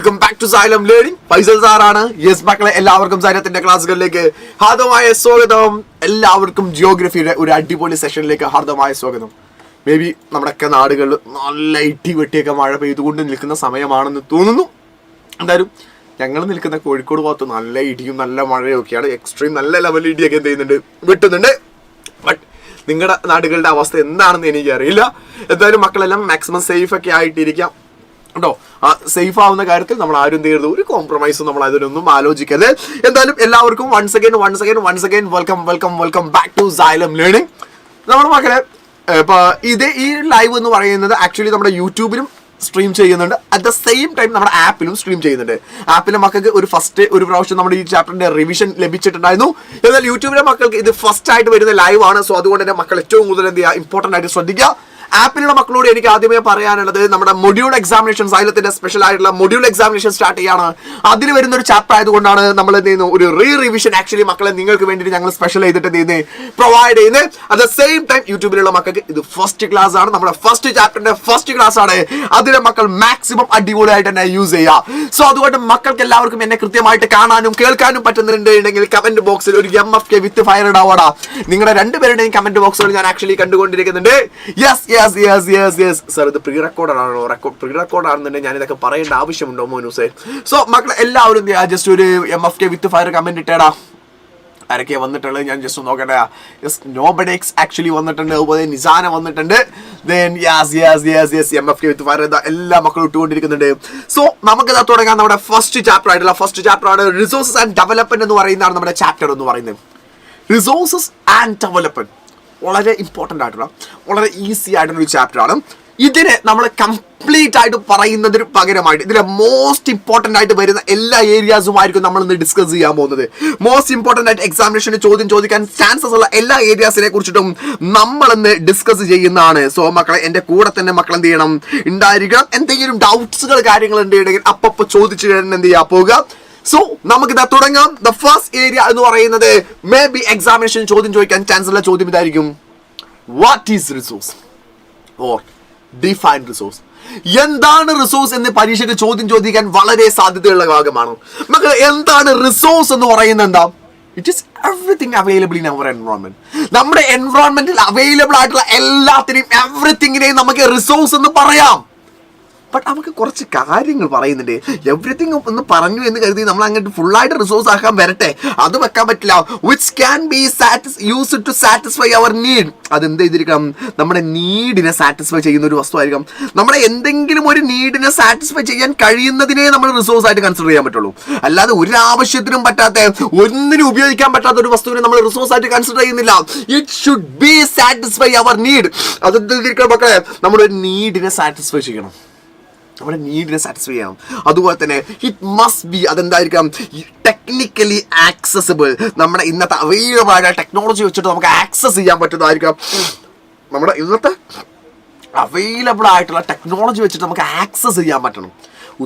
Welcome back to Xylem Learning. Faisal Sarana. Yes, മക്കളെ എല്ലാവർക്കും സൈലത്തിന്റെ ക്ലാസ്സുകളിലേക്ക് ഹാർദമായ സ്വാഗതം. എല്ലാവർക്കും ജിയോഗ്രഫിയുടെ ഒരു അടിപൊളി സെഷനിലേക്ക് ഹാർദമായ സ്വാഗതം. മേ ബി നമ്മുടെയൊക്കെ നാടുകളിൽ നല്ല ഇടി വെട്ടിയൊക്കെ മഴ പെയ്തുകൊണ്ട് നിൽക്കുന്ന സമയമാണെന്ന് തോന്നുന്നു. എന്തായാലും ഞങ്ങൾ നിൽക്കുന്ന കോഴിക്കോട് ഭാഗത്ത് നല്ല ഇടിയും നല്ല മഴയൊക്കെയാണ്. എക്സ്ട്രീം നല്ല ലെവൽ ഇടിയൊക്കെ എന്ത് ചെയ്യുന്നുണ്ട്, വെട്ടുന്നുണ്ട്. ബട്ട് നിങ്ങളുടെ നാടുകളുടെ അവസ്ഥ എന്താണെന്ന് എനിക്കറിയില്ല. എന്തായാലും മക്കളെല്ലാം മാക്സിമം സേഫ് ഒക്കെ ആയിട്ടിരിക്കാം കേട്ടോ. ആ സേഫ് ആവുന്ന കാര്യത്തിൽ നമ്മൾ ആരും തീർന്നു ഒരു കോംപ്രമൈസും നമ്മൾ അതിനൊന്നും ആലോചിക്കരുത്. എന്തായാലും എല്ലാവർക്കും once again welcome back to Xylem Learning. നമ്മുടെ മക്കളെ ഇപ്പൊ ഈ ലൈവ് എന്ന് പറയുന്നത് ആക്ച്വലി നമ്മുടെ യൂട്യൂബിലും സ്ട്രീം ചെയ്യുന്നുണ്ട്, അറ്റ് ദ സെയിം ടൈം നമ്മുടെ ആപ്പിലും സ്ട്രീം ചെയ്യുന്നുണ്ട്. ആപ്പിലെ മക്കൾക്ക് ഒരു പ്രാവശ്യം നമ്മുടെ ഈ ചാപ്റ്ററിന്റെ റിവിഷൻ ലഭിച്ചിട്ടുണ്ടായിരുന്നു. എന്നാൽ യൂട്യൂബിലെ മക്കൾക്ക് ഇത് ഫസ്റ്റ് ആയിട്ട് വരുന്ന ലൈവ് ആണ്. സോ അതുകൊണ്ട് തന്നെ മക്കൾ ഏറ്റവും കൂടുതൽ എന്ത് ചെയ്യുക, ഇമ്പോർട്ടന്റ് ആയിട്ട് ശ്രദ്ധിക്കുക. ആപ്പിലുള്ള മക്കളോട് എനിക്ക് ആദ്യമേ പറയാനുള്ളത്, നമ്മുടെ മൊഡ്യൂൾ എക്സാമിനേഷൻ, സൈലത്തിന്റെ സ്പെഷ്യൽ ആയിട്ടുള്ള മൊഡ്യൂൾ എക്സാമിനേഷൻ സ്റ്റാർട്ട് ചെയ്യാണ്. അതിൽ വരുന്ന ഒരു ചാപ്റ്റർ ആയതുകൊണ്ടാണ് നമ്മൾ എന്ത് ചെയ്യുന്നു, ഒരു റിവിഷൻ ആക്ച്വലി മക്കളെ നിങ്ങൾക്ക് വേണ്ടിയിട്ട് ഞങ്ങൾ സ്പെഷ്യൽ ചെയ്തിട്ട് എന്ത് ചെയ്യുന്നത്, പ്രൊവൈഡ് ചെയ്യുന്നത്. അറ്റ് ദ സെയിം ടൈം യൂട്യൂബിലുള്ള മക്കൾക്ക് ഇത് ഫസ്റ്റ് ക്ലാസ് ആണ്, നമ്മുടെ ഫസ്റ്റ് ചാപ്റ്ററിന്റെ ഫസ്റ്റ് ക്ലാസ് ആണ്. അതിലെ മക്കൾ മാക്സിമം അടിപൊളിയായിട്ട് തന്നെ യൂസ് ചെയ്യുക. സോ അതുകൊണ്ട് മക്കൾക്ക് എല്ലാവർക്കും എന്നെ കൃത്യമായിട്ട് കാണാനും കേൾക്കാനും പറ്റുന്നുണ്ടെങ്കിൽ കമന്റ് ബോക്സിൽ ഒരു MFK വിത്ത് ഫയർ ഇടാവടാ. നിങ്ങളുടെ രണ്ടുപേരുടെയും കമന്റ് ബോക്സുകൾ ഞാൻ ആക്ച്വലി കണ്ടുകൊണ്ടിരിക്കുന്നുണ്ട്. യെസ് സർ, ഇത് പ്രീ റെക്കോർഡാണോ? പ്രീ റെക്കോർഡാണെന്നുണ്ടെങ്കിൽ ഞാൻ ഇതൊക്കെ പറയേണ്ട ആവശ്യമുണ്ടോ മോനുസേ? സോ മക്കളെ എല്ലാവരും ജസ്റ്റ് ഒരു MFK വിത്ത് ഫയർ കമന്റ് ഇട്ടേടാ. ആരൊക്കെയാ വന്നിട്ടുള്ളത് ഞാൻ ജസ്റ്റ് നോക്കട്ടെ. നോബഡെക്സ് ആക്ച്വലി വന്നിട്ടുണ്ട്, അതുപോലെ നിസാന വന്നിട്ടുണ്ട്. MFK വിത്ത് ഫയർ എല്ലാ മക്കളും ഇട്ടുകൊണ്ടിരിക്കുന്നുണ്ട്. സോ നമുക്ക് തുടങ്ങാൻ. നമ്മുടെ ഫസ്റ്റ് ചാപ്റ്റർ ആണ് റിസോഴ്സസ് ആൻഡ് ഡെവലപ്മെന്റ് എന്ന് പറയുന്നതാണ് നമ്മുടെ ചാപ്റ്റർ എന്ന് പറയുന്നത്. റിസോഴ്സസ് ആൻഡ് ഡെവലപ്മെന്റ് വളരെ ഇമ്പോർട്ടൻ്റ് ആയിട്ടുള്ള, വളരെ ഈസി ആയിട്ടുള്ള ഒരു ചാപ്റ്ററാണ്. ഇതിനെ നമ്മൾ കംപ്ലീറ്റ് ആയിട്ട് പറയുന്നതിന് പകരമായിട്ട് ഇതിലെ മോസ്റ്റ് ഇമ്പോർട്ടൻ്റ് ആയിട്ട് വരുന്ന എല്ലാ ഏരിയാസുമായിരിക്കും നമ്മൾ ഇന്ന് ഡിസ്കസ് ചെയ്യാൻ പോകുന്നത്. മോസ്റ്റ് ഇമ്പോർട്ടൻ്റ് ആയിട്ട് എക്സാമിനേഷന് ചോദിക്കാൻ ചാൻസസ് ഉള്ള എല്ലാ ഏരിയാസിനെ കുറിച്ചിട്ടും നമ്മളിന്ന് ഡിസ്കസ് ചെയ്യുന്നതാണ്. സോ മക്കളെ എൻ്റെ കൂടെ തന്നെ മക്കൾ എന്ത് ചെയ്യണം, ഉണ്ടായിരിക്കണം. എന്തെങ്കിലും ഡൗട്ട്സുകൾ കാര്യങ്ങൾ ഉണ്ടെങ്കിൽ അപ്പൊ ചോദിച്ചു കഴിഞ്ഞാൽ എന്ത് ചെയ്യാൻ പോകുക. സോ നമുക്കിതാ തുടങ്ങാം. ദ ഫസ്റ്റ് ഏരിയ എന്ന് പറയുന്നത് മേ ബി എക്സാമിനേഷൻ ചോദിക്കാൻ ചാൻസ് ഉള്ള ചോദ്യം ഇതായിരിക്കും. What is resource or define resource? എന്താണ് റിസോഴ്സ് എന്ന് പരീക്ഷയ്ക്ക് ചോദിക്കാൻ വളരെ സാധ്യതയുള്ള ഭാഗമാണ്. നമുക്ക് എന്താണ് റിസോഴ്സ് എന്ന് പറയുന്നത്? എന്താ? It is everything available in our environment. നമ്മുടെ എൻവറോൺമെന്റിൽ അവൈലബിൾ ആയിട്ടുള്ള എല്ലാത്തിനെയും എവറിത്തിങ്ങിനെയും നമുക്ക് റിസോഴ്സ് എന്ന് പറയാം. ബട്ട് നമുക്ക് കുറച്ച് കാര്യങ്ങൾ പറയുന്നുണ്ട്. എവറിത്തിങ് ഒന്ന് പറഞ്ഞു എന്ന് കരുതി നമ്മൾ അങ്ങോട്ട് ഫുള്ളായിട്ട് റിസോഴ്സ് ആക്കാൻ വരട്ടെ, അത് വെക്കാൻ പറ്റില്ല. Which can be used to satisfy our need. അതെന്ത് ചെയ്തിരിക്കണം, നമ്മുടെ നീഡിനെ സാറ്റിസ്ഫൈ ചെയ്യുന്ന ഒരു വസ്തു ആയിരിക്കണം. നമ്മുടെ എന്തെങ്കിലും ഒരു നീഡിനെ സാറ്റിസ്ഫൈ ചെയ്യാൻ കഴിയുന്നതിനെ നമ്മൾ റിസോഴ്സ് ആയിട്ട് കൺസിഡർ ചെയ്യാൻ പറ്റുള്ളൂ. അല്ലാതെ ഒരു ആവശ്യത്തിനും പറ്റാത്ത, ഒന്നിനും ഉപയോഗിക്കാൻ പറ്റാത്ത ഒരു വസ്തുവിനെ നമ്മൾ റിസോഴ്സ് ആയിട്ട് കൺസിഡർ ചെയ്യുന്നില്ല. It should be satisfy our need. അതെന്തിരിക്കണം മക്കളെ, നമ്മുടെ ഒരു നീഡിനെ സാറ്റിസ്ഫൈ ചെയ്യണം, നമ്മുടെ നീഡിനെ സാറ്റിസ്ഫൈ ചെയ്യണം. അതുപോലെ തന്നെ ഇറ്റ് മസ്റ്റ് ബി, അതെന്തായിരിക്കാം, ടെക്നിക്കലി ആക്സസിബിൾ. നമ്മുടെ ഇന്നത്തെ അവൈലബിൾ ആയ ടെക്നോളജി വെച്ചിട്ട് നമുക്ക് ആക്സസ് ചെയ്യാൻ പറ്റുന്നതായിരിക്കാം. നമ്മുടെ ഇന്നത്തെ അവൈലബിൾ ആയിട്ടുള്ള ടെക്നോളജി വെച്ചിട്ട് നമുക്ക് ആക്സസ് ചെയ്യാൻ പറ്റണം.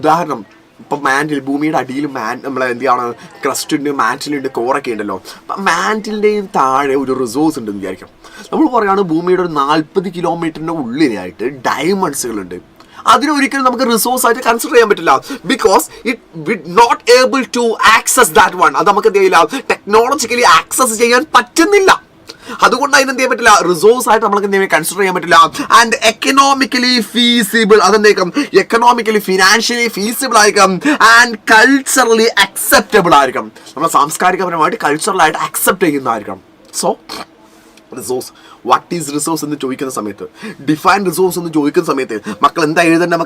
ഉദാഹരണം, ഇപ്പം മാൻറ്റിൽ, ഭൂമിയുടെ അടിയിൽ നമ്മളെ എന്താണ്, ക്രസ്റ്റ് ഉണ്ട്, മാൻറ്റിലുണ്ട്, കോറൊക്കെ ഉണ്ടല്ലോ. അപ്പം മാൻറ്റിൻ്റെയും താഴെ ഒരു റിസോഴ്സ് ഉണ്ടെന്ന് വിചാരിക്കാം. നമ്മൾ പറയുകയാണ് ഭൂമിയുടെ ഒരു 40 കിലോമീറ്ററിൻ്റെ ഉള്ളിലായിട്ട് ഡയമണ്ട്സുകളുണ്ട്. അതിനൊരിക്കലും നമുക്ക് റിസോഴ്സ് ആയിട്ട് കൺസിഡർ ചെയ്യാൻ പറ്റില്ല. Because it not able to access that one. അത് നമുക്ക് എന്ത് ചെയ്യില്ല, ടെക്നോളജിക്കലി ആക്സസ് ചെയ്യാൻ പറ്റുന്നില്ല. അതുകൊണ്ട് അതിനെന്ത് ചെയ്യാൻ പറ്റില്ല, റിസോഴ്സ് ആയിട്ട് നമുക്ക് എന്തെങ്കിലും കൺസിഡർ ചെയ്യാൻ പറ്റില്ല. ആൻഡ് എക്കണോമിക്കലി ഫീസിബിൾ, അതെന്തേക്കും, എക്കണോമിക്കലി ഫിനാൻഷ്യലി ഫീസിബിൾ ആയിരിക്കും. ആൻഡ് കൾച്ചറലി അക്സെപ്റ്റബിൾ ആയിരിക്കും. നമ്മൾ സാംസ്കാരികപരമായിട്ട് കൾച്ചറലായിട്ട് അക്സെപ്റ്റ് ചെയ്യുന്നതായിരിക്കണം. So resource, what is resource എന്ന് ചോദിക്കുന്ന സമയത്ത്, ഡിഫൈൻ റിസോഴ്സ് എന്ന് ചോദിക്കുന്ന സമയത്ത് മക്കൾ എന്താ എഴുതേണ്ട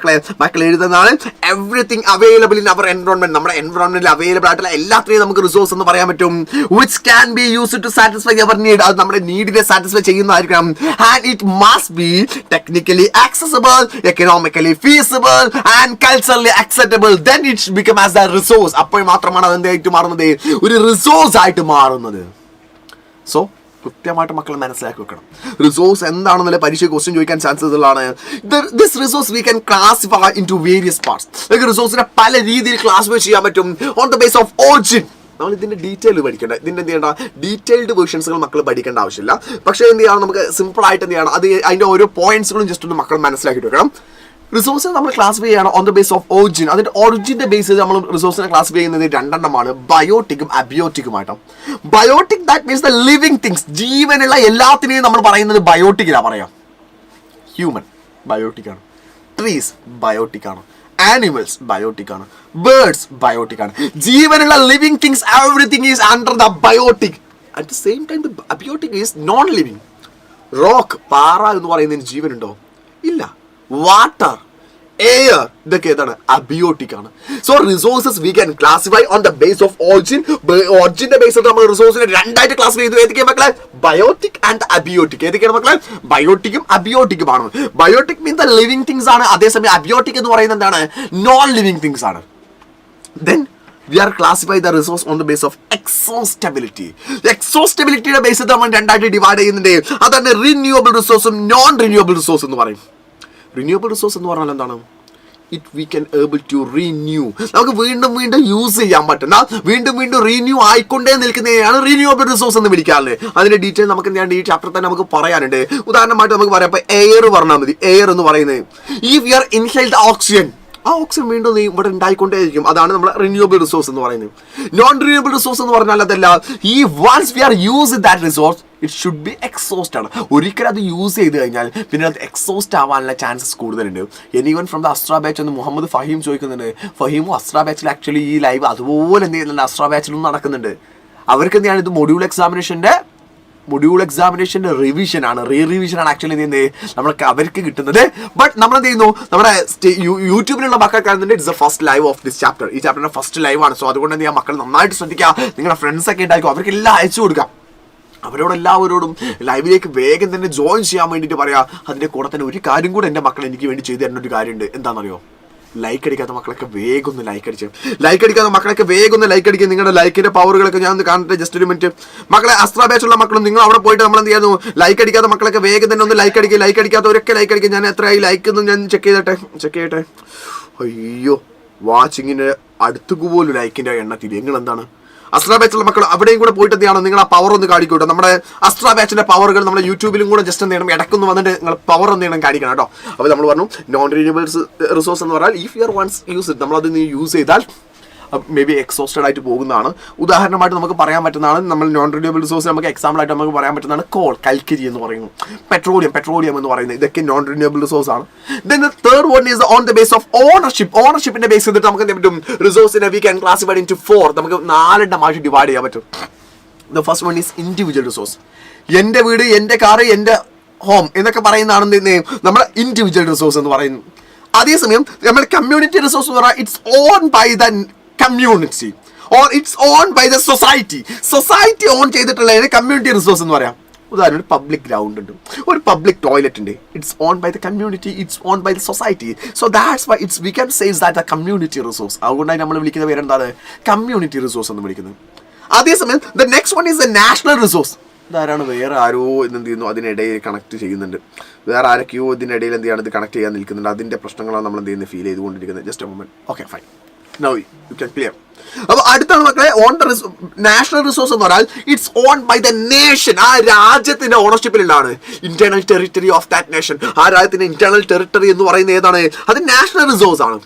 മക്കൾ എഴുതുന്നതാണ് everything available in our environment. നമ്മുടെ എൻവറോൺമെന്റിൽ അവൈലബിൾ ആയിട്ടുള്ള എല്ലാത്തിനെയും നമുക്ക് റിസോഴ്സ് എന്ന് പറയാൻ പറ്റും. Which can be used to satisfy our need. അത് നമ്മുടെ നീഡിനെ സാറ്റിസ്ഫൈ ചെയ്യുന്നതായിരിക്കണം. And it must be technically accessible, economically feasible and culturally acceptable. Then it become as a resource. അപ്പോൾ മാത്രമാണ് അത് എന്തായിട്ട് മാറുന്നത്, ഒരു റിസോഴ്സ് ആയിട്ട് മാറുന്നത്. സോ കൃത്യമായിട്ട് മക്കൾ മനസ്സിലാക്കി വെക്കണം. റിസോഴ്സ് എന്താണെന്നുള്ള പരീക്ഷ ക്വസ്റ്റ്യൻ ചോദിക്കാൻ ചാൻസസ് ഉള്ളതാണ്. This resource we can classify into various parts. റിസോഴ്സിനെ പല രീതിയിൽ ക്ലാസിഫൈ ചെയ്യാൻ പറ്റും on the base of origin. നമ്മൾ ഇതിന്റെ ഡീറ്റെയിൽ പഠിക്കേണ്ട, ഇതിന്റെ എന്ത് ചെയ്യേണ്ട, ഡീറ്റെയിൽഡ് വേർഷൻസുകൾ മക്കൾ പഠിക്കേണ്ട ആവശ്യമില്ല. പക്ഷേ എന്ത് ചെയ്യണം, നമുക്ക് സിമ്പിൾ ആയിട്ട് എന്ത് ചെയ്യണം, അത് അതിന്റെ ഓരോ പോയിന്റ്സുകളും ജസ്റ്റ് ഒന്ന് മക്കൾ മനസ്സിലാക്കിയിട്ട് വെക്കണം. റിസോഴ്സിനെ നമ്മൾ ക്ലാസിഫൈ ചെയ്യണം on the base of origin. അതിന്റെ ഒറിജിന്റെ ബേസിൽ നമ്മൾ റിസോഴ്സിനെ ക്ലാസിഫൈ ചെയ്യുന്നത് രണ്ടെണ്ണമാണ്, ബയോട്ടിക്കും അബിയോട്ടിക്കുമായിട്ടും. Biotic that means the living things, ജീവനുള്ള എല്ലാത്തിനെയും നമ്മൾ പറയുന്നത് ബയോട്ടിക്കിലാണ് പറയാം. ഹ്യൂമൻ ബയോട്ടിക്കാണ്, ട്രീസ് ബയോട്ടിക്കാണ്, ആനിമൽസ് ബയോട്ടിക്കാണ്, ബേർഡ്സ് ബയോട്ടിക്കാണ്. ജീവനുള്ള living things everything is under the biotic. At the same time the abiotic is non living. Rock, പാറ എന്ന് പറയുന്നതിന് ജീവനുണ്ടോ? ഇല്ല. വാട്ടർ, എയർ, ഇതൊക്കെ ഏതാണ്? അബിയോട്ടിക് ആണ്. So resources we can classify on the base of origin. ഒറിജിന്റെ ബേസിൽ നമ്മൾ റിസോഴ്സിനെ രണ്ടായിട്ട് ക്ലാസിഫൈ ചെയ്തു. ഏതൊക്കെയാണ് മക്കളെ? Biotic and abiotic. ഏതൊക്കെയാണ് മക്കളെ? ബയോട്ടിക്കും അബിയോട്ടിക്കും ആണ്. Biotic means the living things ആണ്, അതേസമയം അബിയോട്ടിക് എന്ന് പറയുന്നത് എന്താണ്? നോൺ ലിവിങ് തിങ്സ് ആണ്. Then we are classify the resource on the base of exhaustability. എക്സോസ്റ്റബിലിറ്റിയുടെ ബേസിൽ നമ്മൾ രണ്ടായിട്ട് ഡിവൈഡ് ചെയ്യുന്നുണ്ട്. അതാണ് റിന്യൂവബിൾ റിസോഴ്സും നോൺ റിന്യൂവബിൾ റിസോഴ്സ് എന്ന് പറയും. റിന്യൂവബിൾ റിസോഴ്സ് എന്ന് പറഞ്ഞാൽ എന്താണ്? It we can able to renew, നമുക്ക് വീണ്ടും വീണ്ടും യൂസ് ചെയ്യാൻ പറ്റുന്ന, വീണ്ടും വീണ്ടും റിന്യൂ ആയിക്കൊണ്ടേ നിൽക്കുന്നതിനെയാണ് റിന്യൂവബിൾ റിസോഴ്സ് എന്ന് വിളിക്കാറുള്ളത്. അതിന്റെ ഡീറ്റെയിൽ നമുക്ക് എന്താണ് ഈ ചാപ്റ്റർ തന്നെ നമുക്ക് പറയാനുണ്ട്. ഉദാഹരണമായിട്ട് നമുക്ക് പറയാം, ഇപ്പൊ എയർ പറഞ്ഞാൽ മതി. എയർ എന്ന് പറയുന്നത് if you R inhaled oxygen, ആ ഓക്സിജൻ വീണ്ടും ഇവിടെ ഉണ്ടായിക്കൊണ്ടേയിരിക്കും. അതാണ് നമ്മൾ റിന്യൂവബിൾ റിസോഴ്സ് എന്ന് പറയുന്നത്. നോൺ റിന്യൂവബിൾ റിസോഴ്സ് എന്ന് പറഞ്ഞാൽ അതല്ല, ഈ once we are use that resource it should be exhaust ആണ്. ഒരിക്കലും അത് യൂസ് ചെയ്ത് കഴിഞ്ഞാൽ പിന്നെ അത് എക്സോസ്റ്റ് ആവാനുള്ള ചാൻസസ് കൂടുതലുണ്ട്. Anyone from the Astra batch എന്ന് മുഹമ്മദ് ഫഹീം ചോദിക്കുന്നുണ്ട്. ഫഹീമും അസ്ട്ര ബാച്ചിൽ ആക്ച്വലി ഈ ലൈവ് അതുപോലെ എന്ത് ചെയ്യുന്നുണ്ട്? അസ്ട്ര ബാച്ചിലും നടക്കുന്നുണ്ട്. അവർക്ക് എന്താണ് ഇത് മൊഡ്യൂൾ എക്സാമിനേഷന്റെ റിവിഷൻ ആണ്, റിവിഷൻ ആണ് ആക്ച്വലി എന്ത് ചെയ്യുന്നത് നമ്മൾക്ക് അവർക്ക് കിട്ടുന്നത്. ബട്ട് നമ്മൾ എന്ത് ചെയ്യുന്നു, നമ്മുടെ യൂട്യൂബിലുള്ള മക്കൾക്കാണെന്നുണ്ട് it's the first live of this chapter. ഈ ചാപ്റ്ററിന്റെ ഫസ്റ്റ് ലൈവ് ആണ്. സോ അതുകൊണ്ട് എന്ത് ചെയ്യാം, മക്കൾ നന്നായിട്ട് ശ്രദ്ധിക്കുക. നിങ്ങളുടെ ഫ്രണ്ട്സ് ഒക്കെ ഉണ്ടായിരിക്കും, അവർക്ക് എല്ലാം അയച്ചു കൊടുക്കാം. അവരോടെല്ലാവരോടും ലൈവിലേക്ക് വേഗം തന്നെ ജോയിൻ ചെയ്യാൻ വേണ്ടിയിട്ട് പറയാം. അതിൻ്റെ കൂടെ തന്നെ ഒരു കാര്യം കൂടെ എൻ്റെ മക്കൾ എനിക്ക് വേണ്ടി ചെയ്തു തരുന്ന ഒരു കാര്യമുണ്ട്. എന്താണെന്നറിയോ? ലൈക്ക് അടിക്കാത്ത മക്കളൊക്കെ വേഗം ഒന്ന് ലൈക്ക് അടിച്ച്, ലൈക്ക് അടിക്കാത്ത മക്കളൊക്കെ വേഗം ഒന്ന് ലൈക്ക് അടിക്കുക. നിങ്ങളുടെ ലൈക്കിന്റെ പവറുകളൊക്കെ ഞാൻ ഒന്ന് കാണട്ടെ. ജസ്റ്റ് ഒരു മിനിറ്റ് മക്കളെ. അസ്ത്ര ബാച്ചുള്ള മക്കളും നിങ്ങൾ അവിടെ പോയിട്ട് നമ്മൾ എന്ത് ചെയ്യുന്നു, ലൈക്ക് അടിക്കാത്ത മക്കളൊക്കെ വേഗം തന്നെ ഒന്ന് ലൈക്ക് അടിക്കുക. ലൈക്ക് അടിക്കാത്തവരൊക്കെ ലൈക്ക് അടിക്കുക. ഞാൻ എത്രയായി ലൈക്ക് എന്ന് ഞാൻ ചെക്ക് ചെയ്യട്ടെ. അയ്യോ, വാച്ചിങ്ങിന് അടുത്തുക്ക് പോലും ലൈക്കിന്റെ എണ്ണ തിരി. നിങ്ങൾ എന്താണ് അസ്ട്ര ബാച്ചുള്ള മക്കൾ അവിടെയും കൂടെ പോയിട്ട് എന്താണ് നിങ്ങൾ ആ പവർ ഒന്ന് കാണിക്കൂട്ടോ. നമ്മുടെ അസ്ട്ര ബാച്ചിന്റെ പവറുകൾ നമ്മുടെ യൂട്യൂബിലും കൂടെ ജസ്റ്റ് എന്ത് ചെയ്യണം, ഇടക്കൊന്ന് വന്നിട്ട് നിങ്ങൾ പവർ എന്ത് ചെയ്യണം കാണിക്കണം കേട്ടോ. അപ്പോൾ നമ്മൾ പറഞ്ഞു നോൺ റിന്യൂവബിൾ റിസോഴ്സ് എന്ന് പറഞ്ഞാൽ if you are once use it, നമ്മളത് യൂസ് ചെയ്താൽ മേ ബി എക്സോസ്റ്റഡ് ആയിട്ട് പോകുന്നതാണ്. ഉദാഹരണമായിട്ട് നമുക്ക് പറയാൻ പറ്റുന്നതാണ്, നമ്മൾ നോൺ റിന്യൂവബിൾ റിസോഴ്സ് നമുക്ക് എക്സാമ്പിൾ ആയിട്ട് നമുക്ക് പറയാൻ പറ്റുന്നതാണ് കോൾ, കൽക്കരി എന്ന് പറയുന്നു, പെട്രോളിയം എന്ന് പറയുന്നത്. ഇതൊക്കെ നോൺ റിന്യൂവബിൾ റിസോഴ്സ് ആണ്. Then the third one is on the base of ownership. ഓണർഷിപ്പിന്റെ ബേസ് ചെയ്തിട്ട് നമുക്ക് എന്ത് പറ്റും, റിസോഴ്സിനെ വി ക്യാൻ ക്ലാസിഫൈഡ് ഇൻടു 4. നമുക്ക് 4 ആയിട്ട് ഡിവൈഡ് ചെയ്യാൻ പറ്റും. The first one is individual resource. എൻ്റെ വീട്, എൻ്റെ കാറ്, എൻ്റെ ഹോം എന്നൊക്കെ പറയുന്നതാണ് നമ്മുടെ ഇൻഡിവിജ്വൽ റിസോഴ്സ് എന്ന് പറയുന്നത്. അതേസമയം നമ്മുടെ കമ്മ്യൂണിറ്റി റിസോഴ്സ് എന്ന് പറഞ്ഞാൽ it's own by the community or it's own by the society own ചെയ്തിട്ടുള്ളതിന് കമ്മ്യൂണിറ്റി റിസോഴ്സ് എന്ന് പറയാം. ഉദാഹരണം, ഒരു പബ്ലിക് ഗ്രൗണ്ട് ഉണ്ട്, ഒരു പബ്ലിക് ടോയ്ലറ്റ് ഉണ്ട്. It's own by the community, it's own by the society. So that's why it's we can says that a community resource. അതുകൊണ്ടാണ് നമ്മൾ വിളിക്കുന്ന പേരെന്താണ്, കമ്മ്യൂണിറ്റി റിസോഴ്സ് എന്ന് വിളിക്കുന്നത്. അതേസമയം the next one is the national resource. ഇതാരാണ്, വേറെ ആരോ എന്ത് ചെയ്യുന്നു അതിനിടയിൽ കണക്ട് ചെയ്യുന്നുണ്ട്. വേറെ ആരൊക്കെയോ ഇതിനിടയിൽ എന്ത് ചെയ്യാണ് ഇത് കണക്ട് ചെയ്യാൻ നിൽക്കുന്നുണ്ട്. അതിൻ്റെ പ്രശ്നങ്ങളാണ് നമ്മൾ എന്ത് ചെയ്യുന്നത് ഫീൽ ചെയ്തുകൊണ്ടിരിക്കുന്നത്. Just a moment. Okay fine, now you can clear. അപ്പോൾ അടുത്താണ് മക്കളെ ഓൺ ദ നാഷണൽ റിസോഴ്സ് എന്ന് പറഞ്ഞാൽ it's own by the nation. ആ രാജ്യത്തിന്റെ ഓണർഷിപ്പിലാണ്, internal territory of that nation. ആ രാജ്യത്തിന്റെ ഇന്റേണൽ ടെറിട്ടറി എന്ന് പറയുന്നത് ഏതാണ്, അത് നാഷണൽ റിസോഴ്സ് ആണ്.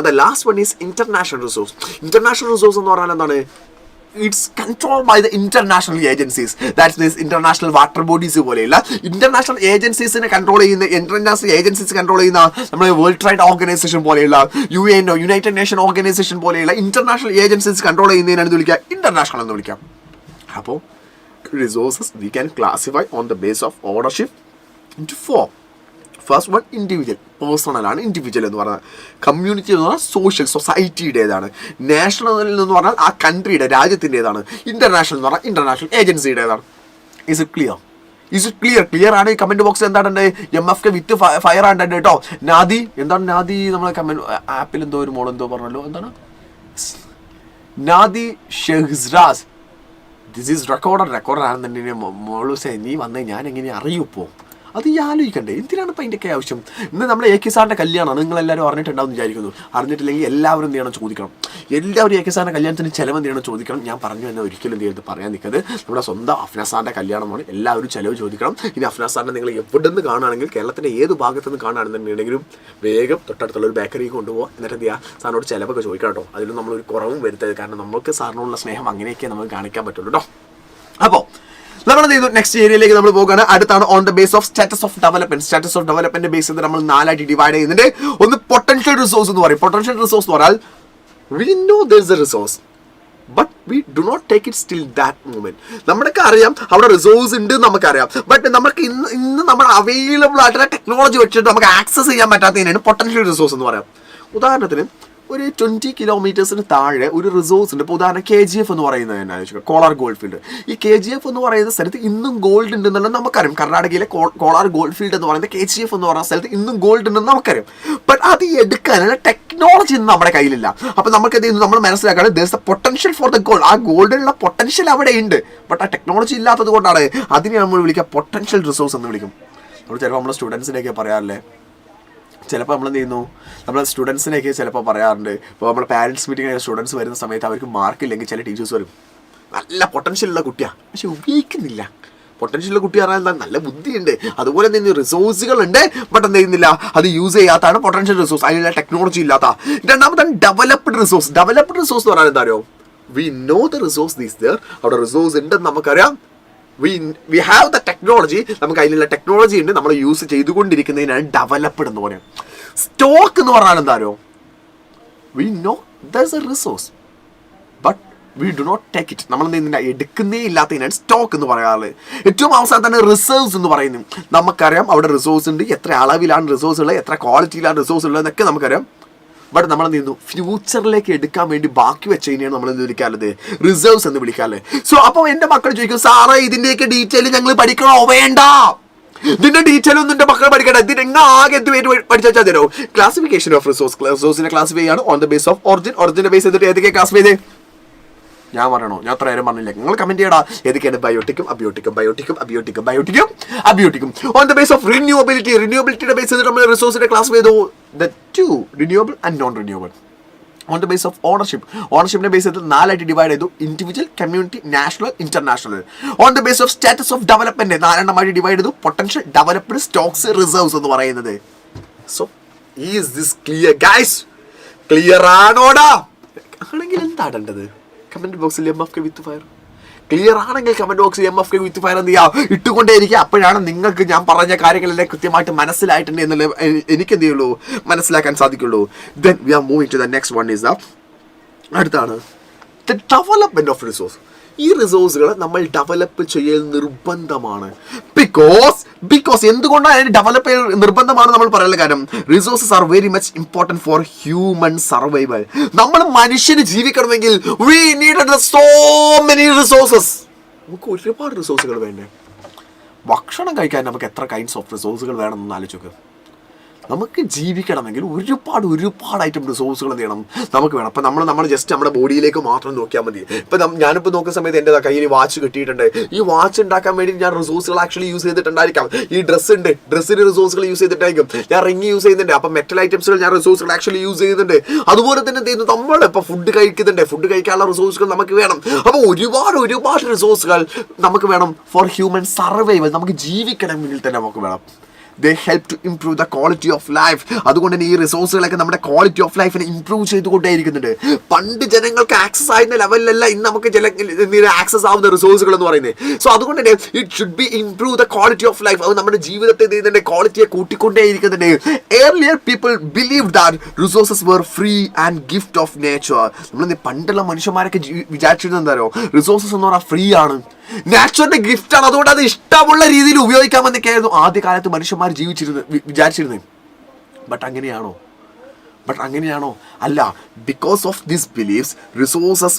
അത് last one is international resource. International resource എന്ന് പറഞ്ഞാൽ എന്താണ്, it's control by the international agencies. That's means international water bodies പോലെയുള്ള ഇന്റർനാഷണൽ ഏജൻസീസിനെ കൺട്രോൾ ചെയ്യുന്ന, ഇന്റർനാഷണൽ ഏജൻസീസ് കൺട്രോൾ ചെയ്യുന്ന നമ്മുടെ വേൾഡ് ട്രേഡ് ഓർഗനൈസേഷൻ പോലെയുള്ള UN യുണൈറ്റഡ് നേഷൻ ഓർഗനൈസേഷൻ പോലെയുള്ള ഇന്റർനാഷണൽ ഏജൻസീസ് കൺട്രോൾ ചെയ്യുന്നതിനാണ് ഇത് വിളിക്കുക, ഇന്റർനാഷണൽ എന്ന് വിളിക്കാം. അപ്പോൾ resources we can classify on the base of ownership into 4. First one individual, personal ആണ് ഇൻഡിവിജ്വൽ എന്ന് പറഞ്ഞാൽ. കമ്മ്യൂണിറ്റി എന്ന് പറഞ്ഞാൽ സോഷ്യൽ, സൊസൈറ്റിയുടേതാണ്. നാഷണൽ എന്ന് പറഞ്ഞാൽ ആ കൺട്രിയുടെ, രാജ്യത്തിൻ്റെതാണ്. ഇന്റർനാഷണൽ എന്ന് പറഞ്ഞാൽ ഇന്റർനാഷണൽ ഏജൻസിയുടേതാണ്. ഇസ് ഇറ്റ് ക്ലിയർ ആണ്? ഈ കമന്റ് ബോക്സ് എന്താണ്, MFK വിത്ത് ഫയർ ആണ് കേട്ടോ. നാദി എന്താണ്, നാദി നമ്മളെ കമന്റ് ആപ്പിൽ എന്തോ ഒരു മോൾ എന്തോ പറഞ്ഞല്ലോ, എന്താണ് നാദി ഷെഹ്റാസ്. ദിസ് ഈസ് റെക്കോർഡർ ആണെന്നുണ്ടെങ്കിൽ മോളൂസെ നീ വന്ന് ഞാൻ എങ്ങനെ അറിയൂപ്പോ? അത് ഈ ആലോചിക്കണ്ടേ? എന്തിനാണ് ഇപ്പം അതിൻ്റെയൊക്കെ ആവശ്യം? ഇന്ന് നമ്മൾ AK സാറിൻ്റെ കല്യാണമാണ്, നിങ്ങളെല്ലാവരും അറിഞ്ഞിട്ടുണ്ടാവും വിചാരിക്കുന്നു. അറിഞ്ഞിട്ടില്ലെങ്കിൽ എല്ലാവരും എന്ത് ചെയ്യണം ചോദിക്കണം. എല്ലാവരും AK സാറിൻ്റെ കല്യാണത്തിന് ചിലവ് എന്ത് ചെയ്യണം ചോദിക്കണം. ഞാൻ പറഞ്ഞു എന്നാൽ ഒരിക്കലും എന്ത് ചെയ്ത് പറയാൻ നിൽക്കരുത്. നമ്മുടെ സ്വന്തം അഫ്നാസ് സാറിൻ്റെ കല്യാണമാണ്, എല്ലാവരും ചിലവ് ചോദിക്കണം. ഇനി അഫ്നാസ് സാറിനെ നിങ്ങൾ എവിടെ നിന്ന് കാണുകയാണെങ്കിൽ, കേരളത്തിൻ്റെ ഏത് ഭാഗത്തു നിന്ന് കാണുകയാണെന്നുണ്ടെങ്കിലും വേഗം തൊട്ടടുത്തുള്ള ഒരു ബേക്കറി കൊണ്ടുപോകുക. എന്നിട്ട് എന്ത് ചെയ്യുക, സാറിനോട് ചിലവൊക്കെ ചോദിക്കണം കേട്ടോ. അതിലും നമ്മളൊരു കുറവും വരുത്തരുത്. കാരണം നമുക്ക് സാറിനോടുള്ള സ്നേഹം അങ്ങനെയൊക്കെ നമുക്ക് കാണിക്കാൻ പറ്റുള്ളൂ കേട്ടോ. അപ്പോൾ നമ്മൾ എന്ത് ചെയ്തു, നെക്സ്റ്റ് ഏരിയയിലേക്ക് നമ്മൾ പോകുകയാണ്. അടുത്താണ് on the base of status of development. Status of development base ചെയ്ത് നമ്മൾ 4ആയിട്ട് ഡിവൈഡ് ചെയ്യുന്നുണ്ട്. ഒന്ന് പൊട്ടൻഷ്യൽ റിസോഴ്സ് എന്ന് പറയും. പൊട്ടൻഷ്യൽ റിസോഴ്സ് എന്ന് പറഞ്ഞാൽ we know there is a resource but we do not take it still that moment. നമ്മൾക്ക് അറിയാം അവിടെ റിസോഴ്സ് ഉണ്ട്, നമുക്കറിയാം. ബട്ട് നമുക്ക് ഇന്ന് നമ്മൾ അവൈലബിൾ ആയിട്ടുള്ള ടെക്നോളജി വെച്ചിട്ട് നമുക്ക് ആക്സസ് ചെയ്യാൻ പറ്റാത്തതിനാണ് പൊട്ടൻഷ്യൽ റിസോഴ്സ് എന്ന് പറയാം. ഉദാഹരണത്തിന് ഒരു 20 കിലോമീറ്റേഴ്സിന് താഴെ ഒരു റിസോഴ്സ് ഉണ്ട്. ഇപ്പോൾ ഉദാഹരണം KGF എന്ന് പറയുന്നത് തന്നെ ആലോചിക്കുക, കോളാർ ഗോൾഡ് ഫീൽഡ്. ഈ KGF എന്ന് പറയുന്ന സ്ഥലത്ത് ഇന്നും ഗോൾഡ് ഉണ്ടെന്നുള്ളത് നമുക്കറിയാം. കർണാടകയിലെ കോളാർ ഗോൾഡ് ഫീൽഡ് എന്ന് പറയുന്നത് KGF എന്ന് പറയുന്ന സ്ഥലത്ത് ഇന്നും ഗോൾഡ് ഉണ്ടെന്ന് നമുക്കറിയാം. ബട്ട് അത് എടുക്കാനുള്ള ടെക്നോളജി ഇന്ന് നമ്മുടെ കയ്യിലില്ല. അപ്പോൾ നമുക്ക് എന്ത് ചെയ്യുന്നു, നമ്മൾ മനസ്സിലാക്കാണ് their potential for the gold. ആ ഗോൾഡിനുള്ള പൊട്ടൻഷ്യൽ അവിടെ ഉണ്ട്. ബട്ട് ആ ടെക്നോളജി ഇല്ലാത്തത് കൊണ്ടാണ് അതിനെ നമ്മൾ വിളിക്കുക പൊട്ടൻഷ്യൽ റിസോഴ്സ് എന്ന് വിളിക്കും. നമ്മൾ ചിലപ്പോൾ നമ്മുടെ സ്റ്റുഡൻസിനെയൊക്കെ പറയാറില്ലേ, ചിലപ്പോൾ നമ്മൾ എന്ത് ചെയ്യുന്നു, നമ്മൾ സ്റ്റുഡൻസിനെയൊക്കെ ചിലപ്പോൾ പറയാറുണ്ട്. ഇപ്പോൾ നമ്മുടെ പാരൻസ് മീറ്റിംഗ് സ്റ്റുഡൻസ് വരുന്ന സമയത്ത് അവർക്ക് മാർക്കില്ലെങ്കിൽ ചില ടീച്ചേഴ്സ് വരും, നല്ല പൊട്ടൻഷ്യലുള്ള കുട്ടിയാണ് പക്ഷെ ഉപയോഗിക്കുന്നില്ല. പൊട്ടൻഷ്യലുള്ള കുട്ടി പറഞ്ഞാൽ നല്ല ബുദ്ധിയുണ്ട്, അതുപോലെ തന്നെ റിസോഴ്സുകളുണ്ട്, ബട്ട് എന്ത് ചെയ്യുന്നില്ല, അത് യൂസ് ചെയ്യാത്തതാണ് പൊട്ടൻഷ്യൽ റിസോഴ്സ്. അതിനുള്ള ടെക്നോളജി ഇല്ലാത്ത. രണ്ടാമതാണ് ഡെവലപ്ഡ് റിസോഴ്സ്. ഡെവലപ്ഡ് റിസോഴ്സ് എന്ന് പറഞ്ഞാൽ എന്താ അറിയോ, we know the resource these there, അവിടെ റിസോഴ്സ് ഉണ്ടെന്ന് നമുക്കറിയാം. വി ഹാവ് ദ ടെക്നോളജി, നമുക്ക് അതിനുള്ള ടെക്നോളജി ഉണ്ട്, നമ്മൾ യൂസ് ചെയ്തുകൊണ്ടിരിക്കുന്നതിനാണ് ഡെവലപ്ഡ് എന്ന് പറയാം. സ്റ്റോക്ക് എന്ന് പറഞ്ഞാൽ എന്താണോ, we know there is a resource but we do not take it, നമ്മൾ എന്തെങ്കിലും എടുക്കുന്നേ ഇല്ലാത്തതിനാണ് സ്റ്റോക്ക് എന്ന് പറയാറുള്ളത്. ഏറ്റവും അവസാനം തന്നെ റിസർവ്സ് എന്ന് പറയുന്നത്, നമുക്കറിയാം അവിടെ റിസോഴ്സ് ഉണ്ട്, എത്ര അളവിലാണ് റിസോഴ്സ് ഉള്ളത്, എത്ര ക്വാളിറ്റിയിലാണ് റിസോഴ്സ് ഉള്ളത് എന്നൊക്കെ നമുക്കറിയാം. ബട്ട് നമ്മൾ എന്ത് ചെയ്യുന്നു, ഫ്യൂച്ചറിലേക്ക് എടുക്കാൻ വേണ്ടി ബാക്കി വെച്ചതിനെയാണ് നമ്മൾ എന്ത് വിളിക്കാറുള്ളത്, റിസർവ്സ് എന്ന് വിളിക്കാറുള്ളത്. സോ അപ്പോൾ എൻ്റെ മക്കൾ ചോദിക്കും, സാറേ ഇതിൻ്റെയൊക്കെ ഡീറ്റെയിൽ ഞങ്ങൾ പഠിക്കണോ? വേണ്ട, ഇതിന്റെ ഡീറ്റെയിൽ ഒന്നും എന്റെ മക്കൾ പഠിക്കട്ടെ. ഇതിന് ആകെ എന്ത് പേര് പഠിച്ചാൽ തരുമോ? Classification of resource. റിസോഴ്സിനെ ക്ലാസിഫൈ ആണ് on the base of origin. ഒറിജിനെ ബേസ് ചെയ്തിട്ട് ഏതൊക്കെ ക്ലാസിഫൈ ചെയ്തേ ഞാൻ പറയണോ? ഞാൻ അത്ര നേരം പറഞ്ഞില്ല, നിങ്ങൾ കമന്റ് ചെയ്യടാ. ഏതൊക്കെയാണ് ബയോട്ടിക്കും അബയോട്ടിക്കും, ബയോട്ടിക്കും അബയോട്ടിക്കും, ബയോട്ടിക്കും അബയോട്ടിക്കും. On the base of renewability. റിന്യൂവബിലിറ്റിയുടെ ബേസ് ചെയ്തിട്ട് നമ്മൾ റിസോഴ്സിനെ ക്ലാസിഫൈ ചെയ്തു, the two renewable and non renewable. On the base of ownership. ഓണർഷിപ്പിന്റെ ബേസ് ചെയ്ത് 4ആയിട്ട് ഡിവൈഡ് ചെയ്തു, individual, community, national, international. On the base of status of development 4 divide ചെയ്തു, പൊട്ടൻഷ്യൽ, ഡെവലപ്ഡ്, സ്റ്റോക്സ്, റിസർവ്സ് എന്ന് പറയുന്നത്. So is this clear guys? Clear ആണോടാ? ആണെങ്കിൽ എന്താ ഇടേണ്ടത്? കമന്റ് ബോക്സിൽ MFK വിത്ത് ഫയർ. ക്ലിയർ ആണെങ്കിൽ കമന്റ് ബോക്സിൽ MFK വിത്ത് ഫയർ എന്ത് ചെയ്യാം, ഇട്ടുകൊണ്ടേയിരിക്കുക. അപ്പോഴാണ് നിങ്ങൾക്ക് ഞാൻ പറഞ്ഞ കാര്യങ്ങളെല്ലാം കൃത്യമായിട്ട് മനസ്സിലായിട്ടുണ്ട് എന്നുള്ള എനിക്ക് എന്ത് ചെയ്യുള്ളൂ, മനസ്സിലാക്കാൻ സാധിക്കുള്ളൂ. Then we are moving to the next one. Is അടുത്താണ് ദ ഡെവലപ്മെന്റ് ഓഫ് റിസോഴ്സ്. ഈ റിസോഴ്സുകൾ നമ്മൾ ഡെവലപ്പ് ചെയ്യൽ നിർബന്ധമാണ്. ബിക്കോസ് എന്തുകൊണ്ടാണ് അതിന് ഡെവലപ്പ് ചെയ്യൽ നിർബന്ധമാണ് നമ്മൾ പറയുന്ന കാര്യം, resources are very much important for human survival. നമ്മൾ മനുഷ്യന് ജീവിക്കണമെങ്കിൽ we need so many resources. നമുക്ക് ഒരുപാട് റിസോഴ്സുകൾ വേണ്ടേ? ഭക്ഷണം കഴിക്കാൻ നമുക്ക് എത്ര കൈൻഡ്സ് ഓഫ് റിസോഴ്സുകൾ വേണമെന്ന് ആലോചിക്കുക. നമുക്ക് ജീവിക്കണമെങ്കിൽ ഒരുപാട് ഐറ്റം റിസോഴ്സുകൾ എന്ത് ചെയ്യണം, നമുക്ക് വേണം. അപ്പം നമ്മൾ ജസ്റ്റ് നമ്മുടെ ബോഡിയിലേക്ക് മാത്രം നോക്കിയാൽ മതി. ഇപ്പം ഞാനിപ്പോൾ നോക്കുന്ന സമയത്ത് എൻ്റെ കയ്യിൽ വാച്ച് കിട്ടിയിട്ടുണ്ട്. ഈ വാച്ച് ഉണ്ടാക്കാൻ വേണ്ടി ഞാൻ റിസോഴ്സുകൾ ആക്ച്വലി യൂസ് ചെയ്തിട്ടുണ്ടായിരിക്കാം. ഈ ഡ്രസ്സ് ഉണ്ട്, ഡ്രസ്സിന് റിസോഴ്സുകൾ യൂസ് ചെയ്തിട്ടായിരിക്കും. ഞാൻ റിങ് യൂസ് ചെയ്യുന്നുണ്ട്, അപ്പം മെറ്റൽ ഐറ്റംസുകൾ ഞാൻ റിസോഴ്സുകൾ ആക്ച്വലി യൂസ് ചെയ്യുന്നുണ്ട്. അതുപോലെ തന്നെ എന്ത് ചെയ്യുന്നു, നമ്മൾ ഇപ്പോൾ ഫുഡ് കഴിക്കുന്നുണ്ട്, ഫുഡ് കഴിക്കാനുള്ള റിസോഴ്സുകൾ നമുക്ക് വേണം. അപ്പോൾ ഒരുപാട് റിസോഴ്സുകൾ നമുക്ക് വേണം ഫോർ ഹ്യൂമൻ സർവൈവൽ. നമുക്ക് ജീവിക്കണമെങ്കിൽ തന്നെ നമുക്ക് വേണം. They help to improve the quality of life. അതുകൊണ്ട് തന്നെ ഈ റിസോഴ്സുകളൊക്കെ നമ്മുടെ ക്വാളിറ്റി ഓഫ് ലൈഫിനെ ഇംപ്രൂവ് ചെയ്തുകൊണ്ടേയിരിക്കുന്നുണ്ട്. പണ്ട് ജനങ്ങൾക്ക് ആക്സസ് ആയിരുന്ന ലെവലിലല്ല ഇന്ന് നമുക്ക് ആക്സസ് ആവുന്ന റിസോഴ്സുകൾ എന്ന് പറയുന്നത്. സോ അതുകൊണ്ട് തന്നെ it should B improve the quality of life. അത് നമ്മുടെ ജീവിതത്തെ ഇതിന്റെ ക്വാളിറ്റിയെ കൂട്ടിക്കൊണ്ടേയിരിക്കുന്നുണ്ട്. Earlier people believed that resources were free and gift of nature. നമ്മൾ പണ്ടുള്ള മനുഷ്യന്മാരൊക്കെ വിചാരിച്ചിരുന്നത് എന്താണോ, റിസോഴ്സസ് എന്ന് പറഞ്ഞാൽ ഫ്രീ ആണ്, നാച്ചുറലിന്റെ ഗിഫ്റ്റ് ആണ്, അതുകൊണ്ട് അത് ഇഷ്ടമുള്ള രീതിയിൽ ഉപയോഗിക്കാമെന്നൊക്കെയായിരുന്നു ആദ്യകാലത്ത് മനുഷ്യന്മാർ വിചാരിച്ചിരുന്നത്. ബട്ട് അങ്ങനെയാണോ? അല്ല. Because of this beliefs resources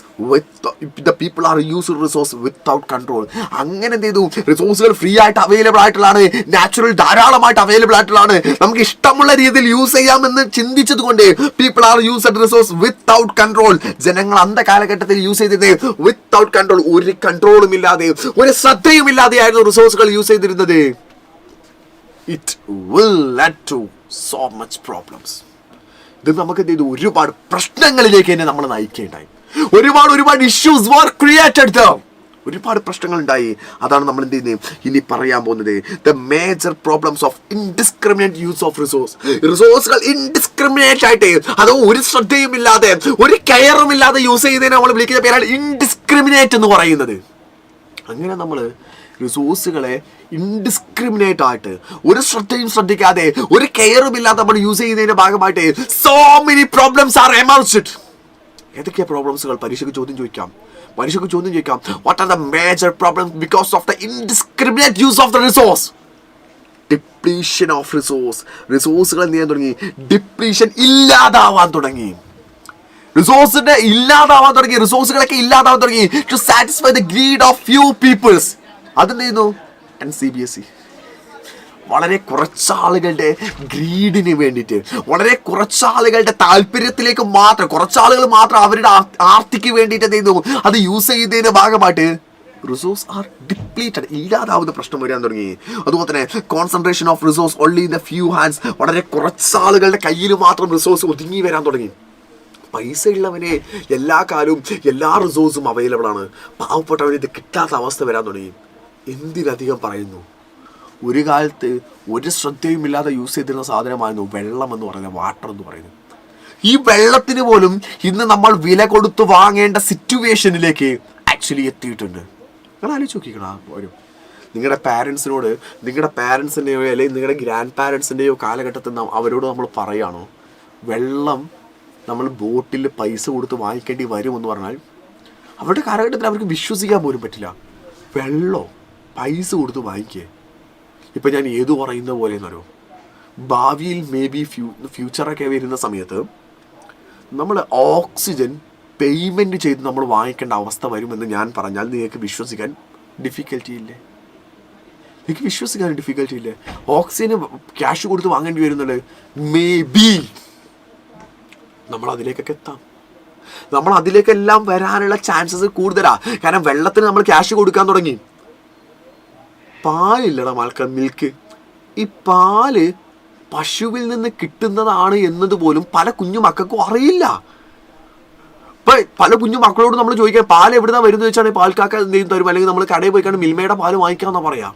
the people are used resource without control. അങ്ങനെ എന്ത് ചെയ്തു, റിസോഴ്സുകൾ ഫ്രീ ആയിട്ട് അവൈലബിൾ ആയിട്ടുള്ളതാണ്, നാച്ചുറൽ ധാരാളമായിട്ട് അവൈലബിൾ ആയിട്ടുള്ളതാണ്, നമുക്ക് ഇഷ്ടമുള്ള രീതിയിൽ യൂസ് ചെയ്യാമെന്ന് ചിന്തിച്ചത് കൊണ്ട് people are used resource without control. ജനങ്ങൾ അന്ത കാലഘട്ടത്തിൽ യൂസ് ചെയ്തത് വിത്തൗട്ട് കൺട്രോൾ, ഒരു കൺട്രോളും ഇല്ലാതെ, ഒരു ശ്രദ്ധയും ഇല്ലാതെയായിരുന്നു റിസോഴ്സുകൾ യൂസ് ചെയ്തിരുന്നത്. it will lead to so much problems. ഇത് നമുക്ക് എന്ത് ചെയ്തു, ഒരുപാട് പ്രശ്നങ്ങളിലേക്ക് തന്നെ നമ്മൾ നയിക്കേണ്ടായി. ഒരുപാട് ഇഷ്യൂസ് വർ ക്രിയേറ്റഡ്. ഒരുപാട് പ്രശ്നങ്ങൾ ഉണ്ടായി. അതാണ് നമ്മൾ എന്ത് ചെയ്യുന്നത് ഇനി പറയാൻ പോകുന്നത്. The major problems of indiscriminate use of റിസോഴ്സുകൾ ഇൻഡിസ്ക്രിമിനേറ്റ് ആയിട്ട്, അതോ ഒരു ശ്രദ്ധയും ഇല്ലാതെ ഒരു കെയറും ഇല്ലാതെ യൂസ് ചെയ്തതിനെ നമ്മൾ വിളിക്കുന്ന പേരാണ് ഇൻഡിസ്ക്രിമിനേറ്റ് എന്ന് പറയുന്നത്. അങ്ങനെ നമ്മൾ റിസോഴ്സുകളെ ഇൻഡിസ്ക്രിമിനേറ്റ് ആയിട്ട് ഒരു ശ്രദ്ധിക്കാതെ ഒരു കെയറും ഇല്ലാതെ നമ്മൾ യൂസ് ചെയ്യുന്നതിന്റെ ഭാഗമായിട്ട് so many problems are emerged. ഏതൊക്കെയാ പ്രോബ്ലംസുകൾ? പരീക്ഷയ്ക്ക് ചോദ്യം ചോദിക്കാം. What are the major problems because of the indiscriminate use of the resource? Depletion of റിസോഴ്സുകൾ എന്ത് ചെയ്യാൻ തുടങ്ങി? ഡിപ്ലീഷൻ ഇല്ലാതാവാൻ തുടങ്ങി. റിസോഴ്സുകളൊക്കെ ഇല്ലാതാവാൻ തുടങ്ങി to satisfy the greed of few peoples. അതെന്ത് ചെയ്യുന്നു? CBSE വളരെ കുറച്ചാളുകളുടെ ഗ്രീഡിന് വേണ്ടിയിട്ട്, വളരെ കുറച്ചാളുകളുടെ താല്പര്യത്തിലേക്ക് മാത്രം, കുറച്ചാളുകൾ മാത്രം അവരുടെ ആർത്തിക്ക് വേണ്ടിയിട്ട് എന്ത് ചെയ്യുന്നു, അത് യൂസ് ചെയ്തതിന്റെ ഭാഗമായിട്ട് റിസോഴ്സ് ആർ ഡിപ്ലീറ്റഡ്, ഇല്ലാതാവുന്ന പ്രശ്നം വരാൻ തുടങ്ങി. അതുപോലെ തന്നെ concentration of resource only in the few hands, വളരെ കുറച്ചാളുകളുടെ കയ്യിൽ മാത്രം റിസോഴ്സ് ഒതുങ്ങി വരാൻ തുടങ്ങി. പൈസ ഉള്ളവനെ എല്ലാ കാലവും എല്ലാ റിസോഴ്സും അവൈലബിൾ ആണ്, പാവപ്പെട്ടവന് ഇത് കിട്ടാത്ത അവസ്ഥ വരാൻ തുടങ്ങി. എന്തിനധികം പറയുന്നു, ഒരു കാലത്ത് ഒരു ശ്രദ്ധയും ഇല്ലാതെ യൂസ് ചെയ്തിരുന്ന സാധനമായിരുന്നു വെള്ളം എന്ന് പറയുന്നത്, വാട്ടർ എന്ന് പറയുന്നത്. ഈ വെള്ളത്തിന് പോലും ഇന്ന് നമ്മൾ വില കൊടുത്ത് വാങ്ങേണ്ട സിറ്റുവേഷനിലേക്ക് ആക്ച്വലി എത്തിയിട്ടുണ്ട്. നിങ്ങൾ ആലോചിച്ച് നോക്കിക്കണ ഒരു നിങ്ങളുടെ പാരൻസിനോട്, നിങ്ങളുടെ പാരൻസിൻ്റെയോ അല്ലെങ്കിൽ നിങ്ങളുടെ ഗ്രാൻഡ് പാരൻസിൻ്റെയോ കാലഘട്ടത്തിൽ അവരോട് നമ്മൾ പറയുകയാണോ വെള്ളം നമ്മൾ ബോട്ടിൽ പൈസ കൊടുത്ത് വാങ്ങിക്കേണ്ടി വരുമെന്ന് പറഞ്ഞാൽ അവരുടെ കാലഘട്ടത്തിൽ അവർക്ക് വിശ്വസിക്കാൻ പോലും പറ്റില്ല. വെള്ളം പൈസ കൊടുത്ത് വാങ്ങിക്കേ. ഇപ്പം ഞാൻ ഏതു പറയുന്ന പോലെ എന്നറിയോ, ഭാവിയിൽ മേ ബി ഫ്യൂച്ചറൊക്കെ വരുന്ന സമയത്ത് നമ്മൾ ഓക്സിജൻ പേയ്മെൻറ്റ് ചെയ്ത് നമ്മൾ വാങ്ങിക്കേണ്ട അവസ്ഥ വരുമെന്ന് ഞാൻ പറഞ്ഞാൽ നിങ്ങൾക്ക് വിശ്വസിക്കാൻ ഡിഫിക്കൽറ്റി ഇല്ലേ? ഓക്സിജന് ക്യാഷ് കൊടുത്ത് വാങ്ങേണ്ടി വരുന്നുണ്ട്. മേ ബി നമ്മൾ അതിലേക്കൊക്കെ എത്താം. നമ്മൾ അതിലേക്കെല്ലാം വരാനുള്ള ചാൻസസ് കൂടുതലാണ്. കാരണം വെള്ളത്തിന് നമ്മൾ ക്യാഷ് കൊടുക്കാൻ തുടങ്ങി. പാലില്ലടാ ആൾക്കാർ, മിൽക്ക്. ഈ പാല് പശുവിൽ നിന്ന് കിട്ടുന്നതാണ് എന്നതുപോലും പല കുഞ്ഞു മക്കൾക്കും അറിയില്ല. ഇപ്പം പല കുഞ്ഞു മക്കളോട് നമ്മൾ ചോദിക്കാൻ പാൽ എവിടുന്നാണ് വരുന്നത് വെച്ചാൽ പാൽക്കാക്ക എന്തെങ്കിലും തരും, അല്ലെങ്കിൽ നമ്മൾ കടയിൽ പോയിക്കാണ്ട് മിൽമയുടെ പാല് വാങ്ങിക്കാമെന്നാണ് പറയാം.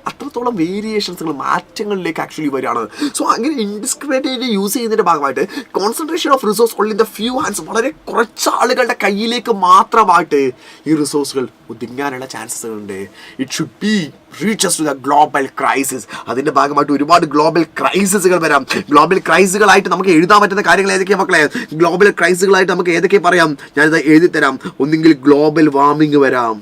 അത്രത്തോളം വേരിയേഷൻസുകൾ, മാറ്റങ്ങളിലേക്ക് ആക്ച്വലി വരികയാണ്. സോ അങ്ങനെ ഇൻഡിസ്ക്രിമിനേറ്റ് യൂസ് ചെയ്യുന്നതിൻ്റെ ഭാഗമായിട്ട് concentration of resource only in the few hands, വളരെ കുറച്ച് ആളുകളുടെ കയ്യിലേക്ക് മാത്രമായിട്ട് ഈ റിസോഴ്സുകൾ ഒതുങ്ങാനുള്ള ചാൻസസുകൾ ഉണ്ട്. It should be reaches to the global crisis. അതിൻ്റെ ഭാഗമായിട്ട് ഒരുപാട് ഗ്ലോബൽ ക്രൈസിസുകൾ വരാം. ഗ്ലോബൽ ക്രൈസുകളായിട്ട് നമുക്ക് എഴുതാൻ പറ്റുന്ന കാര്യങ്ങൾ ഏതൊക്കെയാണ് മക്കളെ? ഗ്ലോബൽ ക്രൈസുകളായിട്ട് നമുക്ക് ഏതൊക്കെ പറയാം? ഞാനിത് എഴുതി തരാം. ഒന്നെങ്കിൽ ഗ്ലോബൽ വാർമിംഗ് വരാം.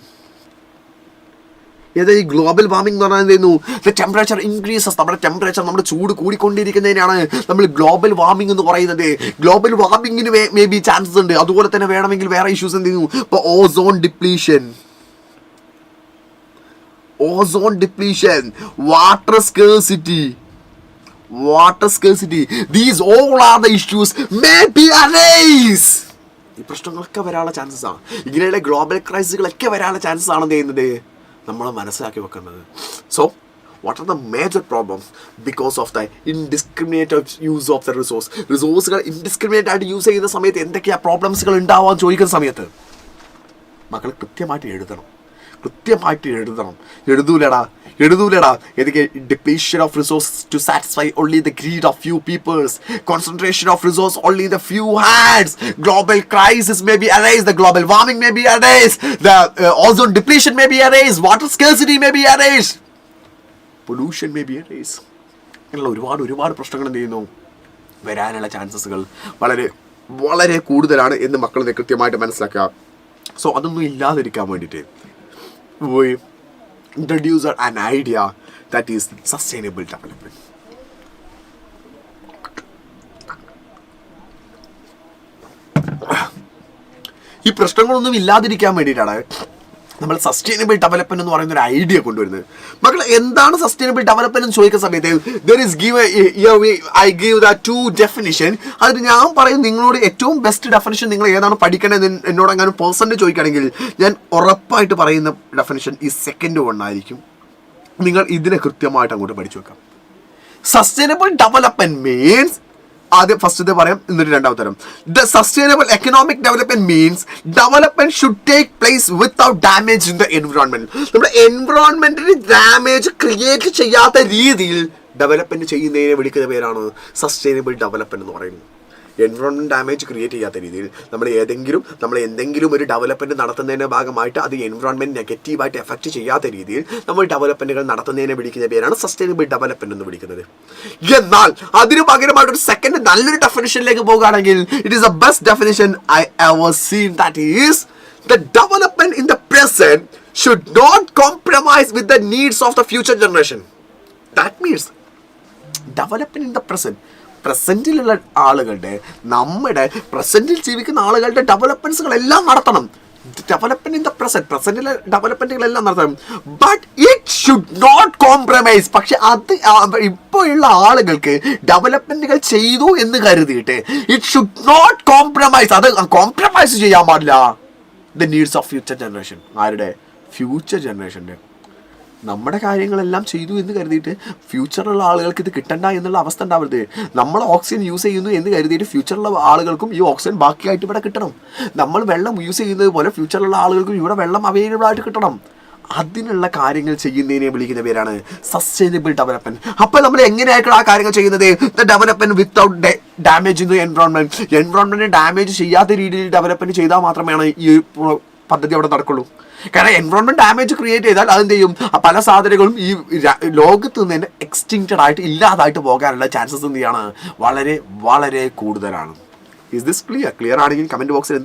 ഈ ഗ്ലോബൽ വാർമിംഗ് എന്ന് പറഞ്ഞാൽ എന്ത് ചെയ്യുന്നു? The temperature increases. നമ്മുടെ ചൂട് കൂടിക്കൊണ്ടിരിക്കുന്നതിനാണ് നമ്മൾ ഗ്ലോബൽ വാർമിംഗ് എന്ന് പറയുന്നത്. ഗ്ലോബൽ വാർമിംഗിന് മേ ബി ചാൻസസ് ഉണ്ട്. അതുപോലെ തന്നെ വേണമെങ്കിൽ വേറെ ഇഷ്യൂസ് എന്ത് ചെയ്യുന്നു? ഇപ്പോൾ ozone depletion, water scarcity. These all are the issues may be arise. ഈ പ്രശ്നങ്ങളൊക്കെ വരാനുള്ള ചാൻസസ് ആണ്. ഇങ്ങനെയുള്ള ഗ്ലോബൽ ക്രൈസിസുകളൊക്കെ വരാനുള്ള ചാൻസസ് ആണ് എന്ത് ചെയ്യുന്നത്? നമ്മൾ മനസ്സിലാക്കി വെക്കുന്നത്. So what are the major problems because of the indiscriminate use of the റിസോഴ്സുകൾ ഇൻഡിസ്ക്രിമിനേറ്റ് ആയിട്ട് യൂസ് ചെയ്യുന്ന സമയത്ത് എന്തൊക്കെയാണ് പ്രോബ്ലംസുകൾ ഉണ്ടാവാൻ ചോദിക്കുന്ന സമയത്ത് മക്കൾ കൃത്യമായിട്ട് എഴുതണം. എഴുതൂലടാ ഏതൊക്കെ? Depletion of resource to satisfy only the greed of few peoples, concentration of resource only the few hands, global crisis may be arise, the global warming may be arise, the ozone depletion may be arise, water scarcity may be arise, pollution may be arise. അങ്ങനെയുള്ള ഒരുപാട് പ്രശ്നങ്ങൾ എന്ത് ചെയ്യുന്നു? വരാനുള്ള ചാൻസസുകൾ വളരെ വളരെ കൂടുതലാണ് എന്ന് മക്കൾ കൃത്യമായിട്ട് മനസ്സിലാക്കുക. സോ അതൊന്നും ഇല്ലാതിരിക്കാൻ വേണ്ടിയിട്ട് we introduce an idea that is sustainable development. ഈ പ്രശ്നങ്ങളൊന്നും ഇല്ലാതിരിക്കാൻ വേണ്ടിയിട്ടാണ് നമ്മൾ സസ്റ്റൈനബിൾ ഡെവലപ്മെന്റ് എന്ന് പറയുന്ന ഒരു ഐഡിയ കൊണ്ടുവരുന്നത്. മക്കൾ എന്താണ് സസ്റ്റൈനബിൾ ഡെവലപ്മെന്റ് എന്ന് ചോദിക്കുന്ന സമയത്ത് I give the two definition. അതിന് ഞാൻ പറയും നിങ്ങളോട് ഏറ്റവും ബെസ്റ്റ് ഡെഫിനിഷൻ നിങ്ങൾ ഏതാണ് പഠിക്കേണ്ടത് എന്നോട് അങ്ങനെ പേഴ്സണലി ചോദിക്കുകയാണെങ്കിൽ ഞാൻ ഉറപ്പായിട്ട് പറയുന്ന ഡെഫിനിഷൻ ഈ സെക്കൻഡ് വൺ ആയിരിക്കും. നിങ്ങൾ ഇതിനെ കൃത്യമായിട്ട് അങ്ങോട്ട് പഠിച്ചു വെക്കാം. സസ്റ്റൈനബിൾ ഡെവലപ്മെന്റ് മീൻസ്, ആദ്യം ഫസ്റ്റ് പറയാം എന്നിട്ട് രണ്ടാമത്തെ തരം. The sustainable economic development means development should take place without damage in the environment. നമ്മുടെ എൻവിറോൺമെന്റിന് ഡാമേജ് ക്രിയേറ്റ് ചെയ്യാത്ത രീതിയിൽ ഡെവലപ്മെന്റ് ചെയ്യുന്നതിനെ വിളിക്കുന്ന പേരാണ് സസ്റ്റൈനബിൾ ഡെവലപ്മെന്റ് എന്ന് പറയുന്നത്. എൻവിറോൺമെന്റ് ഡാമേജ് ക്രിയേറ്റ് ചെയ്യാത്ത രീതിയിൽ നമ്മൾ എന്തെങ്കിലും ഒരു ഡെവലപ്മെന്റ് നടത്തുന്നതിന്റെ ഭാഗമായിട്ട് അത് എൻവിറോൺമെന്റ് നെഗറ്റീവായിട്ട് എഫക്റ്റ് ചെയ്യാത്ത രീതിയിൽ നമ്മൾ ഡെവലപ്മെന്റുകൾ നടത്തുന്നതിനെ വിളിക്കുന്ന പേരാണ് സസ്റ്റൈനബിൾ ഡെവലപ്മെന്റ് എന്ന് വിളിക്കുന്നത്. എന്നാൽ അതിന് പകരമായിട്ട് ഒരു സെക്കൻഡ് നല്ലൊരു ഡെഫിനിഷനിലേക്ക് പോകുകയാണെങ്കിൽ, it is the best definition I ever seen, that is the development in the present should not compromise with the needs of the future generation. That means development in the പ്രസന്റിലുള്ള ആളുകളുടെ, നമ്മുടെ പ്രസന്റിൽ ജീവിക്കുന്ന ആളുകളുടെ ഡെവലപ്മെന്റ്സുകളെല്ലാം നടത്തണം. ഡെവലപ്മെന്റ് ഇൻ ദ പ്രസന്റിലെ ഡെവലപ്മെന്റുകളെല്ലാം നടത്തണം. But it should not compromise. പക്ഷെ അത് ഇപ്പോഴുള്ള ആളുകൾക്ക് ഡെവലപ്മെന്റുകൾ ചെയ്തു എന്ന് കരുതിയിട്ട് ഇറ്റ് ഷുഡ് നോട്ട് കോംപ്രമൈസ്, അത് കോംപ്രമൈസ് ചെയ്യാൻ പാടില്ല the needs of future generation. ആരുടെ? ഫ്യൂച്ചർ ജനറേഷൻ്റെ. നമ്മുടെ കാര്യങ്ങളെല്ലാം ചെയ്തു എന്ന് കരുതിയിട്ട് ഫ്യൂച്ചറിലുള്ള ആളുകൾക്ക് ഇത് കിട്ടണ്ട എന്നുള്ള അവസ്ഥ ഉണ്ടാവരുത്. നമ്മൾ ഓക്സിജൻ യൂസ് ചെയ്യുന്നു എന്ന് കരുതിയിട്ട് ഫ്യൂച്ചറിലുള്ള ആളുകൾക്കും ഈ ഓക്സിജൻ ബാക്കിയായിട്ട് ഇവിടെ കിട്ടണം. നമ്മൾ വെള്ളം യൂസ് ചെയ്യുന്നത് പോലെ ഫ്യൂച്ചറിലുള്ള ആളുകൾക്കും ഇവിടെ വെള്ളം അവൈലബിൾ ആയിട്ട് കിട്ടണം. അതിനുള്ള കാര്യങ്ങൾ ചെയ്യുന്നതിനെ വിളിക്കുന്ന പേരാണ് സസ്റ്റൈനബിൾ ഡെവലപ്മെന്റ്. അപ്പോൾ നമ്മൾ എങ്ങനെയായിരിക്കും ആ കാര്യങ്ങൾ ചെയ്യുന്നത്? The development without damage in the എൻവിറോൺമെന്റിനെ ഡാമേജ് ചെയ്യാത്ത രീതിയിൽ ഡെവലപ്മെന്റ് ചെയ്താൽ മാത്രമേ ഈ പദ്ധതി അവിടെ നടക്കുള്ളൂ. കാരണം എൻവിറോൺമെന്റ് ഡാമേജ് ക്രിയേറ്റ് ചെയ്താൽ അതെന്ത് ചെയ്യും? പല സാധ്യതകളും ഈ ലോകത്ത് നിന്ന് തന്നെ എക്സ്റ്റിങ്ക്റ്റഡ് ആയിട്ട് ഇല്ലാതായിട്ട് പോകാനുള്ള ചാൻസസ് എന്ത് ചെയ്യാണ്? വളരെ വളരെ കൂടുതലാണ്. ഇസ് ദിസ് ക്ലിയർ ആണെങ്കിൽ കമന്റ് ബോക്സിൽ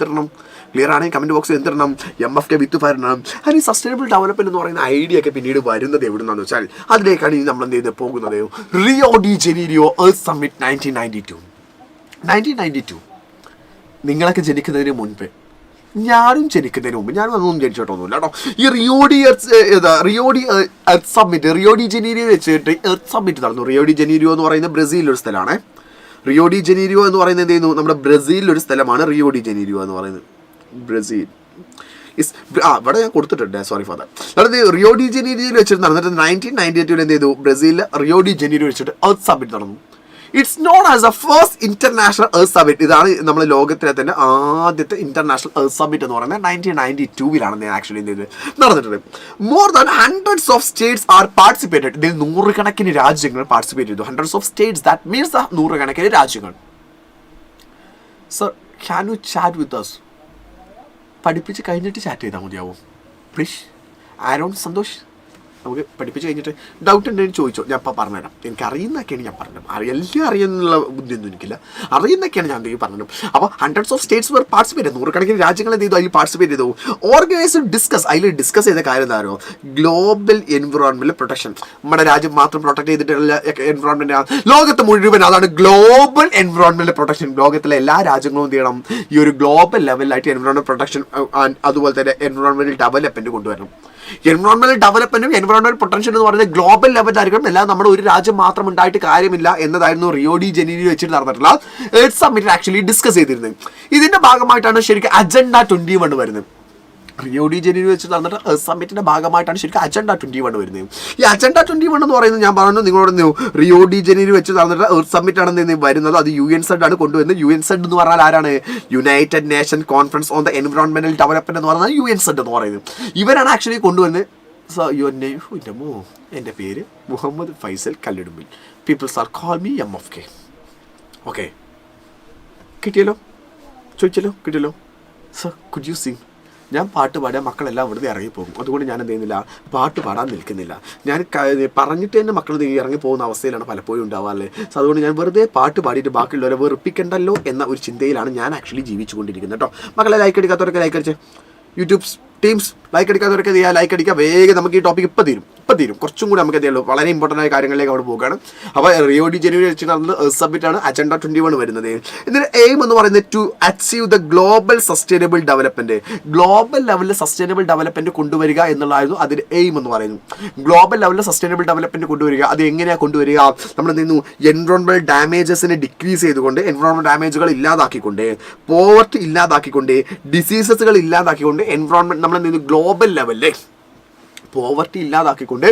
എന്തിടണം? MFK വിത്ത് വരണം. ഈ സസ്റ്റൈനബിൾ ഡെവലപ്മെന്റ് എന്ന് പറയുന്ന ഐഡിയ ഒക്കെ പിന്നീട് വരുന്നത് എവിടുന്നാന്ന് വെച്ചാൽ അതിലേക്കാണ് ഇനി നമ്മൾ എന്ത് ചെയ്ത് പോകുന്നത്. Rio de Janeiro Earth Summit 1992. നിങ്ങളൊക്കെ ജനിക്കുന്നതിന് മുൻപ്, ഞാനും ജനിക്കുന്നതിന് മുമ്പ്, ഞാനും അതൊന്നും ജനിച്ചിട്ടൊന്നുമില്ല കേട്ടോ. ഈ Rio de Earth Summit, Rio de Janeiro വെച്ചിട്ട് എർത്ത് സമ്മിറ്റ് നടന്നു. റിയോ ഡി ജനീരിയോ എന്ന് പറയുന്നത് ബ്രസീലിലൊരു സ്ഥലമാണ്. റിയോ ഡി ജനീരിയോ എന്ന് പറയുന്നത് എന്ത് ചെയ്യുന്നു? നമ്മുടെ ബ്രസീലിലൊരു സ്ഥലമാണ് റിയോ ഡി ജനീരിയോ എന്ന് പറയുന്നത്. ബ്രസീൽ ഇവിടെ ഞാൻ കൊടുത്തിട്ടുണ്ട്, സോറി ഫോർ ദാറ്റ്. അതായത് റിയോ ഡി ജനീരിയോയിൽ വെച്ചിട്ട് നടന്നിട്ട് 1992 എന്ത് ചെയ്തു? ബ്രസീലിൽ റിയോ ഡി ജനീരിയോ വെച്ചിട്ട് എർത്ത് സമ്മിറ്റ് നടന്നു. It's known as A first international earth summit. ഇതാണ് നമ്മൾ ലോകത്തിലെ തന്നെ ആദ്യത്തെ ഇന്റർനാഷണൽ എർത്ത് സമ്മിറ്റ് എന്ന് പറയുന്നത് 1992 ആക്ച്വലി എന്ത് ചെയ്ത് നടന്നിട്ടുണ്ട്. More than hundreds of states are participated. ഇതിൽ നൂറുകണക്കിന് രാജ്യങ്ങൾ പാർട്ടിസിപ്പേറ്റ് ചെയ്തു. Hundreds of states, that means നൂറുകണക്കിന് രാജ്യങ്ങൾ. Sir, can you chat with us? പഠിപ്പിച്ച് കഴിഞ്ഞിട്ട് ചാറ്റ് ചെയ്താൽ മതിയാവും പ്ലീസ്. ആരോൺ സന്തോഷ്, നമുക്ക് പഠിപ്പിച്ച് കഴിഞ്ഞിട്ട് ഡൗട്ട് ഉണ്ടെങ്കിൽ ചോദിച്ചോ, ഞാൻ ഇപ്പോൾ പറഞ്ഞുതരാം. എനിക്ക് അറിയുന്നതൊക്കെയാണ് ഞാൻ പറഞ്ഞത്. എല്ലാം അറിയുന്നുള്ള ബുദ്ധിയൊന്നും എനിക്കില്ല. അറിയുന്നതൊക്കെയാണ് ഞാൻ എന്തെങ്കിലും പറഞ്ഞത്. അപ്പോൾ hundreds of states were participate ചെയ്തു. നൂറുകണക്കിന് രാജ്യങ്ങൾ എന്ത് ചെയ്തു? അതിൽ പാർട്ടിസിപ്പേറ്റ് ചെയ്തു. ഓർഗനൈസ്ഡ് ഡിസ്കസ്, അതിൽ ഡിസ്കസ് ചെയ്ത കാര്യം എന്താണോ? Global environment protection. നമ്മുടെ രാജ്യം മാത്രം പ്രൊട്ടക്ട് ചെയ്തിട്ടുള്ള എൻവിറോൺമെന്റ് ലോകത്ത് മുഴുവൻ, അതാണ് ഗ്ലോബൽ എൻവിറോൺമെന്റ് പ്രൊട്ടക്ഷൻ. ലോകത്തിലെ എല്ലാ രാജ്യങ്ങളും എന്ത് ചെയ്യണം? ഈ ഒരു ഗ്ലോബൽ ലെവലിലായിട്ട് എൻവിറോൺമെന്റ് പ്രൊട്ടക്ഷൻ അതുപോലെ തന്നെ എൻവിറോൺമെന്റ് ഡെവലപ്മെന്റ് കൊണ്ടുവരണം. എൻവിറോൺമെന്റ് ഡെവലപ്മെന്റും എൻവിറോൺമെന്റ് പ്രൊട്ടക്ഷൻ എന്ന് പറയുന്നത് ഗ്ലോബൽ ലെവലിലായിരിക്കണം. എല്ലാം നമ്മുടെ ഒരു രാജ്യം മാത്രം ഉണ്ടായിട്ട് കാര്യമില്ല എന്നതായിരുന്നു റിയോ ഡി ജനീരിയോ വെച്ചിട്ട് നടന്നിട്ടുള്ള എർത്ത് സമ്മിറ്റ് ആക്ച്വലി ഡിസ്കസ് ചെയ്തിരുന്നത്. ഇതിന്റെ ഭാഗമായിട്ടാണ് ശരിക്കും അജണ്ട 21 വരുന്നത്. റിയോ ഡി ജനീരിയോ വെച്ച് നടന്നിട്ട് എർത്ത് സമ്മിറ്റിന്റെ ഭാഗമായിട്ടാണ് ശരിക്കും അജണ്ട 21 വരുന്നത്. ഈ അജണ്ട 21 എന്ന് പറയുന്നത് ഞാൻ പറഞ്ഞു നിങ്ങളോട്, റിയോ ഡി ജനീരിയോ വെച്ച് നടന്നിട്ട് എർത്ത് സമ്മിറ്റ് ആണ് വരുന്നത്. അത് UNZ ആണ് കൊണ്ടുവരുന്നത്. UNZ എന്ന് പറഞ്ഞാൽ ആരാണ്? United nation conference on the environmental development എന്ന് പറയുന്നത് UNZ എന്ന് പറയുന്നത്. ഇവരാണ് ആക്ച്വലി കൊണ്ടുവരുന്നത്. എൻ്റെ പേര് Muhammad Faisal Kallidumbil. Peoples are call me MFK. Okay, കിട്ടിയല്ലോ? ചോദിച്ചല്ലോ, കിട്ടിയല്ലോ? Sir, could you sing? ഞാൻ പാട്ട് പാടിയാൽ മക്കളെല്ലാം ഇവിടുന്ന് ഇറങ്ങിപ്പോകും. അതുകൊണ്ട് ഞാൻ എന്ത് ചെയ്യുന്നില്ല, പാട്ട് പാടാൻ നിൽക്കുന്നില്ല. ഞാൻ പറഞ്ഞിട്ട് തന്നെ മക്കൾ ഇറങ്ങിപ്പോകുന്ന അവസ്ഥയിലാണ് പലപ്പോഴും ഉണ്ടാവാറില്ലേ. സോ അതുകൊണ്ട് ഞാൻ വെറുതെ പാട്ട് പാടിയിട്ട് ബാക്കിയുള്ളവരെ വെറുപ്പിക്കണ്ടല്ലോ എന്ന ഒരു ചിന്തയിലാണ് ഞാൻ ആക്ച്വലി ജീവിച്ചുകൊണ്ടിരിക്കുന്നത് കേട്ടോ. മക്കളെ ലൈക്ക് അടിക്കാത്തവരൊക്കെ ലൈക്ക് അടിച്ച്, യൂട്യൂബ് ടീംസ് ലൈക്ക് അടിക്കാത്തവരൊക്കെ ചെയ്യാം, ലൈക്ക് അടിക്കുക. വേഗം നമുക്ക് ഈ ടോപ്പിക് ഇപ്പം തീരും. കുറച്ചും കൂടി നമുക്ക് എന്തെയുള്ളൂ, വളരെ ഇമ്പോർട്ടൻ്റ് ആയ കാര്യങ്ങളിലേക്ക് അവിടെ പോകുകയാണ്. അപ്പോൾ റിയോ ഡി ജനീരിയോ വെച്ച് നടന്നത് എർത്ത് സമ്മിറ്റ് ആണ്. അജണ്ട 21 വരുന്നത്. ഇതിന് എയിം എന്ന് പറയുന്നത് to achieve the global sustainable development. Global ലെവലിൽ സസ്റ്റൈനബിൾ ഡെവലപ്മെന്റ് കൊണ്ടുവരിക എന്നുള്ളതായിരുന്നു അതിന് എയിം എന്ന് പറയുന്നത്. ഗ്ലോബൽ ലെവലിൽ സസ്റ്റൈനബിൾ ഡെവലപ്മെന്റ് കൊണ്ടുവരിക. അത് എങ്ങനെയാണ് കൊണ്ടുവരിക? നമ്മൾ എന്തെയ്യുന്നു? എൻവിറോൺമെന്റൽ ഡാമേജസിനെ ഡിക്രീസ് ചെയ്തുകൊണ്ട്, എൻവിറോൺമെന്റ് ഡാമേജുകൾ ഇല്ലാതാക്കിക്കൊണ്ട്, പോവർട്ടി ഇല്ലാതാക്കിക്കൊണ്ട്, ഡിസീസസുകൾ ഇല്ലാതാക്കിക്കൊണ്ട് എൻവിറോൺമെന്റ് നമ്മൾ എന്തെയ്യുന്നു? ഗ്ലോബൽ ലെവലിൽ പോവർട്ടി ഇല്ലാതാക്കിക്കൊണ്ട്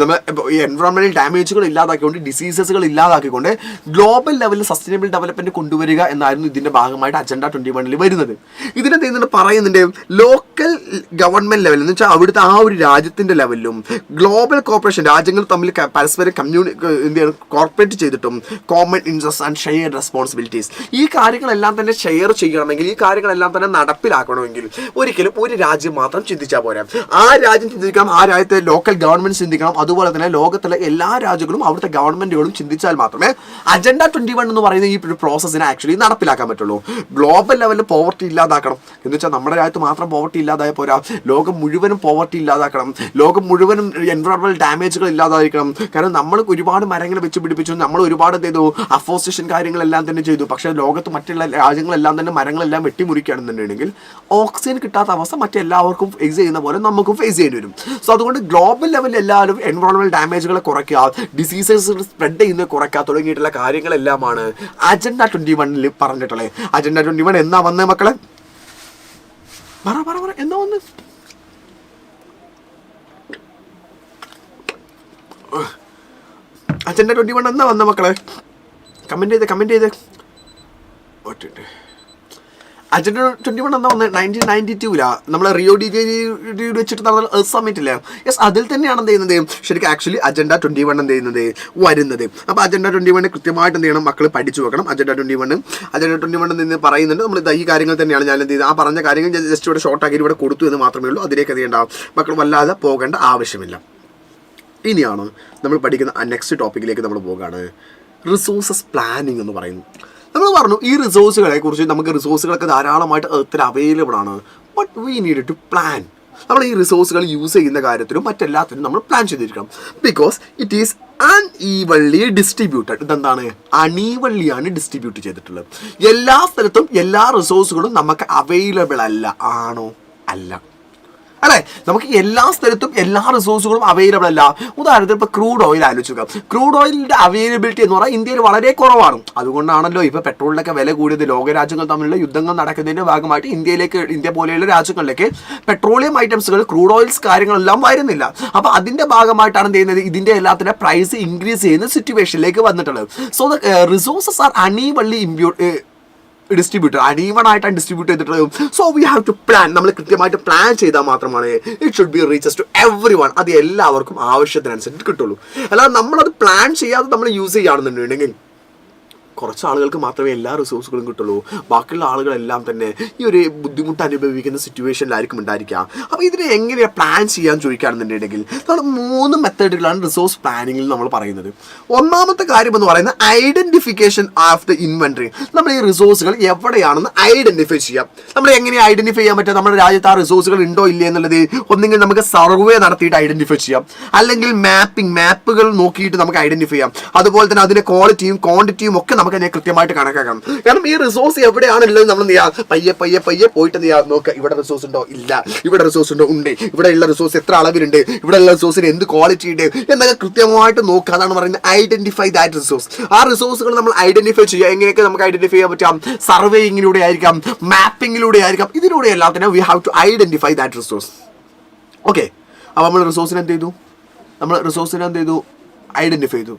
നമ്മൾ ഈ എൻവയോൺമെന്റൽ ഡാമേജുകൾ ഇല്ലാതാക്കിക്കൊണ്ട് ഡിസീസസുകൾ ഇല്ലാതാക്കിക്കൊണ്ട് ഗ്ലോബൽ ലെവലിൽ സസ്റ്റൈനബിൾ ഡെവലപ്മെന്റ് കൊണ്ടുവരിക എന്നായിരുന്നു ഇതിന്റെ ഭാഗമായിട്ട് അജണ്ട 21 വരുന്നത്. ഇതിനെന്ത് ചെയ്യുന്നുണ്ട് പറയുന്നുണ്ട്, ലോക്കൽ ഗവൺമെന്റ് ലെവലിൽ എന്ന് വെച്ചാൽ അവിടുത്തെ ആ ഒരു രാജ്യത്തിന്റെ ലെവലിലും ഗ്ലോബൽ കോർപ്പറേഷൻ രാജ്യങ്ങൾ തമ്മിൽ പരസ്പരം കോർപ്പറേറ്റ് ചെയ്തിട്ടും common interest and share responsibilities ഈ കാര്യങ്ങളെല്ലാം തന്നെ ഷെയർ ചെയ്യണമെങ്കിൽ, ഈ കാര്യങ്ങളെല്ലാം തന്നെ നടപ്പിലാക്കണമെങ്കിൽ ഒരിക്കലും ഒരു രാജ്യം മാത്രം ചിന്തിച്ചാൽ പോരാ. ആ രാജ്യം ചിന്തിക്കണം, ആ രാജ്യത്തെ ലോക്കൽ ഗവൺമെന്റ് ചിന്തിക്കണം, അതുപോലെ തന്നെ ലോകത്തിലെ എല്ലാ രാജ്യങ്ങളും അവിടുത്തെ ഗവൺമെന്റുകളും ചിന്തിച്ചാൽ മാത്രമേ അജണ്ട 21 എന്ന് പറയുന്ന ഈ ഒരു പ്രോസസ്സിനെ ആക്ച്വലി നടപ്പിലാക്കാൻ പറ്റുള്ളൂ. ഗ്ലോബൽ ലെവലിൽ പോവർട്ടി ഇല്ലാതാക്കണം എന്ന് വെച്ചാൽ നമ്മുടെ രാജ്യത്ത് മാത്രം പോവർട്ടി ഇല്ലാതായ പോരാ, ലോകം മുഴുവനും പോവർട്ടി ഇല്ലാതാക്കണം, ലോകം മുഴുവനും എൻവയോൺമെന്റൽ ഡാമേജുകൾ ഇല്ലാതായിരിക്കണം. കാരണം നമ്മൾ ഒരുപാട് മരങ്ങൾ വെച്ച് പിടിപ്പിച്ചു, നമ്മൾ ഒരുപാട് എന്ത് ചെയ്തു, അഫോസ്റ്റേഷൻ കാര്യങ്ങളെല്ലാം തന്നെ ചെയ്തു. പക്ഷേ ലോകത്ത് മറ്റുള്ള രാജ്യങ്ങളെല്ലാം തന്നെ മരങ്ങളെല്ലാം വെട്ടിമുറിക്കുകയാണെന്നുണ്ടെങ്കിൽ ഓക്സിജൻ കിട്ടാത്ത അവസ്ഥ മറ്റെല്ലാവർക്കും ഫേസ് ചെയ്യുന്ന പോലെ നമുക്കും ഫേസ് ചെയ്യേണ്ടി വരും. സോ അതുകൊണ്ട് ഗ്ലോബൽ ലെവലിൽ എല്ലാവരും എൻവയോൺമെന്റൽ ഡാമേജുകളെ കുറയ്ക്കുക, ഡിസീസസ് സ്പ്രെഡ് ചെയ്യുന്നത് കുറയ്ക്കുക തുടങ്ങിയിട്ടുള്ള കാര്യങ്ങളെല്ലാമാണ് അജണ്ട 21 പറഞ്ഞിട്ടുള്ളത്. അജണ്ട 21 എന്നാ വന്നേ മക്കളെ? പറ എന്നാ വന്ന്? അജണ്ട 21 എന്നാ വന്ന മക്കളെ? കമന്റ് ചെയ്ത് അജണ്ട 21 എന്താ വന്നത്? 1992 നമ്മൾ റിയോ ഡി വെച്ചിട്ട് നടന്ന സമ്മിറ്റില്ലേ, യെസ്, അതിൽ തന്നെയാണ് എന്ത് ചെയ്യുന്നത് ശരിക്കും ആക്ച്വലി അജണ്ട 21 എന്ത് ചെയ്യുന്നത് വരുന്നത്. അപ്പോൾ അജണ്ട 21 കൃത്യമായിട്ട് എന്ത് ചെയ്യണം മക്കൾ പഠിച്ചു വെക്കണം. അജണ്ട 21 നിന്ന് പറയുന്നുണ്ട്. നമ്മൾ ഈ കാര്യങ്ങൾ തന്നെയാണ് ഞാൻ എന്ത് ചെയ്തത്, ആ പറഞ്ഞ കാര്യങ്ങൾ ജസ്റ്റ് ഇവിടെ ഷോർട്ടാക്കി ഇവിടെ കൊടുത്തു എന്ന് മാത്രമേ ഉള്ളൂ. അതിലേക്ക് എന്ത് ചെയ്യേണ്ട മക്കൾ വല്ലാതെ പോകേണ്ട ആവശ്യമില്ല. ഇനിയാണ് നമ്മൾ പഠിക്കുന്ന നെക്സ്റ്റ് ടോപ്പിക്കിലേക്ക് നമ്മൾ പോകുകയാണ്. റിസോഴ്സസ് പ്ലാനിങ് എന്ന് പറയുന്നു. നമ്മൾ പറഞ്ഞു ഈ റിസോഴ്സുകളെ കുറിച്ച്, നമുക്ക് റിസോഴ്സുകളൊക്കെ ധാരാളമായിട്ട് എർത്തിൽ അവൈലബിൾ ആണ്. But we need to plan. നമ്മൾ ഈ റിസോഴ്സുകൾ യൂസ് ചെയ്യുന്ന കാര്യത്തിലും മറ്റെല്ലാത്തിനും നമ്മൾ പ്ലാൻ ചെയ്തിരിക്കണം. Because it is unevenly distributed. ഇതെന്താണ്? അൺഈവൺലിയാണ് ഡിസ്ട്രിബ്യൂട്ട് ചെയ്തിട്ടുള്ളത്. എല്ലാ സ്ഥലത്തും എല്ലാ റിസോഴ്സുകളും നമുക്ക് അവൈലബിൾ അല്ല. ആണോ? അല്ല അല്ലേ? നമുക്ക് എല്ലാ സ്ഥലത്തും എല്ലാ റിസോഴ്സുകളും അവൈലബിൾ അല്ല. ഉദാഹരണത്തിന് ഇപ്പോൾ ക്രൂഡ് ഓയിൽ ആലോചിക്കുക. ക്രൂഡ് ഓയിലിൻ്റെ അവൈലബിലിറ്റി എന്ന് പറഞ്ഞാൽ ഇന്ത്യയിൽ വളരെ കുറവാണ്. അതുകൊണ്ടാണല്ലോ ഇപ്പോൾ പെട്രോളിനൊക്കെ വില കൂടിയത്. ലോകരാജ്യങ്ങൾ തമ്മിലുള്ള യുദ്ധങ്ങൾ നടക്കുന്നതിൻ്റെ ഭാഗമായിട്ട് ഇന്ത്യ പോലെയുള്ള രാജ്യങ്ങളിലേക്ക് പെട്രോളിയം ഐറ്റംസുകൾ, ക്രൂഡ് ഓയിൽസ് കാര്യങ്ങളെല്ലാം വരുന്നില്ല. അപ്പോൾ അതിൻ്റെ ഭാഗമായിട്ടാണ് എന്ത് ചെയ്യുന്നത്, ഇതിൻ്റെ എല്ലാത്തിൻ്റെ പ്രൈസ് ഇൻക്രീസ് ചെയ്യുന്ന സിറ്റുവേഷനിലേക്ക് വന്നിട്ടുള്ളത്. So the resources are unevenly distributed, അണീവണായിട്ടാണ് ഡിസ്ട്രിബ്യൂട്ട് ചെയ്തിട്ടുള്ളത്. So we have to plan. നമ്മൾ കൃത്യമായിട്ട് പ്ലാൻ ചെയ്താൽ മാത്രമാണ് it should be reaches to everyone. അത് എല്ലാവർക്കും ആവശ്യത്തിനനുസരിച്ച് കിട്ടുള്ളൂ. അല്ലാതെ നമ്മളത് പ്ലാൻ ചെയ്യാതെ നമ്മൾ യൂസ് ചെയ്യുകയാണെന്നുണ്ടെങ്കിൽ കുറച്ച് ആളുകൾക്ക് മാത്രമേ എല്ലാ റിസോഴ്സുകളും കിട്ടുള്ളൂ. ബാക്കിയുള്ള ആളുകളെല്ലാം തന്നെ ഈ ഒരു ബുദ്ധിമുട്ട് അനുഭവിക്കുന്ന സിറ്റുവേഷനിലായിരിക്കും ഉണ്ടായിരിക്കുക. അപ്പോൾ ഇതിനെ എങ്ങനെയാണ് പ്ലാൻ ചെയ്യാൻ ചോദിക്കുകയാണെന്നുണ്ടെങ്കിൽ നമ്മൾ 3 മെത്തേഡുകളാണ് റിസോഴ്സ് പ്ലാനിങ്ങിൽ നമ്മൾ പറയുന്നത്. ഒന്നാമത്തെ കാര്യം എന്ന് പറയുന്നത് ഐഡന്റിഫിക്കേഷൻ ഓഫ് ദ ഇൻവെന്ററി. നമ്മൾ ഈ റിസോഴ്സുകൾ എവിടെയാണെന്ന് ഐഡന്റിഫൈ ചെയ്യാം. നമ്മൾ എങ്ങനെ ഐഡന്റിഫൈ ചെയ്യാൻ പറ്റുക? നമ്മുടെ രാജ്യത്ത് ആ റിസോഴ്സുകൾ ഉണ്ടോ ഇല്ലേ എന്നുള്ളത് ഒന്നെങ്കിൽ നമുക്ക് സർവേ നടത്തിയിട്ട് ഐഡന്റിഫൈ ചെയ്യാം, അല്ലെങ്കിൽ മാപ്പുകൾ നോക്കിയിട്ട് നമുക്ക് ഐഡന്റിഫൈ ചെയ്യാം. അതുപോലെ തന്നെ അതിന്റെ ക്വാളിറ്റിയും ക്വാണ്ടിറ്റിയും ഒക്കെ നമുക്ക് അതിനെ കൃത്യമായിട്ട് കണക്കാക്കാം. കാരണം ഈ റിസോഴ്സ് എവിടെയാണുള്ളത് നമ്മൾ പയ്യെ പോയിട്ട് നോക്കുക. ഇവിടെ റിസോഴ്സ് ഉണ്ടോ? ഇല്ല. ഇവിടെ റിസോഴ്സ് ഉണ്ടോ? ഉണ്ട്. ഇവിടെ ഉള്ള റിസോഴ്സ് എത്ര അളവിലുണ്ട്? ഇവിടെ ഉള്ള റിസോഴ്സിന് എന്ത് ക്വാളിറ്റി ഉണ്ട് എന്നൊക്കെ കൃത്യമായിട്ട് നോക്കുക. അതാണ് പറയുന്നത് ഐഡന്റിഫൈ ദാറ്റ് റിസോഴ്സ്. ആ റിസോഴ്സുകൾ നമ്മൾ ഐഡന്റിഫൈ ചെയ്യുക. എങ്ങനെയൊക്കെ നമുക്ക് ഐഡന്റിഫൈ ചെയ്യാൻ പറ്റാം? സർവേയിങ്ങിലൂടെ ആയിരിക്കാം, മാപ്പിങ്ങിലൂടെ ആയിരിക്കാം. ഇതിലൂടെ എല്ലാത്തിനും we have to identify that resource. Okay, അപ്പോൾ നമ്മൾ റിസോഴ്സിനെ എന്ത് ചെയ്തു? ഐഡന്റിഫൈ ചെയ്തു.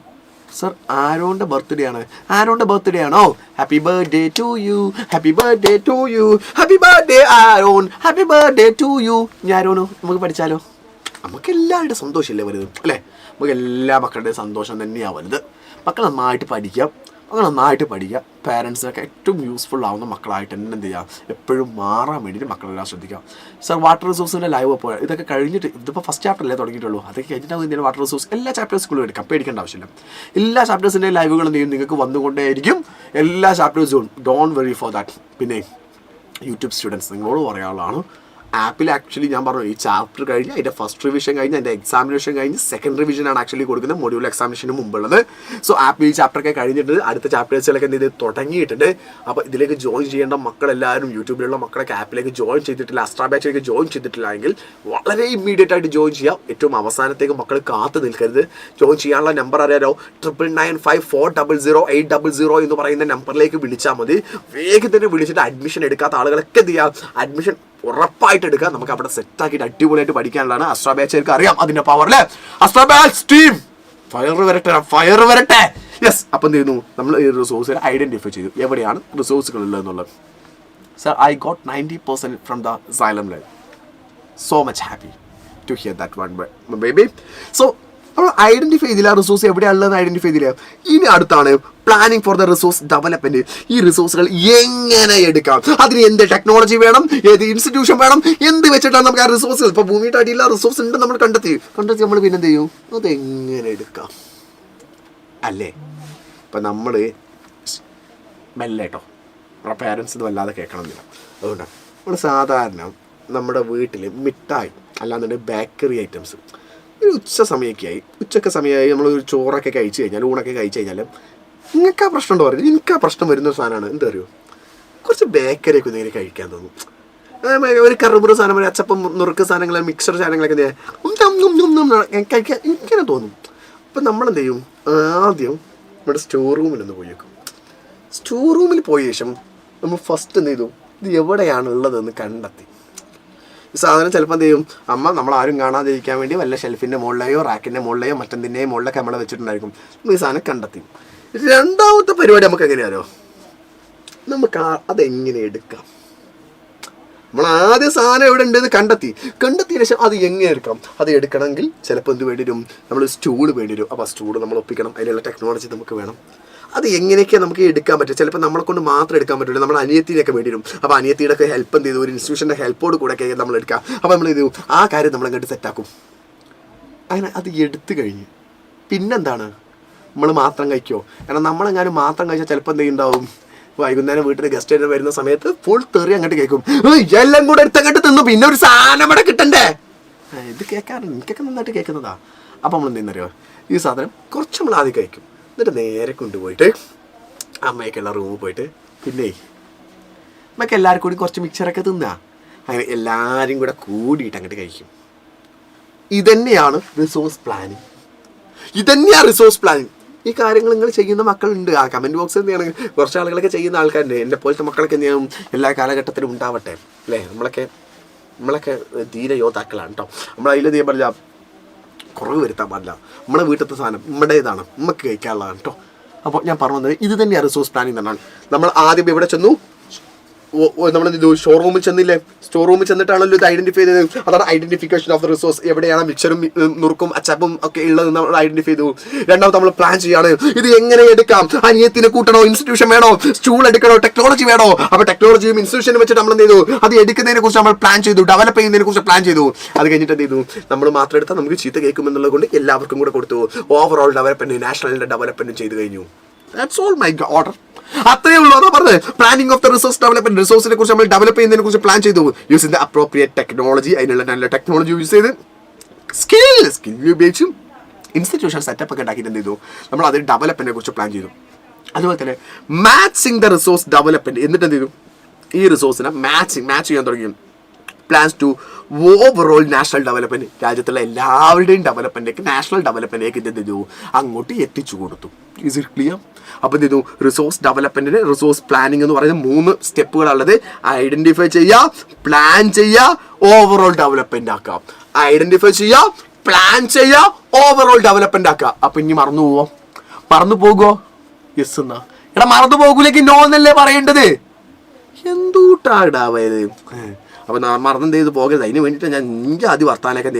സർ, ആരോന്റെ ബർത്ത്ഡേ ആണ്. ആരോന്റെ ബർത്ത്ഡേ ആണോ? Happy birthday to you, happy birthday to you, happy birthday Aaron, happy birthday to you. ഞാരോനോ നമുക്ക് പഠിച്ചാലോ? നമുക്ക് എല്ലാവരുടെ സന്തോഷമല്ലേ വലുത്, അല്ലേ? നമുക്ക് എല്ലാ മക്കളുടെയും സന്തോഷം തന്നെയാണ് വലുത്. മക്കൾ നന്നായിട്ട് പഠിക്കുക. പാരൻസിനൊക്കെ ഏറ്റവും യൂസ്ഫുൾ ആവുന്ന മക്കളായിട്ട് തന്നെ എന്ത് ചെയ്യുക, എപ്പോഴും മാറാൻ വേണ്ടിയിട്ട് മക്കളെല്ലാം ശ്രദ്ധിക്കുക. സർ, വാട്ടർ റിസോഴ്സിൻ്റെ ലൈവ് അപ്പോൾ ഇതൊക്കെ കഴിഞ്ഞിട്ട്, ഇതിപ്പോൾ ഫസ്റ്റ് ചാപ്റ്ററല്ലേ തുടങ്ങിയിട്ടുള്ളൂ, അതൊക്കെ കഴിഞ്ഞിട്ടാകും ഇന്ത്യയിൽ വാട്ടർ റിസോഴ്സ് എല്ലാ ചാപ്റ്റേഴ്സ് സ്കൂളിൽ എടുക്കാം. പേടിക്കേണ്ട ആവശ്യമില്ല. എല്ലാ ചാപ്റ്റേഴ്സിൻ്റെ ലൈവുകൾ എന്ത് ചെയ്യും, നിങ്ങൾക്ക് വന്നുകൊണ്ടേയിരിക്കും. എല്ലാ ചാപ്റ്റേഴ്സും ഡോണ്ട് വെറി ഫോർ ദാറ്റ്. പിന്നെ യൂട്യൂബ് സ്റ്റുഡൻസ്, നിങ്ങളോട് പറയാനുള്ളതാണ്, ആപ്പിൽ ആക്ച്വലി ഞാൻ പറഞ്ഞു ഈ ചാപ്റ്റർ കഴിഞ്ഞ് അതിൻ്റെ ഫസ്റ്റ് റിവിഷൻ കഴിഞ്ഞ് അതിൻ്റെ എക്സാമിനേഷൻ കഴിഞ്ഞ് സെക്കൻഡ് റിവിഷനാണ് ആക്ച്വലി കൊടുക്കുന്നത്, മൊഡ്യൂൾ എക്സാമിനേഷന് മുമ്പുള്ളത്. സോ ആപ്പിൽ ഈ ചാപ്റ്ററൊക്കെ കഴിഞ്ഞിട്ടുണ്ട്, അടുത്ത ചാപ്റ്റേഴ്സിലൊക്കെ എന്ത് ചെയ്ത് തുടങ്ങിയിട്ടുണ്ട്. അപ്പോൾ ഇതിലേക്ക് ജോയിൻ ചെയ്യേണ്ട മക്കളെല്ലാവരും, യൂട്യൂബിലുള്ള മക്കളൊക്കെ ആപ്പിലേക്ക് ജോയിൻ ചെയ്തിട്ടില്ല, അസ്ട്രാ ബാച്ചിലേക്ക് ജോയിൻ ചെയ്തിട്ടില്ല എങ്കിൽ വളരെ ഇമ്മീഡിയറ്റ് ആയിട്ട് ജോയിൻ ചെയ്യാം. ഏറ്റവും അവസാനത്തേക്ക് മക്കൾ കാത്തു നിൽക്കരുത്. ജോയിൻ ചെയ്യാനുള്ള നമ്പർ അറിയാലോ, 9995400800 എന്ന് പറയുന്ന നമ്പറിലേക്ക് വിളിച്ചാൽ മതി. വേഗം തന്നെ വിളിച്ചിട്ട് അഡ്മിഷൻ എടുക്കാത്ത ആളുകളൊക്കെ എന്ത് ചെയ്യാം, അഡ്മിഷൻ ഉറപ്പായിട്ട് എടുക്കുക. നമുക്ക് അവിടെ സെറ്റാക്കിയിട്ട് അടിപൊളിയായിട്ട് പഠിക്കാനുള്ളതാണ്. അസ്ട്ര ബാച്ചുകാർക്ക് അറിയാം അതിന്റെ പവർ അല്ലേ. അസ്ട്ര ബാച്ച് ടീം ഫയർ വരട്ടെ. യെസ്. അപ്പം എന്ത് ചെയ്യുന്നു, നമ്മൾ ഈ റിസോഴ്സിനെ ഐഡന്റിഫൈ ചെയ്തു എവിടെയാണ് റിസോഴ്സുകൾ ഉള്ളതെന്നുള്ളത്. Sir, I got 90% from the Xylem Learning. So much happy to hear that one, baby. So നമ്മൾ ഐഡന്റിഫൈ ചെയ്തില്ല റിസോഴ്സ് എവിടെയാണുള്ളതെന്ന് ഐഡന്റിഫൈ ചെയ്തില്ല. ഇനി അടുത്താണ് planning for the resource development. ഈ റിസോഴ്സുകൾ എങ്ങനെ എടുക്കാം, അതിന് എന്ത് ടെക്നോളജി വേണം, ഏത് ഇൻസ്റ്റിറ്റ്യൂഷൻ വേണം, എന്ത് വെച്ചിട്ടാണ് നമുക്ക് ആ റിസോഴ്സുകൾ, ഇപ്പോൾ ഭൂമിയുടെ അടിയിലുള്ള റിസോഴ്സ് ഉണ്ട് നമ്മൾ കണ്ടെത്തി നമ്മൾ പിന്നെ എന്ത് ചെയ്യും, അതെങ്ങനെ എടുക്കാം അല്ലേ. ഇപ്പം നമ്മൾ മെല്ലെ കേട്ടോ, നമ്മുടെ പേരൻസിന് വല്ലാതെ കേൾക്കണമെന്നില്ല. അതുകൊണ്ടാണ് നമ്മൾ സാധാരണ നമ്മുടെ വീട്ടിൽ മിഠായി അല്ലാന്നുണ്ടെങ്കിൽ ബേക്കറി ഐറ്റംസ് ഒരു ഉച്ചയൊക്കെ സമയമായി നമ്മളൊരു ചോറൊക്കെ കഴിച്ച് കഴിഞ്ഞാൽ, ഊണൊക്കെ കഴിച്ച് കഴിഞ്ഞാൽ നിങ്ങൾക്ക് ആ പ്രശ്നം ഉണ്ടോ പറയുന്നത്, എനിക്ക് ആ പ്രശ്നം വരുന്ന സാധനമാണ് എന്താ അറിയോ, കുറച്ച് ബേക്കറിയൊക്കെ നേരെ കഴിക്കാൻ തോന്നും. ഒരു കറുമുറ സാധനം, ഒരു അച്ചപ്പം, നുറുക്ക് സാധനങ്ങൾ, മിക്സർ സാധനങ്ങളൊക്കെ കഴിക്കാൻ എനിക്കിങ്ങനെ തോന്നും. അപ്പം നമ്മളെന്ത് ചെയ്യും, ആദ്യം നമ്മുടെ സ്റ്റോർ റൂമിലൊന്ന് പോയി വെക്കും. സ്റ്റോർ റൂമിൽ പോയ ശേഷം നമ്മൾ ഫസ്റ്റ് എന്ത് ചെയ്തു, ഇത് എവിടെയാണുള്ളതെന്ന് കണ്ടെത്തി. ഈ സാധനം ചിലപ്പോൾ എന്ത് ചെയ്യും, അമ്മ നമ്മളാരും കാണാതിരിക്കാൻ വേണ്ടി വല്ല ഷെൽഫിൻ്റെ മുകളിലെയോ റാക്കിൻ്റെ മുകളിലെയോ മറ്റെന്തിൻ്റെയും മുകളിലൊക്കെ നമ്മൾ വെച്ചിട്ടുണ്ടായിരിക്കും. നമ്മൾ ഈ സാധനം കണ്ടെത്തി. രണ്ടാമത്തെ പരിപാടി നമുക്ക് എങ്ങനെയാണോ, നമുക്ക് അതെങ്ങനെ എടുക്കാം. നമ്മൾ ആദ്യം സാധനം എവിടെ ഉണ്ടെന്ന് കണ്ടെത്തിയ ശേഷം അത് എങ്ങനെ എടുക്കാം. അത് എടുക്കണമെങ്കിൽ ചിലപ്പോൾ എന്ത് വേണ്ടി വരും, നമ്മൾ സ്റ്റൂള് വേണ്ടി വരും. അപ്പോൾ ആ സ്റ്റൂള് നമ്മൾ ഒപ്പിക്കണം, അതിനുള്ള ടെക്നോളജി നമുക്ക് വേണം. അത് എങ്ങനെയൊക്കെയാണ് നമുക്ക് എടുക്കാൻ പറ്റും. ചിലപ്പോൾ നമ്മളെ കൊണ്ട് മാത്രം എടുക്കാൻ പറ്റില്ല, നമ്മൾ അനിയത്തിനൊക്കെ വേണ്ടി വരും. അപ്പോൾ അനിയത്തിയുടെ ഒക്കെ ഹെൽപ്പ് എന്ത് ചെയ്തു, ഒരു ഇൻസ്റ്റിറ്റ്യൂഷൻ്റെ ഹെൽപ്പോട് കൂടെ ഒക്കെ നമ്മൾ എടുക്കാം. അപ്പോൾ നമ്മൾ ഇത് ആ കാര്യം നമ്മൾ അങ്ങോട്ട് സെറ്റാക്കും. അങ്ങനെ അത് എടുത്തു കഴിഞ്ഞ് പിന്നെന്താണ്, നമ്മൾ മാത്രം കഴിക്കുമോ? കാരണം നമ്മളെങ്ങാനും മാത്രം കഴിച്ചാൽ ചിലപ്പോൾ എന്തെങ്കിലും ഉണ്ടാവും, വൈകുന്നേരം വീട്ടിൽ ഗസ്റ്റ് ആയിട്ട് വരുന്ന സമയത്ത് ഫുൾ തെറി അങ്ങോട്ട് കേൾക്കും, എല്ലാം കൂടെ എടുത്തങ്ങോട്ട് തിന്നു, പിന്നെ ഒരു സാധനം ഇവിടെ കിട്ടണ്ടേ. ഇത് കേൾക്കാറുണ്ട്, എനിക്കൊക്കെ നന്നായിട്ട് കേൾക്കുന്നതാ. അപ്പോൾ നമ്മൾ എന്തെന്നറിയോ, ഈ സാധനം കുറച്ച് നമ്മൾ ആദ്യം കഴിക്കും, എന്നിട്ട് നേരെ കൊണ്ടുപോയിട്ട് അമ്മയൊക്കെയുള്ള റൂമിൽ പോയിട്ട് പിന്നെ അമ്മയ്ക്ക് എല്ലാവരും കൂടി കുറച്ച് മിക്സറൊക്കെ തിന്നാ, അങ്ങനെ എല്ലാവരും കൂടെ കൂടിയിട്ട് അങ്ങോട്ട് കഴിക്കും. ഇതന്നെയാണ് റിസോഴ്സ് പ്ലാനിങ്. ഈ കാര്യങ്ങൾ നിങ്ങൾ ചെയ്യുന്ന മക്കളുണ്ട്, ആ കമൻറ്റ് ബോക്സിൽ എന്തെയാണെങ്കിൽ കുറച്ച് ആളുകളൊക്കെ ചെയ്യുന്ന ആൾക്കാരുണ്ട്. എൻ്റെ പോലത്തെ മക്കളൊക്കെ എന്ത് ചെയ്യണം, എല്ലാ കാലഘട്ടത്തിലും ഉണ്ടാവട്ടെ അല്ലേ. നമ്മളൊക്കെ ധീര യോദ്ധാക്കളാണ് കേട്ടോ. നമ്മളതിൽ ചെയ്യാൻ പാടില്ല, കുറവ് വരുത്താൻ പാടില്ല. നമ്മളെ വീട്ടിലത്തെ സാധനം നമ്മുടേതാണ്, നമുക്ക് കഴിക്കാനുള്ളതാണ് കേട്ടോ. അപ്പോൾ ഞാൻ പറഞ്ഞു വന്നത് ഇത് തന്നെയാണ് റിസോഴ്സ് പ്ലാനിങ് തന്നെയാണ്. നമ്മൾ ആദ്യം എവിടെ ചെന്നു, നമ്മളിത് ഷോറൂമിൽ ചെന്നില്ലേ, സ്റ്റോർ റൂമിൽ ചെന്നിട്ടാണല്ലോ ഇത് ഐഡന്റിഫൈ ചെയ്തത്. അതാണ് ഐഡന്റിഫിക്കേഷൻ ഓഫ് ദ റിസോഴ്സ്. എവിടെയാണ് മിക്സറും നുറുക്കും അച്ചപ്പും ഒക്കെ ഉള്ളത് നമ്മൾ ഐഡന്റിഫൈ ചെയ്തു. രണ്ടാമത് നമ്മൾ പ്ലാൻ ചെയ്യാണ്, ഇത് എങ്ങനെ എടുക്കാം, അനിയത്തിനെ കൂട്ടണോ, ഇൻസ്റ്റിറ്റ്യൂഷൻ വേണോ, സ്റ്റൂൾ എടുക്കണോ, ടെക്നോളജി വേണോ. അപ്പോൾ ടെക്നോളജിയും ഇൻസ്റ്റിറ്റ്യൂഷനും വെച്ചിട്ട് നമ്മൾ എന്ത് ചെയ്തു, അത് എടുക്കുന്നതിനെ കുറിച്ച് നമ്മൾ പ്ലാൻ ചെയ്തു, ഡെവലപ്പ് ചെയ്യുന്നതിനെ കുറിച്ച് പ്ലാൻ ചെയ്തു. അത് കഴിഞ്ഞിട്ട് എന്ത് ചെയ്തു, നമ്മൾ മാത്രം എടുത്താൽ നമുക്ക് ചീത്ത കേൾക്കുമെന്നുള്ളത് കൊണ്ട് എല്ലാവർക്കും കൂടെ കൊടുത്തു. ഓവറോൾ ഡെവലപ്മെന്റ്, നാഷണലിന്റെ ഡെവലപ്മെന്റ് ചെയ്തു കഴിഞ്ഞു. That's all my order. അത്രേ ഉള്ളൂ. അതാ പറഞ്ഞത്, planning of the resource development. റിസോഴ്സിനെ കുറിച്ച് നമ്മൾ ഡെവലപ്പ് ചെയ്യുന്നതിനെ കുറിച്ച് പ്ലാൻ ചെയ്തു, യൂസിങ് ദ അപ്രോപ്രിയേറ്റ് ടെക്നോളജി. അതിനുള്ള നല്ല ടെക്നോളജി യൂസ് ചെയ്ത് സ്കിൽ ഉപയോഗിച്ചും ഇൻസ്റ്റിറ്റ്യൂഷൻ സെറ്റപ്പ് ഒക്കെ ഉണ്ടാക്കിയിട്ട് എന്ത് ചെയ്തു, നമ്മൾ അതിൽ ഡെവലപ്മെന്റിനെ കുറിച്ച് പ്ലാൻ ചെയ്തു. അതുപോലെ തന്നെ മാച്ചിങ് ദ റിസോഴ്സ് ഡെവലപ്മെന്റ്. എന്നിട്ട് എന്ത് ചെയ്തു, ഈ റിസോഴ്സിനെ മാച്ച് ചെയ്യാൻ തുടങ്ങി. Plans to overall national development. രാജ്യത്തുള്ള എല്ലാവരുടെയും ഡെവലപ്മെന്റിലേക്ക്, നാഷണൽ ഡെവലപ്മെന്റിലേക്ക് എന്ത് ചെയ്തു, അങ്ങോട്ട് എത്തിച്ചു കൊടുത്തു. Is it clear? അപ്പോൾ എന്ത് ചെയ്തു, റിസോഴ്സ് ഡെവലപ്മെന്റിന് റിസോഴ്സ് പ്ലാനിങ് എന്ന് പറയുന്ന 3 സ്റ്റെപ്പുകളുള്ളത്. ഐഡന്റിഫൈ ചെയ്യുക, പ്ലാൻ ചെയ്യുക, ഓവറോൾ ഡെവലപ്മെന്റ് ആക്കുക. ഐഡന്റിഫൈ ചെയ്യുക, പ്ലാൻ ചെയ്യുക, ഓവറോൾ ഡെവലപ്മെന്റ് ആക്കുക. അപ്പൊ ഇനി മറന്നു പോകുമോ? യെസ് എന്നാ. എടാ മറന്നു പോകൂലേക്ക് നോ എന്നല്ലേ പറയേണ്ടത്. എന്തൂട്ടാടാവത്. അപ്പോൾ മറന്നെന്ത് ചെയ്ത് പോകരുത്. അതിന് വേണ്ടിയിട്ട് ഞാൻ ഇഞ്ച ആദ്യം വർത്താനൊക്കെ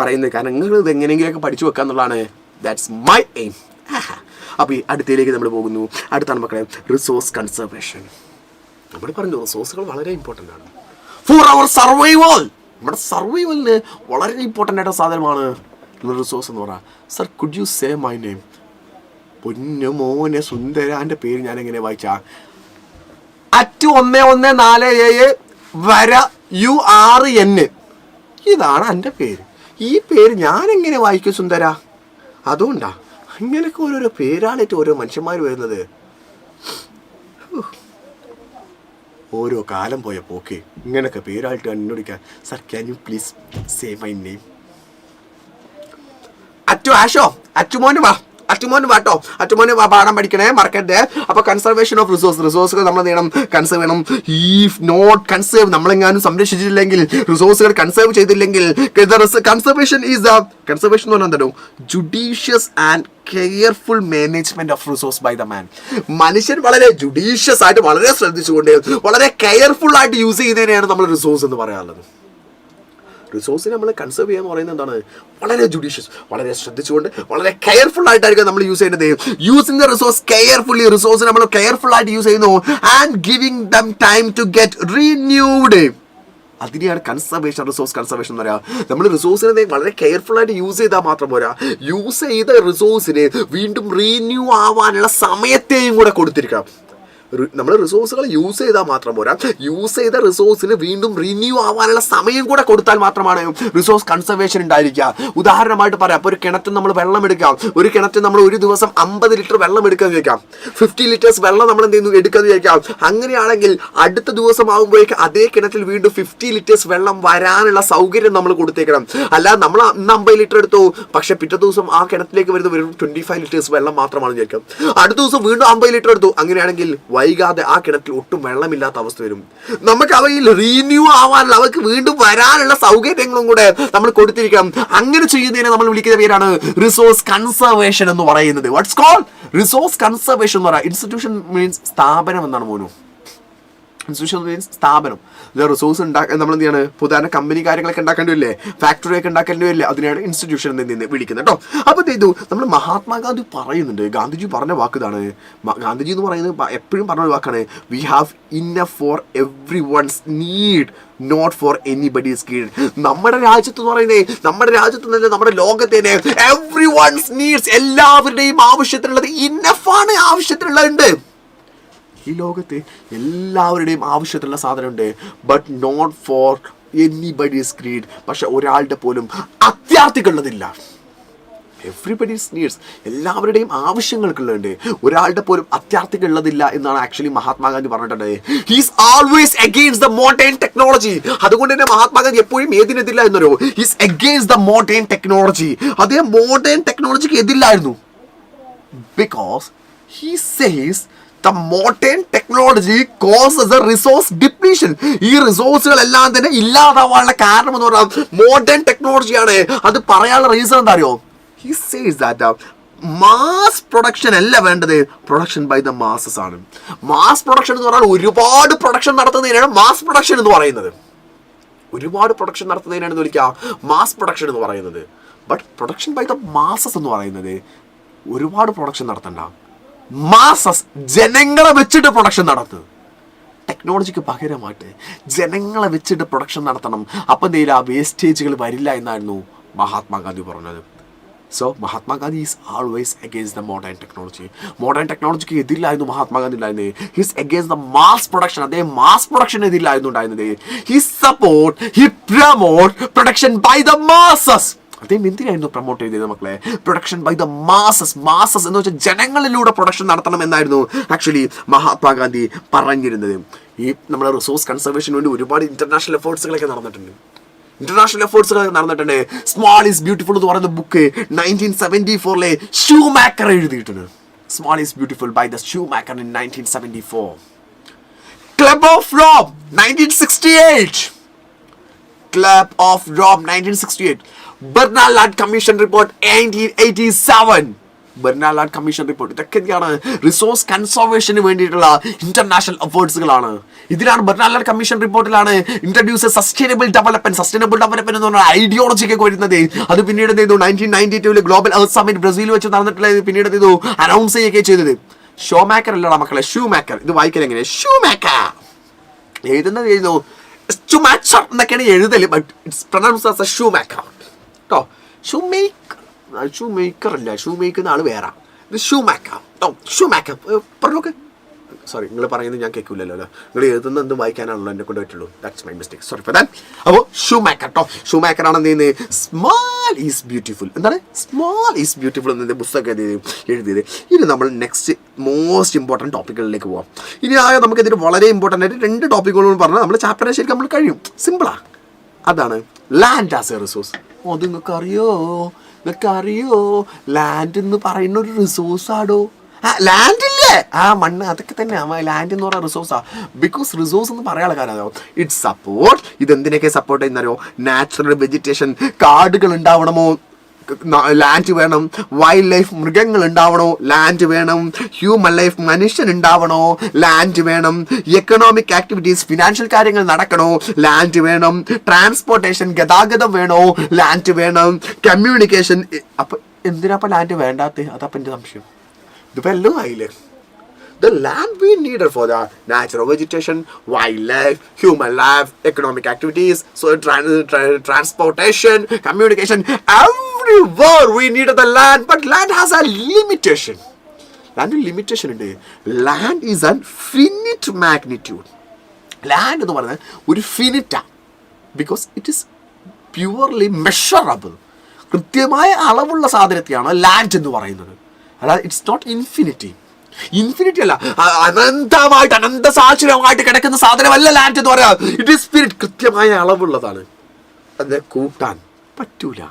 പറയുന്നത്. കാരണം നിങ്ങൾ ഇത് എങ്ങനെയെങ്കിലുമൊക്കെ പഠിച്ചു വെക്കുക എന്നുള്ളതാണ്. That's my aim. അപ്പോൾ ഈ അടുത്തയിലേക്ക് നമ്മൾ പോകുന്നു. അടുത്താണ് മക്കളെ റിസോഴ്സ് കൺസർവേഷൻ. നമ്മൾ പറഞ്ഞു റിസോഴ്സുകൾ വളരെ ഇമ്പോർട്ടൻ്റ് ആണ് ഫോർ അവർ സർവൈവൽ. നമ്മുടെ സർവൈവലിന് വളരെ ഇമ്പോർട്ടൻ്റ് ആയിട്ട് സാധനമാണ് റിസോഴ്സ് എന്ന് പറയാം. Sir could you say my name? പൊന്നു മോനെ സുന്ദരാൻ്റെ പേര് ഞാൻ എങ്ങനെ വായിച്ചാ? @1147 ഇതാണ് എൻ്റെ പേര്. ഈ പേര് ഞാൻ എങ്ങനെ വായിക്കും സുന്ദര? അതുകൊണ്ടാ അങ്ങനെയൊക്കെ ഓരോരോ പേരാളിട്ട് ഓരോ മനുഷ്യന്മാർ വരുന്നത്. ഓരോ കാലം പോയ പോക്ക് ഇങ്ങനെയൊക്കെ പേരാളിട്ട് എന്നോടിക്കാൻ. Sir can you please say my name? Achu ആഷോ, അച്ചുമോന് വാ, അറ്റുമോന് വാട്ടോ, അറ്റുമോന് പാഠം പഠിക്കണേ, മറക്കരുത്. അപ്പൊ കൺസർവേഷൻ ഓഫ് റിസോഴ്സുകൾ നമ്മൾ ചെയ്യണം, കൺസേർവ് ചെയ്യണം. ഈഫ് നോട്ട് കൺസേർവ്, നമ്മളെങ്ങാനും സംരക്ഷിച്ചില്ലെങ്കിൽ, റിസോഴ്സുകൾ കൺസേർവ് ചെയ്തില്ലെങ്കിൽ, കൺസർവേഷൻ ഈസ് ദ കൺസർവേഷൻ എന്ന് പറഞ്ഞാൽ എന്താണോ, judicious and careful management of resource by the man. മനുഷ്യൻ വളരെ ജുഡീഷ്യസ് ആയിട്ട്, വളരെ ശ്രദ്ധിച്ചുകൊണ്ട്, വളരെ കെയർഫുൾ ആയിട്ട് യൂസ് ചെയ്യുന്നതിനെയാണ് നമ്മൾ റിസോഴ്സ് എന്ന് പറയാനുള്ളത്. റിസോഴ്സിനെ നമ്മൾ കൺസേർവ് ചെയ്യുക എന്ന് പറയുന്നത് എന്താണ്, വളരെ ജുഡീഷ്യസ്, വളരെ ശ്രദ്ധിച്ചുകൊണ്ട്, വളരെ കെയർഫുൾ ആയിട്ടായിരിക്കും നമ്മൾ യൂസ് ചെയ്യുന്നത്. Using the resource carefully, resource നമ്മൾ കെയർഫുൾ ആയിട്ട് യൂസ് ചെയ്യുന്നു. And giving them time to get renewed, അതിനെയാണ് കൺസർവേഷൻ, റിസോഴ്സ് കൺസർവേഷൻ എന്ന് പറയുക. നമ്മൾ റിസോഴ്സിനെ വളരെ കെയർഫുൾ ആയിട്ട് യൂസ് ചെയ്താൽ മാത്രം പോരാ, യൂസ് ചെയ്ത റിസോഴ്സിന് വീണ്ടും റീന്യൂ ആവാനുള്ള സമയത്തെയും കൂടെ കൊടുത്തിരിക്കണം. നമ്മൾ റിസോഴ്സുകൾ യൂസ് ചെയ്താൽ മാത്രം പോരാ, യൂസ് ചെയ്ത റിസോഴ്സിന് വീണ്ടും റിന്യൂ ആവാനുള്ള സമയം കൂടെ കൊടുത്താൽ മാത്രമാണ് റിസോഴ്സ് കൺസർവേഷൻ ഉണ്ടായിരിക്കുക. ഉദാഹരണമായിട്ട് പറയാം, അപ്പോൾ ഒരു കിണറ്റിൽ നമ്മൾ വെള്ളം എടുക്കാം, ഒരു കിണറ്റിൽ നമ്മൾ ഒരു ദിവസം 50 ലിറ്റർ വെള്ളം എടുക്കാന്ന് ചോദിക്കാം, 50 ലിറ്റേഴ്സ് വെള്ളം നമ്മൾ എന്ത് ചെയ്യുന്നു, എടുക്കാന്ന് ചോദിക്കാം. അങ്ങനെയാണെങ്കിൽ അടുത്ത ദിവസം ആകുമ്പോഴേക്ക് അതേ കിണറ്റിൽ വീണ്ടും 50 ലിറ്റേഴ്സ് വെള്ളം വരാനുള്ള സൗകര്യം നമ്മൾ കൊടുത്തേക്കണം. അല്ലാതെ നമ്മൾ അന്ന് 50 ലിറ്റർ എടുത്തു, പക്ഷെ പിറ്റേ ദിവസം ആ കിണറ്റിലേക്ക് വരുന്നത് വെറും 25 ലിറ്റേഴ്സ് വെള്ളം മാത്രമാണ് ചോദിക്കാം. അടുത്ത ദിവസം വീണ്ടും 50 ലിറ്റർ എടുത്തു, അങ്ങനെയാണെങ്കിൽ വൈകാതെ ആ കിണറ്റിൽ ഒട്ടും വെള്ളമില്ലാത്ത അവസ്ഥ വരും. നമുക്ക് അവയിൽ റീന്യൂ ആവാനുള്ള, അവർക്ക് വീണ്ടും വരാനുള്ള സൗകര്യങ്ങളും കൂടെ നമ്മൾ കൊടുത്തിരിക്കണം. അങ്ങനെ ചെയ്യുന്നതിനെ നമ്മൾ വിളിക്കുന്ന പേരാണ് റിസോഴ്സ് കൺസർവേഷൻ എന്ന് പറയുന്നത്. വാട്ട്സ് കോൾഡ് റിസോഴ്സ് കൺസർവേഷൻ എന്ന് പറയാം. ഇൻസ്റ്റിറ്റ്യൂഷൻ മീൻസ് സ്ഥാപനം എന്നാണ് മോനു. ഇൻസ്റ്റിറ്റ്യൂഷൻ മീൻസ് സ്ഥാപനം. റിസോഴ്സ് ഉണ്ടാക്കാൻ നമ്മൾ എന്ത് ചെയ്യാണ്, പുതിയ കമ്പനി കാര്യങ്ങളൊക്കെ ഉണ്ടാക്കേണ്ടി വരില്ലേ, ഫാക്ടറി ഒക്കെ ഉണ്ടാക്കേണ്ടി വരില്ലേ, അതിനെയാണ് ഇൻസ്റ്റിറ്റ്യൂഷൻ എന്ന് വിളിക്കുന്നത് കേട്ടോ. അപ്പോൾ ഇത് നമ്മൾ മഹാത്മാഗാന്ധി പറയുന്നുണ്ട്, ഗാന്ധിജി പറഞ്ഞ വാക്ക് ഇതാണ്. ഗാന്ധിജി എന്ന് പറയുന്നത് എപ്പോഴും പറഞ്ഞ ഒരു വാക്കാണ്, we have enough for everyone's need, not for anybody's greed. നമ്മുടെ രാജ്യത്ത് എന്ന് പറയുന്നത്, നമ്മുടെ രാജ്യത്ത് തന്നെ, നമ്മുടെ ലോകത്തേനെ എവ്രി വൺസ് നീഡ്സ്, എല്ലാവരുടെയും ആവശ്യത്തിനുള്ളത് ഇന്നഫാണ്, ആവശ്യത്തിനുള്ളതുണ്ട്. ഈ ലോകത്ത് എല്ലാവരുടെയും ആവശ്യത്തിലുള്ള സാധനമുണ്ട്, but not for anybody's greed. പക്ഷെ ഒരാളുടെ പോലും അത്യാർത്ഥിക്കുള്ളതില്ല. എവ്രിബഡീസ് നീഡ്സ്, എല്ലാവരുടെയും ആവശ്യങ്ങൾക്കുള്ളതുണ്ട്, ഒരാളുടെ പോലും അത്യാർത്ഥിക്കുള്ളതില്ല എന്നാണ് ആക്ച്വലി മഹാത്മാഗാന്ധി പറഞ്ഞിട്ടുണ്ട്. He's always against the modern technology. അതുകൊണ്ട് തന്നെ മഹാത്മാഗാന്ധി എപ്പോഴും ഏതിനെതില്ല എന്നൊരു, he's against the modern technology. അദ്ദേഹം modern ടെക്നോളജിക്ക് എതിരായിരുന്നു. Because he says the modern technology causes a resource depletion. ഈ റിസോഴ്സുകളെല്ലാം തന്നെ ഇല്ലാതാവാനുള്ള കാരണം എന്ന് പറഞ്ഞാൽ മോഡേൺ ടെക്നോളജിയാണ്. അത് പറയാനുള്ള റീസൺ എന്താ അറിയോ? He says that mass production അല്ല വേണ്ടത്, പ്രൊഡക്ഷൻ ബൈ ദ മാസസ് ആണ്. മാസ് പ്രൊഡക്ഷൻ എന്ന് പറഞ്ഞാൽ ഒരുപാട് പ്രൊഡക്ഷൻ നടത്തുന്നതിനാണ് മാസ് പ്രൊഡക്ഷൻ എന്ന് പറയുന്നത്. ഒരുപാട് പ്രൊഡക്ഷൻ നടത്തുന്നതിനാണ് വിളിക്കുക മാസ് പ്രൊഡക്ഷൻ എന്ന് പറയുന്നത്. But production by the masses എന്ന് പറയുന്നത് ഒരുപാട് പ്രൊഡക്ഷൻ നടത്തണ്ട, മാസസ് ജനങ്ങളെ വെച്ചിട്ട് പ്രൊഡക്ഷൻ നടത്തുന്നത്. ടെക്നോളജിക്ക് പകരമായിട്ട് ജനങ്ങളെ വെച്ചിട്ട് പ്രൊഡക്ഷൻ നടത്തണം. അപ്പം എന്തെങ്കിലും ആ വേസ്റ്റേജുകൾ വരില്ല എന്നായിരുന്നു മഹാത്മാഗാന്ധി പറഞ്ഞത്. So Mahatma Gandhi is always against the modern technology. Modern ടെക്നോളജിക്ക് എതിരില്ലായിരുന്നു Mahatma Gandhi ഉണ്ടായിരുന്നത്. His against the mass production. അദ്ദേഹം മാസ് പ്രൊഡക്ഷൻ എതിരില്ലായിരുന്നു ഉണ്ടായിരുന്നത്. He support, he promote production by the masses. അദ്ദേഹം എന്തിനായിരുന്നു പ്രൊമോട്ട് ചെയ്തത് മക്കളെ? Production by the masses. Masses എന്ന് വെച്ചാൽ ജനങ്ങളിലൂടെ പ്രൊഡക്ഷൻ നടത്തണം എന്നായിരുന്നു ആക്ച്വലി മഹാത്മാഗാന്ധി പറഞ്ഞിരുന്നത്. ഈ നമ്മുടെ റിസോഴ്സ് കൺസർവേഷന് വേണ്ടി ഒരുപാട് ഇന്റർനാഷണൽ എഫേർട്സുകളൊക്കെ നടന്നിട്ടുണ്ട്. സ്മാൾ ഈസ് ബ്യൂട്ടിഫുൾ എന്ന് പറയുന്ന ബുക്ക് 1974 ഷൂമാക്കർ എഴുതിയിട്ടുണ്ട്. Small is beautiful by the Schumacher in 1974. Club of Rome 1968. Club of Rome 1968. Brundtland commission report 1987. Brundtland commission report. ഇതൊക്കെ എന്താണ്? റിസോഴ്സ് കൺസർവേഷന് വേണ്ടിയിട്ടുള്ള ഇന്റർനാഷണൽ എഫേർട്സുകളാണ്. ഇതിലാണ് ബെർണാലാഡ് കമ്മീഷൻ റിപ്പോർട്ടിലാണ് ഇൻട്രൊഡ്യൂസ് സസ്റ്റൈനബിൾ ഡെവലപ്മെന്റ് എന്ന് പറഞ്ഞ ഐഡിയോളജി ഒക്കെ വരുന്നത്. അത് പിന്നീട് എന്ത് ചെയ്തു? 1992 ഗ്ലോബൽ എർത്ത് സമ്മിറ്റ് ബ്രസീൽ വെച്ച് നടന്നിട്ടുള്ളത് പിന്നീട് എന്ത് ചെയ്തു? അനൗൺസ് ചെയ്യുകയൊക്കെ ചെയ്തത്. ഷോമാക്കർ അല്ലടാ മക്കളെ, ഷൂമാക്കർ. ഇത് വായിക്കൽ എങ്ങനെ? ഷൂമാക്കർ എഴുതുന്നത് എഴുതുന്നു ഷൂമാച്ചർ എന്നൊക്കെയാണ് എഴുതല്, but it's pronounced as a Schumacher കേട്ടോ. ഷൂമേക്കർ അല്ല, ഷൂമേക്കുന്ന ആള് വേറെ. ഇത് ഷൂമാക്കർ കേട്ടോ. ഷൂമാക്കർ പറഞ്ഞോക്ക്. സോറി, നിങ്ങൾ പറയുന്നത് ഞാൻ കേൾക്കില്ലല്ലോ അല്ലേ? നിങ്ങൾ എഴുതുന്ന എന്തും വായിക്കാനാണല്ലോ എന്നെ കൊണ്ട് പറ്റുള്ളൂ. That's my mistake, sorry for that. അപ്പോൾ ഷൂമാക്കർ കേട്ടോ. ഷൂമാക്കർ ആണ് എന്ത് ചെയ്യുന്നത്? Small is beautiful. എന്താണ് സ്മാൾ ഈസ് ബ്യൂട്ടിഫുൾ എന്നതിൻ്റെ പുസ്തകം എഴുതിയത്. ഇനി നമ്മൾ നെക്സ്റ്റ് മോസ്റ്റ് ഇമ്പോർട്ടൻറ്റ് ടോപ്പിക്കുകളിലേക്ക് പോകാം. ഇനി നമുക്ക് ഇതിന് വളരെ ഇമ്പോർട്ടൻ്റ് ആയിട്ട് 2 ടോപ്പിക്കുകളോട് പറഞ്ഞാൽ നമ്മൾ ചാപ്റ്ററിനെ ശരിക്കും നമ്മൾ കഴിയും. സിമ്പിളാ. അതാണ് ലാൻഡ് ആസ് എ റിസോഴ്സ്. അത് നിങ്ങൾക്ക് അറിയോ? ഇതൊക്കെ അറിയോ? ലാൻഡ് എന്ന് പറയുന്ന ഒരു റിസോഴ്സ് ആടോ. ലാൻഡ് ഇല്ലേ? മണ്ണ് അതൊക്കെ തന്നെ. ലാൻഡ് എന്ന് പറയുന്ന റിസോഴ്സാ. ബിക്കോസ് റിസോഴ്സ് എന്ന് പറയാനുള്ള കാരണം ഇറ്റ് സപ്പോർട്ട്. ഇതെന്തിനൊക്കെ സപ്പോർട്ട് ചെയ്യുന്നോ? Natural vegetation. കാടുകൾ ഉണ്ടാവണമോ? ലാൻഡ് വേണം. വൈൽഡ് ലൈഫ്, മൃഗങ്ങൾ ഉണ്ടാവണോ? ലാൻഡ് വേണം. ഹ്യൂമൻ ലൈഫ്, മനുഷ്യൻ ഉണ്ടാവണോ? ലാൻഡ് വേണം. എക്കണോമിക് ആക്ടിവിറ്റീസ്, ഫിനാൻഷ്യൽ കാര്യങ്ങൾ നടക്കണോ? ലാൻഡ് വേണം. ട്രാൻസ്പോർട്ടേഷൻ, ഗതാഗതം വേണോ? ലാൻഡ് വേണം. കമ്മ്യൂണിക്കേഷൻ. അപ്പൊ എന്തിനാ ലാൻഡ് വേണ്ടാത്ത? അതപ്പം എൻ്റെ സംശയം. ഇതിപ്പോൾ എല്ലാം ആയില്ലേ? The land we needed for the natural vegetation, wildlife, human life, economic activities, so transportation, communication, everywhere we needed the land. But land has a limitation. Land limitation ഉണ്ട്. Land is a finite magnitude. Land എന്ന് പറയുന്നത് ഒരു ഫിനിറ്റാ. Because it is purely measurable. കൃത്യമായ അളവുള്ള സാധനത്തെയാണ് land എന്ന് പറയുന്നത്. അല്ലാതെ ഇറ്റ്സ് നോട്ട് ഇൻഫിനിറ്റി. ഇൻഫിനിറ്റി അല്ല, അനന്തമായിട്ട് അനന്തസാക്ഷരമായിട്ട് കിടക്കുന്ന സാധനമല്ല ലാൻഡ് എന്ന് പറയാം. It is spirit. കൃത്യമായ അളവുള്ളതാണ്. അതിനെ കൂട്ടാൻ പറ്റൂല,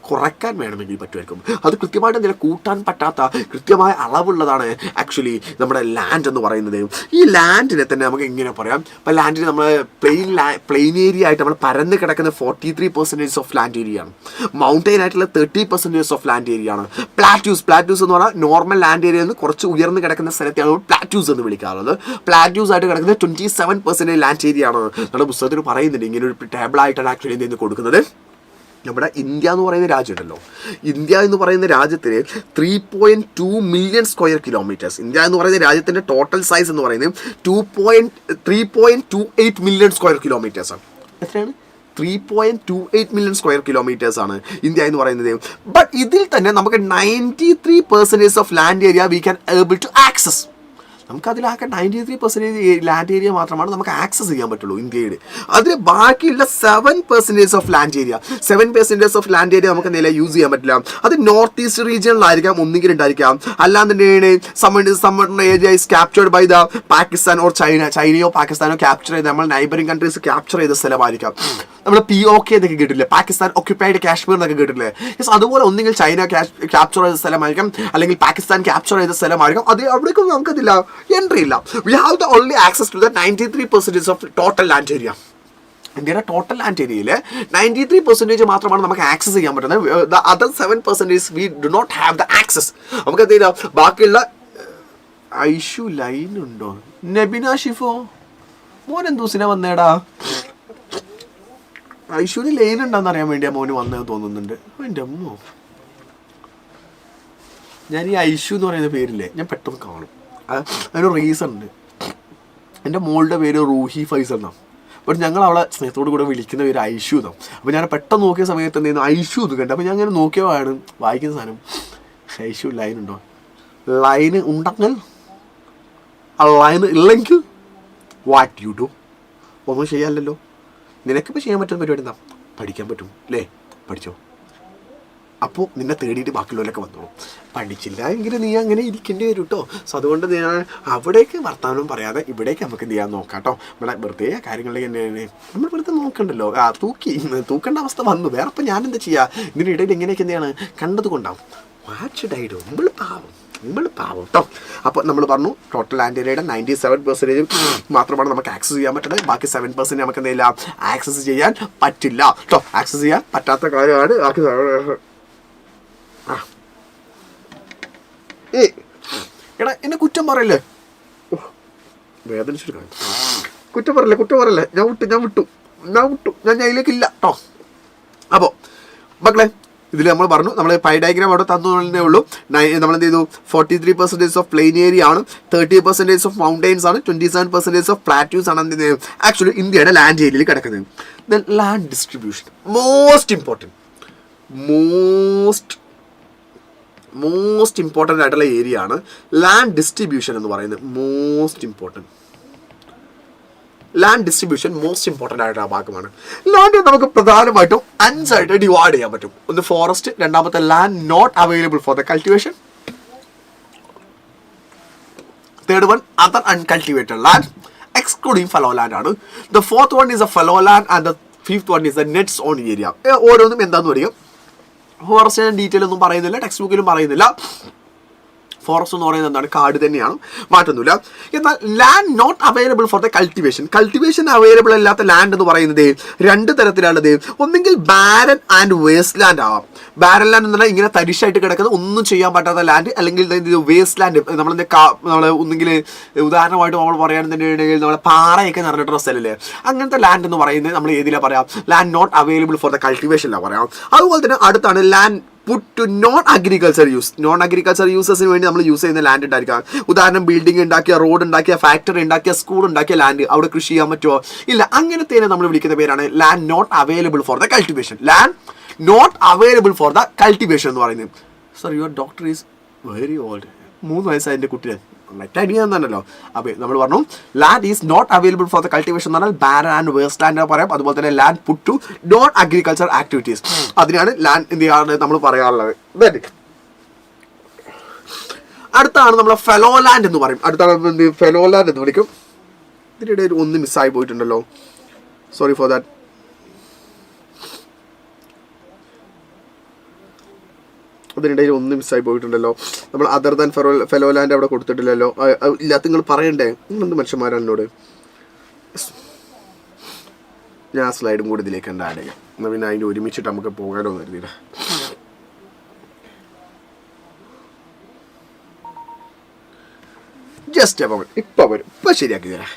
കുറയ്ക്കാൻ വേണമെങ്കിൽ പറ്റുമായിരിക്കും. അത് കൃത്യമായിട്ട് എന്തെങ്കിലും കൂട്ടാൻ പറ്റാത്ത കൃത്യമായ അളവുള്ളതാണ് ആക്ച്വലി നമ്മുടെ ലാൻഡ് എന്ന് പറയുന്നത്. ഈ ലാൻഡിനെ തന്നെ നമുക്ക് എങ്ങനെ പറയാം? ഇപ്പം ലാൻഡിന് നമ്മൾ പ്ലെയിൻ ഏരിയ ആയിട്ട് നമ്മൾ പരന്ന് കിടക്കുന്ന 43% ഓഫ് ലാൻഡ് ഏരിയ ആണ്. മൗണ്ടെയിൻ ആയിട്ടുള്ള 30% ഓഫ് ലാൻഡ് ഏരിയ ആണ്. പ്ലാറ്റ്യൂസ് എന്ന് പറഞ്ഞാൽ നോർമൽ ലാൻഡ് ഏരിയയിൽ നിന്ന് കുറച്ച് ഉയർന്ന് കിടക്കുന്ന സ്ഥലത്തെയാണ് പ്ലാറ്റ്യൂസ് എന്ന് വിളിക്കാറുള്ളത്. പ്ലാറ്റ്യൂസ് ആയിട്ട് കിടക്കുന്നത് 27% ലാൻഡ് ഏരിയ ആണ്. നമ്മുടെ പുസ്തകത്തിൽ പറയുന്നുണ്ട്. ഇങ്ങനെ ഒരു ടേബിളായിട്ടാണ് ആക്ച്വലി ഇതിന് കൊടുക്കുന്നത്. നമ്മുടെ ഇന്ത്യ എന്ന് പറയുന്ന രാജ്യമുണ്ടല്ലോ, ഇന്ത്യ എന്ന് പറയുന്ന രാജ്യത്തിന് 3.2 മില്യൺ സ്ക്വയർ കിലോമീറ്റേഴ്സ്. ഇന്ത്യ എന്ന് പറയുന്ന രാജ്യത്തിൻ്റെ ടോട്ടൽ സൈസ് എന്ന് പറയുന്നത് 3.28 മില്യൺ സ്ക്വയർ കിലോമീറ്റേഴ്സ് ആണ്. എത്രയാണ്? 3.28 മില്യൺ സ്ക്വയർ കിലോമീറ്റേഴ്സ് ആണ് ഇന്ത്യ എന്ന് പറയുന്നത്. ബട്ട് ഇതിൽ തന്നെ നമുക്ക് 93% of land area we can able to access. നമുക്കതിലാകെ 93% ലാൻഡ് ഏരിയ മാത്രമാണ് നമുക്ക് ആക്സസ് ചെയ്യാൻ പറ്റുള്ളൂ ഇന്ത്യയിൽ. അതിന് ബാക്കിയുള്ള 7% of land area, 7% of land area നമുക്ക് നില യൂസ് ചെയ്യാൻ പറ്റില്ല. അത് നോർത്ത് ഈസ്റ്റ് റീജിയനിലായിരിക്കാം, ഒന്നുകിൽ ഉണ്ടായിരിക്കാം. അല്ലാന്നുണ്ടെങ്കിൽ some area is captured by the Pakistan or ചൈനയോ പാകിസ്ഥാനോ ക്യാപ്ചർ ചെയ്ത് നമ്മൾ നൈബറിംഗ് കൺട്രീസ് ക്യാപ്ചർ ചെയ്ത സ്ഥലമായിരിക്കാം. നമ്മൾ POK എന്നൊക്കെ കേട്ടില്ലേ, പാകിസ്ഥാൻ ഒക്യുപ്പൈഡ് കാശ്മീർ എന്നൊക്കെ കേട്ടില്ലേ. അതുപോലെ ഒന്നുകിൽ ചൈന ക്യാപ്ചർ ചെയ്ത സ്ഥലമായിരിക്കാം, അല്ലെങ്കിൽ പാകിസ്ഥാൻ ക്യാപ്ചർ ചെയ്ത സ്ഥലമായിരിക്കാം. അത് അവിടേക്കും നമുക്കതില്ല, എൻട്രി ഇല്ല. We have the only access to the 93% of total land area. ഇന്ത്യയുടെ ടോട്ടൽ ലാൻഡ് ഏരിയയിൽ 93% മാത്രമാണ് നമുക്ക് ആക്സസ് ചെയ്യാൻ പറ്റുന്നത്. The other 7% we do not have the access. നമുക്ക് എന്ത് ചെയ്താൽ ബാക്കിയുള്ള ഐഷു ലൈൻ ഉണ്ടോ? നബിന ഷിഫോ മോനെന്തൂസിനെ വന്നേടാ. ഐഷുവിന് ലൈൻ ഉണ്ടോന്ന് അറിയാൻ വേണ്ടിയാ മോന് വന്നത് തോന്നുന്നുണ്ട്. എൻ്റെ അമ്മോ, ഞാൻ ഈ ഐഷു എന്ന് പറയുന്ന പേരില്ലേ ഞാൻ പെട്ടെന്ന് കാണും. അതിനൊരു റീസൺ ഉണ്ട്. എൻ്റെ മോളുടെ പേര് റൂഹി ഫൈസൽ എന്നാണ്. ബട്ട് ഞങ്ങൾ അവളെ സ്നേഹത്തോട് കൂടെ വിളിക്കുന്ന പേര് ഐഷു എന്നാണ്. അപ്പോൾ ഞാൻ പെട്ടെന്ന് നോക്കിയ സമയത്ത് എന്ത് ചെയ്യുന്നു, ഐഷു എന്ന് കണ്ടു. അപ്പോൾ ഞാൻ അങ്ങനെ നോക്കിയതാണ് വായിക്കുന്ന സാധനം. ഐഷു ലൈൻ ഉണ്ടോ? ലൈന് ഉണ്ടെങ്കിൽ ലൈന് ഇല്ലെങ്കിൽ വാട്ട് യു ഡു? ഒന്നും ചെയ്യാമല്ലോ. നിനക്കിപ്പോൾ ചെയ്യാൻ പറ്റുന്ന പരിപാടി എന്താ? പഠിക്കാൻ പറ്റും അല്ലേ? പഠിച്ചോ. അപ്പോൾ നിന്നെ തേടിയിട്ട് ബാക്കിയുള്ളവരൊക്കെ വന്നോളൂ. പഠിച്ചില്ല എങ്കിൽ നീ അങ്ങനെ ഇരിക്കേണ്ടി വരും കേട്ടോ. സോ അതുകൊണ്ട് ഞാൻ അവിടേക്ക് വർത്തമാനം പറയാതെ ഇവിടേക്ക് നമുക്ക് എന്ത് ചെയ്യാൻ നോക്കാം കേട്ടോ. നമ്മുടെ വെറുതെ കാര്യങ്ങളിലേക്ക് തന്നെയാണ് നമ്മൾ വെറുതെ നോക്കണ്ടല്ലോ. തൂക്കേണ്ട അവസ്ഥ വന്നു. വേറെ ഇപ്പം ഞാനെന്താ ചെയ്യുക? ഇതിനിടയിൽ എങ്ങനെയൊക്കെ എന്താണ് കണ്ടത് കൊണ്ടാവും. വാച്ചിടായിടും നമ്മൾ പാവം കേട്ടോ. അപ്പോൾ നമ്മൾ പറഞ്ഞു ടോട്ടൽ ലാൻഡ് ഏരിയയുടെ 97% മാത്രമാണ് നമുക്ക് ആക്സസ് ചെയ്യാൻ പറ്റുന്നത്. ബാക്കി 7% നമുക്ക് എന്തെയില്ല, ആക്സസ് ചെയ്യാൻ പറ്റില്ല കേട്ടോ. ആക്സസ് ചെയ്യാൻ പറ്റാത്ത കാര്യമാണ്. എടാ എന്നെ കുറ്റം പറയല്ലേ, വേദനിച്ചൊരു കാര്യം. കുറ്റം പറയല്ലേ. ഞാൻ വിട്ടു. ഞാൻ അതിലേക്കില്ല കേട്ടോ. അപ്പോൾ മക്കളെ, ഇതിൽ നമ്മൾ പറഞ്ഞു, നമ്മൾ പൈ ഡയഗ്രാം അവിടെ തന്നേ ഉള്ളൂ. നമ്മളെന്ത് ചെയ്തു, 43% ഓഫ് പ്ലെയിൻ ഏരിയ ആണ്, 30% ഓഫ് മൗണ്ടെയിൻസ് ആണ്, 27% ഓഫ് പ്ലാറ്റ്യൂസ് ആണ് എന്ത് ചെയ്യുന്നത് ആക്ച്വലി ഇന്ത്യയുടെ ലാൻഡ് ഏരിയയിൽ കിടക്കുന്നത്. Then land distribution most important ആയിട്ടുള്ള ഏരിയ ആണ് ലാൻഡ് ഡിസ്ട്രിബ്യൂഷൻ എന്ന് പറയുന്നത്. ലാൻഡ് ഡിസ്ട്രിബ്യൂഷൻ മോസ്റ്റ് ഇമ്പോർട്ടൻ്റ് ആയിട്ടുള്ള ഭാഗമാണ്. ലാൻഡ് നമുക്ക് പ്രധാനമായിട്ടും 5 ആയിട്ട് ഡിവൈഡ് ചെയ്യാൻ പറ്റും. ഒന്ന് ഫോറസ്റ്റ്, രണ്ടാമത്തെ land not available for the cultivation, third one other uncultivated land excluding fallow land ആണ്. The fourth one is a fallow land and the fifth one is a net sown area. ഓരോന്നും എന്താന്ന് പറയും. ഫോറസ്റ്റിന്റെ detail ഒന്നും പറയുന്നില്ല, text ബുക്കിലും പറയുന്നില്ല. Forest എന്ന് പറയുന്നത് എന്താണ്? കാട് തന്നെയാണ്, മാറ്റൊന്നുമില്ല. എന്നാൽ land not available for the cultivation available അല്ലാത്ത ലാൻഡ് എന്ന് പറയുന്നത് രണ്ട് തരത്തിലുള്ളത്. ഒന്നെങ്കിൽ ബാരൻ ആൻഡ് വേസ്റ്റ് ലാൻഡ് ആവാം. ബാരൻ ലാൻഡ് എന്ന് പറഞ്ഞാൽ ഇങ്ങനെ തരിശായിട്ട് കിടക്കുന്ന ഒന്നും ചെയ്യാൻ പറ്റാത്ത ലാൻഡ്, അല്ലെങ്കിൽ വേസ്റ്റ് ലാൻഡ്. നമ്മൾ ഒന്നെങ്കിൽ ഉദാഹരണമായിട്ട് നമ്മൾ പറയുകയാണെന്നുണ്ടെങ്കിൽ നമ്മളെ പാറയൊക്കെ നിറഞ്ഞിട്ടുള്ള സ്ഥലമില്ലേ, അങ്ങനത്തെ ലാൻഡ് എന്ന് പറയുന്നത് നമ്മൾ ഏതിലാണ് പറയാം? Land not available for the കൾട്ടിവേഷനിലാണ് പറയാം. അതുപോലെ തന്നെ അടുത്താണ് land put to non agriculture യൂസസിന് വേണ്ടി നമ്മൾ യൂസ് ചെയ്യുന്ന ലാൻഡ് ഉണ്ടായിരിക്കാം. ഉദാഹരണം ബിൽഡിംഗ് ഉണ്ടാക്കിയ, റോഡ് ഉണ്ടാക്കിയ, ഫാക്ടറി ഉണ്ടാക്കിയ, സ്കൂൾ ഉണ്ടാക്കിയ ലാൻഡ് അവിടെ കൃഷി ചെയ്യാൻ പറ്റുമോ? ഇല്ല. അങ്ങനത്തെ നമ്മൾ വിളിക്കുന്ന പേരാണ് land not available for the cultivation. Land not available for the cultivation എന്ന് പറയുന്നത്. Sir, your doctor is very old. 3 വയസ്സായ എൻ്റെ കുട്ടിയെ ണല്ലോ. അപ്പോൾ നമ്മൾ പറഞ്ഞു land is not available for the cultivation എന്ന് പറഞ്ഞാൽ ബാരൻ ആൻഡ് വേസ്റ്റ് ലാൻഡ് പറയാം. അതുപോലെ തന്നെ land put to non agriculture activities, അതിനാണ് ലാൻഡ് എന്ത് ചെയ്യാറ് നമ്മൾ പറയാറുള്ളത്. അടുത്താണ് നമ്മൾ ഫെലോ ലാൻഡ് എന്ന് പറയും. അടുത്താണ് ഫെലോ ലാൻഡ് എന്ന് വിളിക്കും. ഇതിനിടയിൽ ഒന്ന് മിസ്സായി പോയിട്ടുണ്ടല്ലോ, സോറി ഫോർ ദാറ്റ്. അതിനിടയിൽ ഒന്ന് മിസ്സായി പോയിട്ടുണ്ടല്ലോ. നമ്മൾ അതർ ദാൻ ഫെലോ ലാൻഡ് അവിടെ കൊടുത്തിട്ടില്ലല്ലോ. ഇല്ലാത്ത നിങ്ങൾ പറയണ്ടേ? നിങ്ങളെന്ത് മനുഷ്യന്മാരാണ് എന്നോട്. ഞാൻ ആ സ്ലൈഡും കൂടി ഇതിലേക്ക് ആഡ് ചെയ്യാം. എന്നാൽ പിന്നെ അതിൻ്റെ ഒരുമിച്ചിട്ട് നമുക്ക് പോകാനോ എന്ന് കരുതിയില്ല. ജസ്റ്റ് അപ്പം ഇപ്പം വരും, ഇപ്പം ശരിയാക്കി തരാം.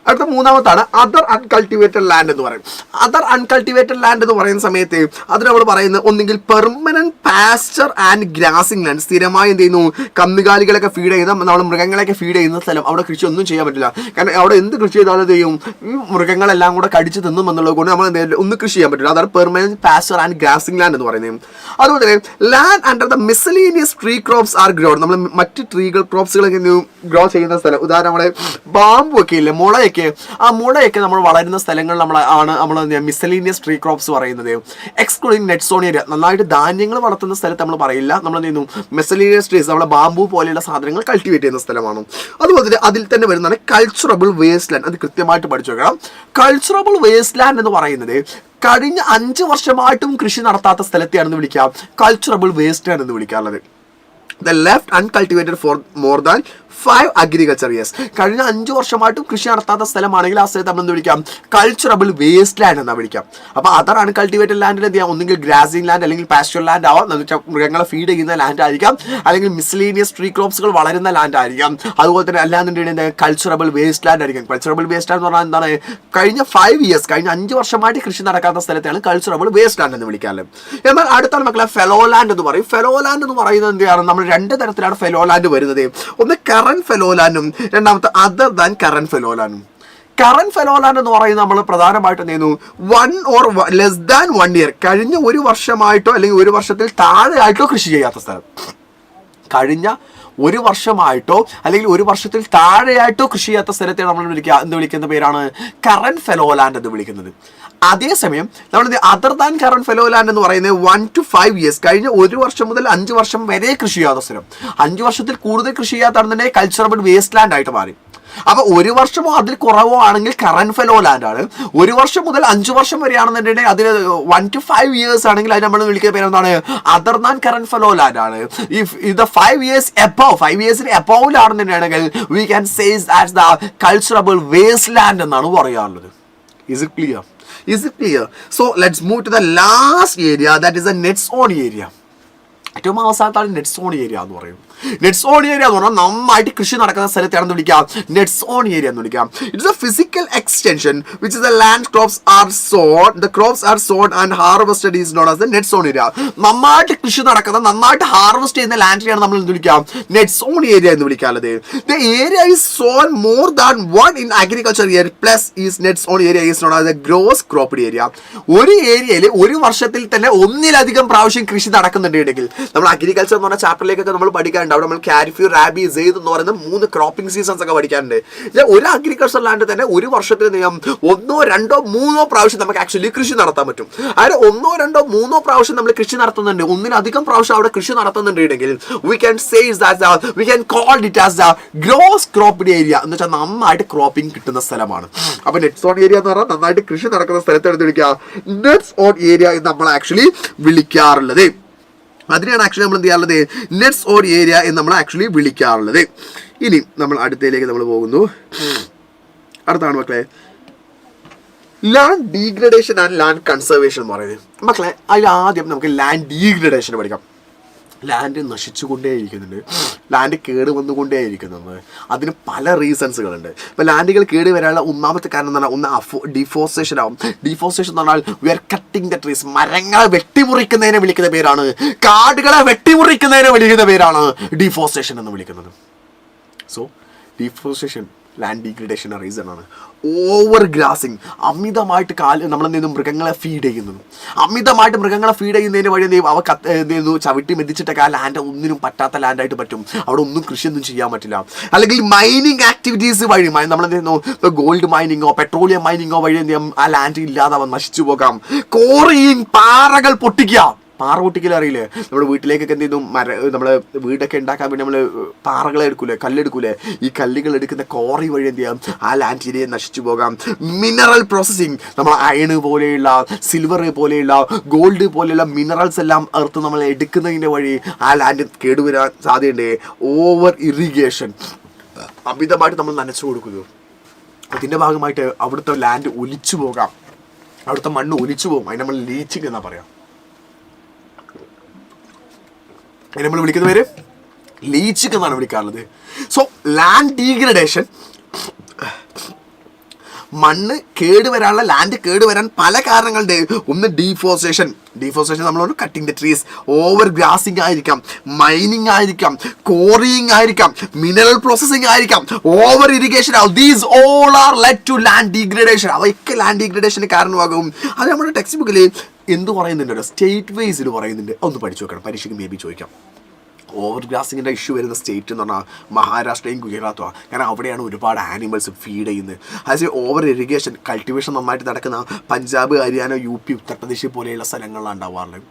അടുത്ത മൂന്നാമത്താണ് അതർ അൺകൾട്ടിവേറ്റഡ് ലാൻഡ് എന്ന് പറയും. അതർ അൺകൾട്ടിവേറ്റഡ് ലാൻഡ് എന്ന് പറയുന്ന സമയത്ത് അത് നമ്മൾ പറയുന്നത് ഒന്നെങ്കിൽ permanent pasture and grazing land. സ്ഥിരമായി എന്ത് ചെയ്യുന്നു? കന്നുകാലികളൊക്കെ ഫീഡ് ചെയ്യുന്ന, നമ്മൾ മൃഗങ്ങളെയൊക്കെ ഫീഡ് ചെയ്യുന്ന സ്ഥലം. അവിടെ കൃഷി ഒന്നും ചെയ്യാൻ പറ്റില്ല. കാരണം അവിടെ എന്ത് കൃഷി ചെയ്താലും എന്ത് ചെയ്യും? മൃഗങ്ങളെല്ലാം കൂടെ കടിച്ച് തിന്നും എന്നുള്ളത് കൊണ്ട് നമ്മൾ ഒന്നും കൃഷി ചെയ്യാൻ പറ്റില്ല. അതാണ് permanent pasture and grazing land എന്ന് പറയുന്നത്. അതുപോലെ തന്നെ land under the miscellaneous tree crops are grown. നമ്മൾ മറ്റ് ട്രീകൾ ക്രോപ്സുകളൊക്കെ ഗ്രോ ചെയ്യുന്ന സ്ഥലം. ഉദാഹരണം നമ്മുടെ ബാമ്പു ഒക്കെ ഇല്ലേ, മുളയൊക്കെ, ആ മുളയൊക്കെ നമ്മൾ വളരുന്ന സ്ഥലങ്ങളിൽ നമ്മൾ മിസലീനിയസ് ട്രീ ക്രോപ്സ് പറയുന്നത്. Excluding net sown area. നന്നായിട്ട് ധാന്യങ്ങൾ വളർത്തുന്ന സ്ഥലത്ത് നമ്മൾ പറയില്ല. നമ്മൾ എന്ത് ചെയ്യുന്നു? മിസലീനിയസ് ട്രീസ്, നമ്മുടെ ബാമ്പു പോലെയുള്ള സാധനങ്ങൾ കൾട്ടിവേറ്റ് ചെയ്യുന്ന സ്ഥലമാണ്. അതുപോലെ തന്നെ അതിൽ തന്നെ വരുന്നതാണ് കൾച്ചറബിൾ വേസ്റ്റ് ലാൻഡ്. അത് കൃത്യമായിട്ട് പഠിച്ചു വെക്കണം. കൾച്ചറബിൾ വേസ്റ്റ് ലാൻഡ് എന്ന് പറയുന്നത് കഴിഞ്ഞ 5 വർഷമായിട്ടും കൃഷി നടത്താത്ത സ്ഥലത്തെയാണെന്ന് വിളിക്കാം കൾച്ചറബിൾ വേസ്റ്റ് ലാൻഡ് എന്ന് വിളിക്കാറുള്ളത്. The left uncultivated for more than 5 agriculture years. കഴിഞ്ഞ 5 വർഷമായിട്ടും കൃഷി നടത്താത്ത സ്ഥലമാണെങ്കിൽ ആ സ്ഥലത്ത് നമ്മൾ എന്ത് വിളിക്കാം? കൾച്ചറബിൾ വേസ്റ്റ് ലാൻഡ് എന്നാണ് വിളിക്കാം. അപ്പോൾ അതർ അൺകൾട്ടിവേറ്റഡ് ലാൻഡിൽ എന്ത് ചെയ്യാം? ഒന്നെങ്കിൽ ഗ്രാസിംഗ് ലാൻഡ് അല്ലെങ്കിൽ പാസ്ചർ ലാൻഡ് ആവാം, എന്ന് വെച്ചാൽ മൃഗങ്ങളെ ഫീഡ് ചെയ്യുന്ന ലാൻഡ് ആയിരിക്കാം, അല്ലെങ്കിൽ മിസ്ലീനിയസ് ട്രീ ക്രോപ്സുകൾ വളരുന്ന ലാൻഡ് ആയിരിക്കാം. അതുപോലെ തന്നെ അല്ലാന്നുണ്ടെങ്കിൽ കൾച്ചറബിൾ വേസ്റ്റ് ലാൻഡ് ആയിരിക്കും. കൾച്ചറബിൾ വേസ്റ്റ് ലാൻഡ് എന്ന് പറഞ്ഞാൽ എന്താണ്? കഴിഞ്ഞ 5 ഇയേഴ്സ്, കഴിഞ്ഞ 5 വർഷമായിട്ട് കൃഷി നടക്കാത്ത സ്ഥലത്തെയാണ് കൾച്ചറബിൾ വേസ്റ്റ് ലാൻഡ് എന്ന് വിളിക്കാറ്. എന്നാൽ അടുത്താണ് മക്കളെ ഫെലോ ലാൻഡ് എന്ന് പറയും. ഫെലോ ലാൻഡ് എന്ന് പറയുന്നത് എന്താണ്? നമ്മൾ 2 തരത്തിലാണ് ഫെലോ ലാൻഡ് വരുന്നത്. ഒന്ന് കറന്റ് ഫെലോ ലാൻഡും, രണ്ടാമത്തെ അതർ ദാൻ കറന്റ് ഫെലോ ലാൻഡും. കറന്റ് ഫെലോ ലാൻഡ് എന്ന് പറയുന്നത് നമ്മൾ പ്രധാനമായിട്ട് എന്ത് ചെയ്യുന്നു? 1 or less than 1 year, കഴിഞ്ഞ 1 വർഷമായിട്ടോ അല്ലെങ്കിൽ 1 വർഷത്തിൽ താഴെയായിട്ടോ കൃഷി ചെയ്യാത്ത സ്ഥലം. കഴിഞ്ഞ 1 വർഷമായിട്ടോ അല്ലെങ്കിൽ 1 വർഷത്തിൽ താഴെയായിട്ടോ കൃഷി ചെയ്യാത്ത സ്ഥലത്തെ നമ്മൾ വിളിക്കുന്ന പേരാണ് കറന്റ് ഫെലോ ലാൻഡ് എന്ന് വിളിക്കുന്നത്. അതേസമയം നമ്മൾ other than current fallow land എന്ന് പറയുന്നത് 1 to 5 years, കഴിഞ്ഞ 1 വർഷം മുതൽ 5 വർഷം വരെ കൃഷി ചെയ്യാത്ത സ്ഥലം. 5 വർഷത്തിൽ കൂടുതൽ കൃഷി ചെയ്യാത്താണെന്നുണ്ടെങ്കിൽ കൾച്ചറബിൾ വേസ്റ്റ് ലാൻഡ് ആയിട്ട് മാറി. അപ്പൊ 1 വർഷമോ അതിൽ കുറവോ ആണെങ്കിൽ കറന്റ് ഫെലോ ലാൻഡ് ആണ്. 1 വർഷം മുതൽ 5 വർഷം വരെയാണെന്നുണ്ടെങ്കിൽ അതിന് 1 to 5 years ആണെങ്കിൽ അത് നമ്മൾ വിളിക്കുന്ന പേര് എന്താണ്? Other than current fallow land ആണ്. ഇത് 5 years above, 5 yearsന് എബോവിലാണെന്നുണ്ടെങ്കിൽ we can say that's the culturable waste land എന്നാണ് പറയാറുള്ളത്. Is it clear? So let's move to the last area, that is the net zone area. ഏറ്റവും അവസാനത്താണ് net sown area എന്ന് പറയും. Net sown area എന്ന് പറഞ്ഞാൽ നന്നായിട്ട് കൃഷി നടക്കുന്ന സ്ഥലത്താണെന്ന് വിളിക്കാം നെറ്റ് സോൺ ഏരിയ എന്ന് വിളിക്കാം. It's A physical extension which is the land crops are sown and harvested is known as the net sown area. നന്നായിട്ട് കൃഷി നടക്കുന്ന, നന്നായിട്ട് ഹാർവെസ്റ്റ് ചെയ്യുന്ന ലാൻഡിനെയാണ് നമ്മൾ എന്ത് വിളിക്കാം? നെറ്റ് സോൺ ഏരിയ എന്ന് വിളിക്കാറുള്ളത്. The area is sown more than 1 in agriculture year plus is net sown area is known as the gross cropped area. ഒരു ഏരിയയിൽ 1 വർഷത്തിൽ തന്നെ 1-ലധികം പ്രാവശ്യം കൃഷി നടക്കുന്നുണ്ടെങ്കിൽ, നമ്മൾ അഗ്രികൾച്ചർ എന്ന് പറഞ്ഞ ചാപ്റ്ററിലേക്കൊക്കെ നമ്മൾ പഠിക്കാറുണ്ട് പഠിക്കാനുണ്ട്. അവിടെ നമ്മൾ കാരിഫ്, റാബി, സെയ്ദ് എന്ന് പറയുന്ന 3 ക്രോപ്പിംഗ് സീസൺസ് ഒക്കെ പഠിക്കാനുണ്ട്. ഒരു അഗ്രികൾച്ചർ ലാൻഡ് തന്നെ ഒരു വർഷത്തിൽ 1, 2, 3 പ്രാവശ്യം നമുക്ക് ആക്ച്വലി കൃഷി നടത്താൻ പറ്റും. അതായത് 1, 2, 3 പ്രാവശ്യം നമ്മൾ കൃഷി നടത്തുന്നുണ്ട്, ഒന്നിലധികം പ്രാവശ്യം അവിടെ കൃഷി നടത്തുന്നുണ്ടെങ്കിൽ we can say that we can call it as a gross cropped area എന്ന് വെച്ചാൽ നന്നായിട്ട് ക്രോപ്പിംഗ് കിട്ടുന്ന സ്ഥലമാണ്. അപ്പൊ നെറ്റ്സ് ഓൺ ഏരിയ എന്ന് പറഞ്ഞാൽ നന്നായിട്ട് കൃഷി നടക്കുന്ന സ്ഥലത്ത് എടുത്ത് വിളിക്കുക നെറ്റ്സ് ഓൺ ഏരിയ എന്ന് നമ്മൾ ആക്ച്വലി വിളിക്കാറുള്ളത്. അതിനെയാണ് ആക്ച്വലി നമ്മൾ എന്ത് ചെയ്യാറുള്ളത്, നെറ്റ്സ് ഓൺ ഏരിയ എന്ന് നമ്മൾ ആക്ച്വലി വിളിക്കാറുള്ളത്. ഇനി നമ്മൾ അടുത്തയിലേക്ക് നമ്മൾ പോകുന്നു. അടുത്താണ് മക്കളെ land degradation and land conservation എന്ന് പറയുന്നത്. മക്കളെ അതിൽ ആദ്യം നമുക്ക് ലാൻഡ് ഡീഗ്രഡേഷൻ പഠിക്കാം. ലാൻഡ് നശിച്ചുകൊണ്ടേയിരിക്കുന്നുണ്ട്, ലാൻഡ് കേട് വന്നുകൊണ്ടേയിരിക്കുന്നത്. അതിന് പല റീസൺസുകളുണ്ട്. ഇപ്പോൾ ലാൻഡുകൾ കേട് വരാനുള്ള ഒന്നാമത്തെ കാരണം എന്ന് പറഞ്ഞാൽ ഡിഫോറസ്റ്റേഷൻ ആവും. ഡിഫോറസ്റ്റേഷൻ എന്ന് പറഞ്ഞാൽ we are cutting the trees. മരങ്ങളെ വെട്ടിമുറിക്കുന്നതിനെ വിളിക്കുന്ന പേരാണ്, കാടുകളെ വെട്ടിമുറിക്കുന്നതിനെ വിളിക്കുന്ന പേരാണ് ഡിഫോറസ്റ്റേഷൻ എന്ന് വിളിക്കുന്നത്. So deforestation land degradation reason ആണ്. ഓവർ ഗ്രാസിങ്, അമിതമായിട്ട് നമ്മളെന്ത് ചെയ്യുന്നു, മൃഗങ്ങളെ ഫീഡ് ചെയ്യുന്നു. അമിതമായിട്ട് മൃഗങ്ങളെ ഫീഡ് ചെയ്യുന്നതിന് വഴി എന്ത് ചെയ്യും, അവ ചെയ്യുന്നു ചവിട്ടി മെതിച്ചിട്ടൊക്കെ ആ ലാൻഡ് ഒന്നിനും പറ്റാത്ത ലാൻഡായിട്ട് പറ്റും. അവിടെ ഒന്നും കൃഷിയൊന്നും ചെയ്യാൻ പറ്റില്ല. അല്ലെങ്കിൽ മൈനിങ് ആക്ടിവിറ്റീസ് വഴി നമ്മളെന്ത് ചെയ്യുന്നു, ഇപ്പോൾ ഗോൾഡ് മൈനിങ്ങോ പെട്രോളിയം മൈനിങ്ങോ വഴി എന്ത് ചെയ്യും, ആ ലാൻഡ് ഇല്ലാതെ നശിച്ചു പോകാം. കോറിയിങ്, പാറകൾ പൊട്ടിക്കുക. പാറ പൊട്ടിക്കൽ അറിയില്ലേ, നമ്മുടെ വീട്ടിലേക്കൊക്കെ എന്ത് ചെയ്യുന്നു, നമ്മൾ വീടൊക്കെ ഉണ്ടാക്കാൻ വേണ്ടി നമ്മൾ പാറകളെ എടുക്കൂലേ, കല്ലെടുക്കൂലേ, ഈ കല്ലുകൾ എടുക്കുന്ന കോറി വഴി എന്ത് ചെയ്യാം, ആ ലാൻഡ് ഏരിയ നശിച്ചു പോകാം. മിനറൽ പ്രോസസ്സിങ്, നമ്മൾ അയണ് പോലെയുള്ള, സിൽവർ പോലെയുള്ള, ഗോൾഡ് പോലെയുള്ള മിനറൽസ് എല്ലാം എർത്ത് നമ്മൾ എടുക്കുന്നതിൻ്റെ വഴി ആ ലാൻഡ് കേടുവരാൻ സാധ്യതയുണ്ട്. ഓവർ ഇറിഗേഷൻ, അമിതമായിട്ട് നമ്മൾ നനച്ചു കൊടുക്കുന്നു. അതിൻ്റെ ഭാഗമായിട്ട് അവിടുത്തെ ലാൻഡ് ഒലിച്ചു പോകാം, അവിടുത്തെ മണ്ണ് ഒലിച്ചു പോകും. അതിന് നമ്മൾ ലീച്ചിങ് എന്നാ പറയാം. അതിന് നമ്മൾ വിളിക്കുന്ന പേര് ലീച്ചിങ് എന്നാണ് വിളിക്കാറുള്ളത്. സോ ലാൻഡ് ഡീഗ്രഡേഷൻ, മണ്ണ് കേടുവരാനുള്ള, ലാൻഡ് കേടുവരാൻ പല കാരണങ്ങളുണ്ട്. ഒന്ന് ഡീഫോറസ്റ്റേഷൻ. ഡീഫോറസ്റ്റേഷൻ നമ്മളോട് cutting the trees, over grazing ആയിരിക്കാം, മൈനിങ് ആയിരിക്കാം, കോറിയിങ് ആയിരിക്കാം, മിനറൽ പ്രോസസ്സിങ് ആയിരിക്കാം, over irrigation. These all are led to land degradation. അവയൊക്കെ ലാൻഡ് ഡീഗ്രഡേഷന് കാരണമാകും. അത് നമ്മുടെ ടെക്സ്റ്റ് ബുക്കിൽ എന്ത് പറയുന്നുണ്ട്, സ്റ്റേറ്റ് വൈസിൽ പറയുന്നുണ്ട്. ഒന്ന് പഠിച്ചു വെക്കണം, പരീക്ഷയ്ക്ക് മേ ബി ചോദിക്കാം. ഓവർ ഗ്രാസിങ്ങിൻ്റെ ഇഷ്യൂ വരുന്ന സ്റ്റേറ്റ് എന്ന് പറഞ്ഞാൽ മഹാരാഷ്ട്രയും ഗുജറാത്തുമാണ്. കാരണം അവിടെയാണ് ഒരുപാട് ആനിമൽസ് ഫീഡ് ചെയ്യുന്നത്. അതേ ഓവർ ഇറിഗേഷൻ, കൾട്ടിവേഷൻ നന്നായിട്ട് നടക്കുന്ന പഞ്ചാബ്, ഹരിയാന, UP, ഉത്തർപ്രദേശ് പോലെയുള്ള സ്ഥലങ്ങളിലാണ് ഉണ്ടാവാറുള്ളത്.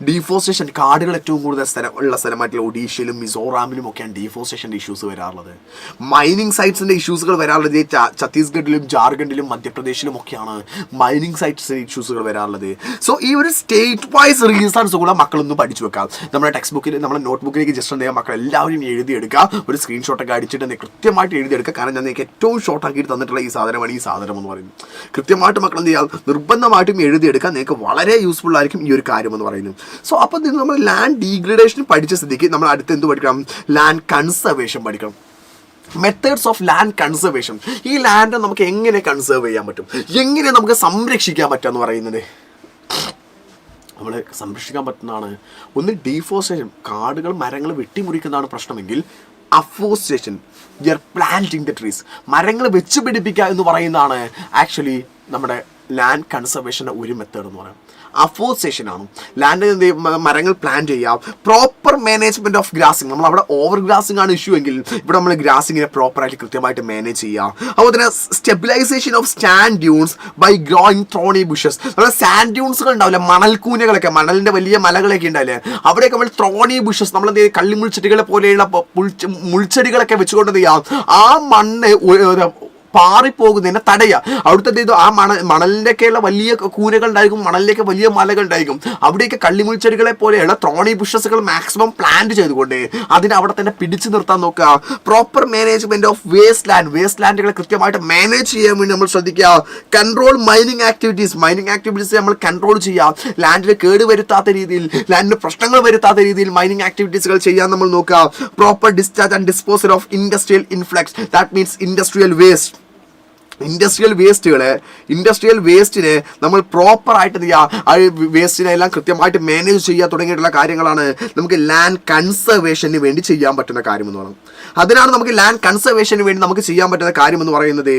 ഡീഫോറസ്റ്റേഷൻ, കാടുകൾ ഏറ്റവും കൂടുതൽ ഉള്ള സ്ഥലമായിട്ടുള്ള ഒഡീഷയിലും മിസോറാമിലും ഒക്കെയാണ് ഡീഫോറസ്റ്റേഷൻ്റെ ഇഷ്യൂസ് വരാറുള്ളത്. മൈനിങ് സൈറ്റ്സിൻ്റെ ഇഷ്യൂസുകൾ വരാറുള്ളത് ഛത്തീസ്ഗഡിലും ജാർഖണ്ഡിലും മധ്യപ്രദേശിലും ഒക്കെയാണ് മൈനിങ് സൈറ്റ്സിൻ്റെ ഇഷ്യൂസുകൾ വരാറുള്ളത്. സോ ഈ ഒരു സ്റ്റേറ്റ് വൈസ് റീസൺസ് കൂടെ മക്കളൊന്നും പഠിച്ചു വെക്കാം. നമ്മുടെ ടെക്സ്റ്റ് ബുക്കിൽ, നമ്മുടെ നോട്ട് ബുക്കിലേക്ക് ജസ്റ്റ് എന്ത് ചെയ്യാം, മക്കൾ എല്ലാവരും എഴുതിയെടുക്കുക. ഒരു സ്ക്രീൻഷോട്ടൊക്കെ അടിച്ചിട്ട് കൃത്യമായിട്ട് എഴുതിയെടുക്കുക. കാരണം ഞാൻ നിങ്ങൾക്ക് ഏറ്റവും ഷോർട്ടാക്കിയിട്ട് തന്നിട്ടുള്ള ഈ സാധനമാണ് ഈ സാധനം എന്ന് പറയുന്നത്. കൃത്യമായിട്ട് മക്കൾ എന്ത് ചെയ്യാം, നിർബന്ധമായിട്ടും എഴുതിയെടുക്കുക. നിങ്ങൾക്ക് വളരെ യൂസ്ഫുൾ ആയിരിക്കും ഈ ഒരു കാര്യം എന്ന് പറയുന്നത്. സോ അപ്പോൾ നമ്മൾ ലാൻഡ് ഡീഗ്രഡേഷൻ പഠിച്ച സ്ഥിതിക്ക് നമ്മൾ അടുത്ത് എന്ത് പഠിക്കണം, ലാൻഡ് കൺസർവേഷൻ പഠിക്കണം. Methods of land conservation. ഈ ലാൻഡ് നമുക്ക് എങ്ങനെ കൺസേർവ് ചെയ്യാൻ പറ്റും, എങ്ങനെ നമുക്ക് സംരക്ഷിക്കാൻ പറ്റുമെന്ന് പറയുന്നത്. നമ്മൾ സംരക്ഷിക്കാൻ പറ്റുന്നതാണ് ഒന്ന് ഡീഫോറസ്റ്റേഷൻ, കാടുകൾ മരങ്ങൾ വെട്ടിമുറിക്കുന്നതാണ് പ്രശ്നമെങ്കിൽ afforestation, you are planting the trees, മരങ്ങൾ വെച്ച് പിടിപ്പിക്കുക എന്ന് പറയുന്നതാണ് ആക്ച്വലി നമ്മുടെ ലാൻഡ് കൺസർവേഷൻ്റെ ഒരു മെത്തേഡ് എന്ന് പറയാം. അഫോറസ്റ്റേഷൻ ആണ് ലാൻഡ് മരങ്ങൾ പ്ലാൻ ചെയ്യുക. പ്രോപ്പർ മാനേജ്മെന്റ് ഓഫ് ഗ്രാസിങ്, നമ്മൾ അവിടെ ഓവർ ഗ്രാസിങ് ആണ് ഇഷ്യൂ എങ്കിൽ ഇവിടെ നമ്മൾ ഗ്രാസിങ്ങിനെ പ്രോപ്പറായിട്ട് കൃത്യമായിട്ട് മാനേജ് ചെയ്യുക. അതുപോലെ തന്നെ stabilisation of sand dunes by growing thorny bushes. നമ്മുടെ സാൻഡ് ഡ്യൂൺസുകൾ ഉണ്ടാവില്ല, മണൽക്കൂനകളൊക്കെ, മണലിന്റെ വലിയ മലകളൊക്കെ ഉണ്ടാവില്ലേ, അവിടെയൊക്കെ നമ്മൾ ത്രോണി ബുഷസ്, നമ്മൾ കള്ളിമുൾച്ചെടികളെ പോലെയുള്ള മുൾച്ചെടികളൊക്കെ വെച്ചുകൊണ്ട് ചെയ്യാം. ആ മണ്ണ് പാറിപ്പോകുന്നതിനെ തടയുക. അവിടുത്തെ ആ മണലിൻ്റെയൊക്കെയുള്ള വലിയ കൂനകൾ ഉണ്ടായിരിക്കും, മണലിലേക്ക് വലിയ മലകൾ ഉണ്ടായിരിക്കും. അവിടെയൊക്കെ കള്ളിമുൾച്ചെടികളെ പോലെയുള്ള ത്രോണി ബുഷസുകൾ മാക്സിമം പ്ലാന്റ് ചെയ്തുകൊണ്ട് അതിനെ അവിടെ തന്നെ പിടിച്ചു നിർത്താൻ നോക്കുക. Proper management of waste land, waste ലാൻഡുകളെ കൃത്യമായിട്ട് മാനേജ് ചെയ്യാൻ വേണ്ടി നമ്മൾ ശ്രദ്ധിക്കുക. Control mining activities, mining activities നമ്മൾ കൺട്രോൾ ചെയ്യുക. ലാൻഡിൽ കേടുവരുത്താത്ത രീതിയിൽ, ലാൻഡിന് പ്രശ്നങ്ങൾ വരുത്താത്ത രീതിയിൽ മൈനിങ് ആക്ടിവിറ്റീസുകൾ ചെയ്യാൻ നമ്മൾ നോക്കുക. Proper discharge and disposal of industrial influx, that means industrial waste. Industrial വേസ്റ്റിനെ നമ്മൾ പ്രോപ്പറായിട്ട് എന്ത് ചെയ്യുക, ആ വേസ്റ്റിനെ എല്ലാം കൃത്യമായിട്ട് മാനേജ് ചെയ്യുക തുടങ്ങിയിട്ടുള്ള കാര്യങ്ങളാണ് നമുക്ക് ലാൻഡ് കൺസർവേഷന് വേണ്ടി ചെയ്യാൻ പറ്റുന്ന കാര്യമെന്ന് പറയുന്നത്. അതിനാണ് നമുക്ക് ലാൻഡ് കൺസർവേഷന് വേണ്ടി നമുക്ക് ചെയ്യാൻ പറ്റുന്ന കാര്യമെന്ന് പറയുന്നത്.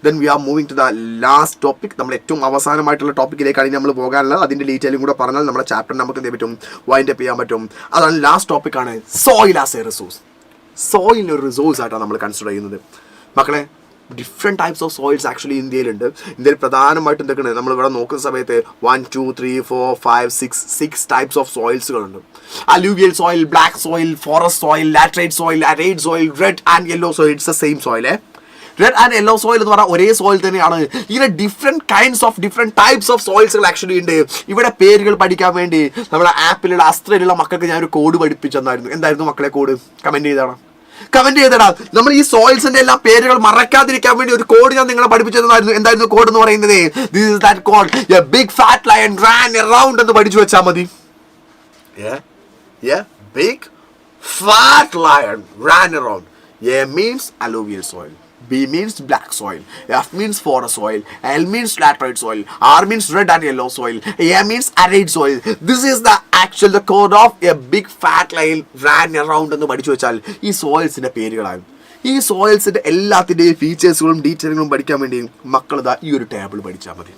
Then we are moving to the last topic. നമ്മുടെ ഏറ്റവും അവസാനമായിട്ടുള്ള ടോപ്പിക്കിലേക്കാണ് നമ്മൾ പോകാനുള്ളത്. അതിൻ്റെ ഡീറ്റെയിലും കൂടെ പറഞ്ഞാൽ നമ്മുടെ ചാപ്റ്റർ നമുക്ക് എന്ത് പറ്റും, വൈൻഡ് അപ്പ് ചെയ്യാൻ പറ്റും. അതാണ് ലാസ്റ്റ് ടോപ്പിക്കാണ് soil as a resource. Soil ഒരു റിസോഴ്സ് ആയിട്ടാണ് നമ്മൾ കൺസിഡർ ചെയ്യുന്നത്. മക്കളെ, different types of soils actually ഇന്ത്യയിലുണ്ട്. ഇന്ത്യയിൽ പ്രധാനമായിട്ടും എന്തൊക്കെയാണ് നമ്മളിവിടെ നോക്കുന്ന സമയത്ത് 1 2 3 4 5 6 ടൈപ്സ് ഓഫ് സോയിൽസുകളുണ്ട്. Alluvial soil, black soil, forest soil, laterite soil, arid soil, red and yellow soil. It's the same soil. Red and yellow soil എന്ന് പറഞ്ഞാൽ ഒരേ സോയിൽ തന്നെയാണ്. ഇങ്ങനെ ഡിഫറെൻറ്റ് ടൈപ്സ് ഓഫ് സോയിൽസുകൾ ആക്ച്വലി ഉണ്ട്. ഇവിടെ പേരുകൾ പഠിക്കാൻ വേണ്ടി നമ്മുടെ ആപ്പിലുള്ള അസ്ത്രയിലുള്ള മക്കൾക്ക് ഞാനൊരു കോഡ് പഠിപ്പിച്ചെന്നായിരുന്നു. എന്തായിരുന്നു മക്കളെ കോഡ്? കമൻറ്റ് ചെയ്തടാ. നമ്മൾ ഈ സോയിൽസിന്റെ എല്ലാം പേരുകൾ മറക്കാതിരിക്കാൻ വേണ്ടി ഒരു കോഡ് ഞാൻ നിങ്ങളെ പഠിപ്പിച്ചതായിരുന്നു. എന്തായിരുന്നു കോഡ് എന്ന് പറയുന്നത്? This is that code a big fat lion ran around എന്ന് പഠിച്ചു വെച്ചാൽ മതി. Big fat lion ran around. A means alluvial soil, B means black soil, F means forest soil, L means laterite soil, R means red and yellow soil, A means arid soil. This is the code of a big fat lion ran around എന്ന് പഠിച്ചു വെച്ചാൽ ഈ സോയിൽസിന്റെ പേരുകളാണ്. ഈ സോയിൽസിന്റെ എല്ലാത്തിൻ്റെയും ഫീച്ചേഴ്സുകളും ഡീറ്റെയിലുകളും പഠിക്കാൻ വേണ്ടി മക്കളിതാ ഈ ഒരു ടേബിൾ പഠിച്ചാൽ മതി.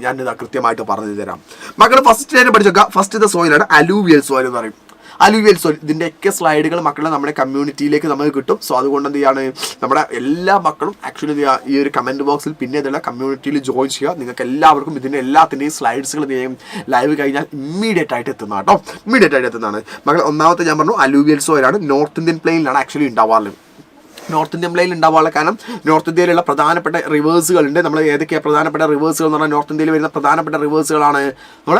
ഞാനിതാ കൃത്യമായിട്ട് പറഞ്ഞു തരാം. മക്കൾ ഫസ്റ്റ് പഠിച്ചേക്കാം. ഫസ്റ്റ് സോയിലാണ് അലൂവിയൽ സോയിൽ എന്ന് പറയും. അലൂവിയൽ സോയിൽ ഇതിൻ്റെയൊക്കെ സ്ലൈഡുകൾ മക്കളെ നമ്മുടെ കമ്മ്യൂണിറ്റിയിലേക്ക് നമുക്ക് കിട്ടും. സോ അതുകൊണ്ട് എന്ത് ചെയ്യാണ്, നമ്മുടെ എല്ലാ മക്കളും ആക്ച്വലി ഈ ഒരു കമൻറ്റ് ബോക്സിൽ പിന്നെ ഇതെല്ലാം കമ്മ്യൂണിറ്റിയിൽ ജോയിൻ ചെയ്യുക. നിങ്ങൾക്ക് എല്ലാവർക്കും ഇതിൻ്റെ എല്ലാത്തിൻ്റെയും സ്ലൈഡ്സുകൾ ലൈവ് കഴിഞ്ഞാൽ ഇമ്മീഡിയറ്റ് ആയിട്ട് എത്തുന്നതാണ്. മക്കൾ ഒന്നാമത്തെ ഞാൻ പറഞ്ഞു അലൂവിയൽ സോയിലാണ്. നോർത്ത് ഇന്ത്യൻ പ്ലെയിനിലാണ് ആക്ച്വലി ഉണ്ടാവാറുള്ളത്. നോർത്ത് ഇന്ത്യൻ പ്ലെയിനിൽ ഉണ്ടാവാനുള്ള കാരണം നോർത്ത് ഇന്ത്യയിലുള്ള പ്രധാനപ്പെട്ട റിവേഴ്സുകളുണ്ട്. നമ്മൾ ഏതൊക്കെയാണ് പ്രധാനപ്പെട്ട റിവേഴ്സുകൾ എന്ന് പറഞ്ഞാൽ നോർത്ത് ഇന്ത്യയിൽ വരുന്ന പ്രധാനപ്പെട്ട റിവേഴ്സുകളാണ് നമ്മൾ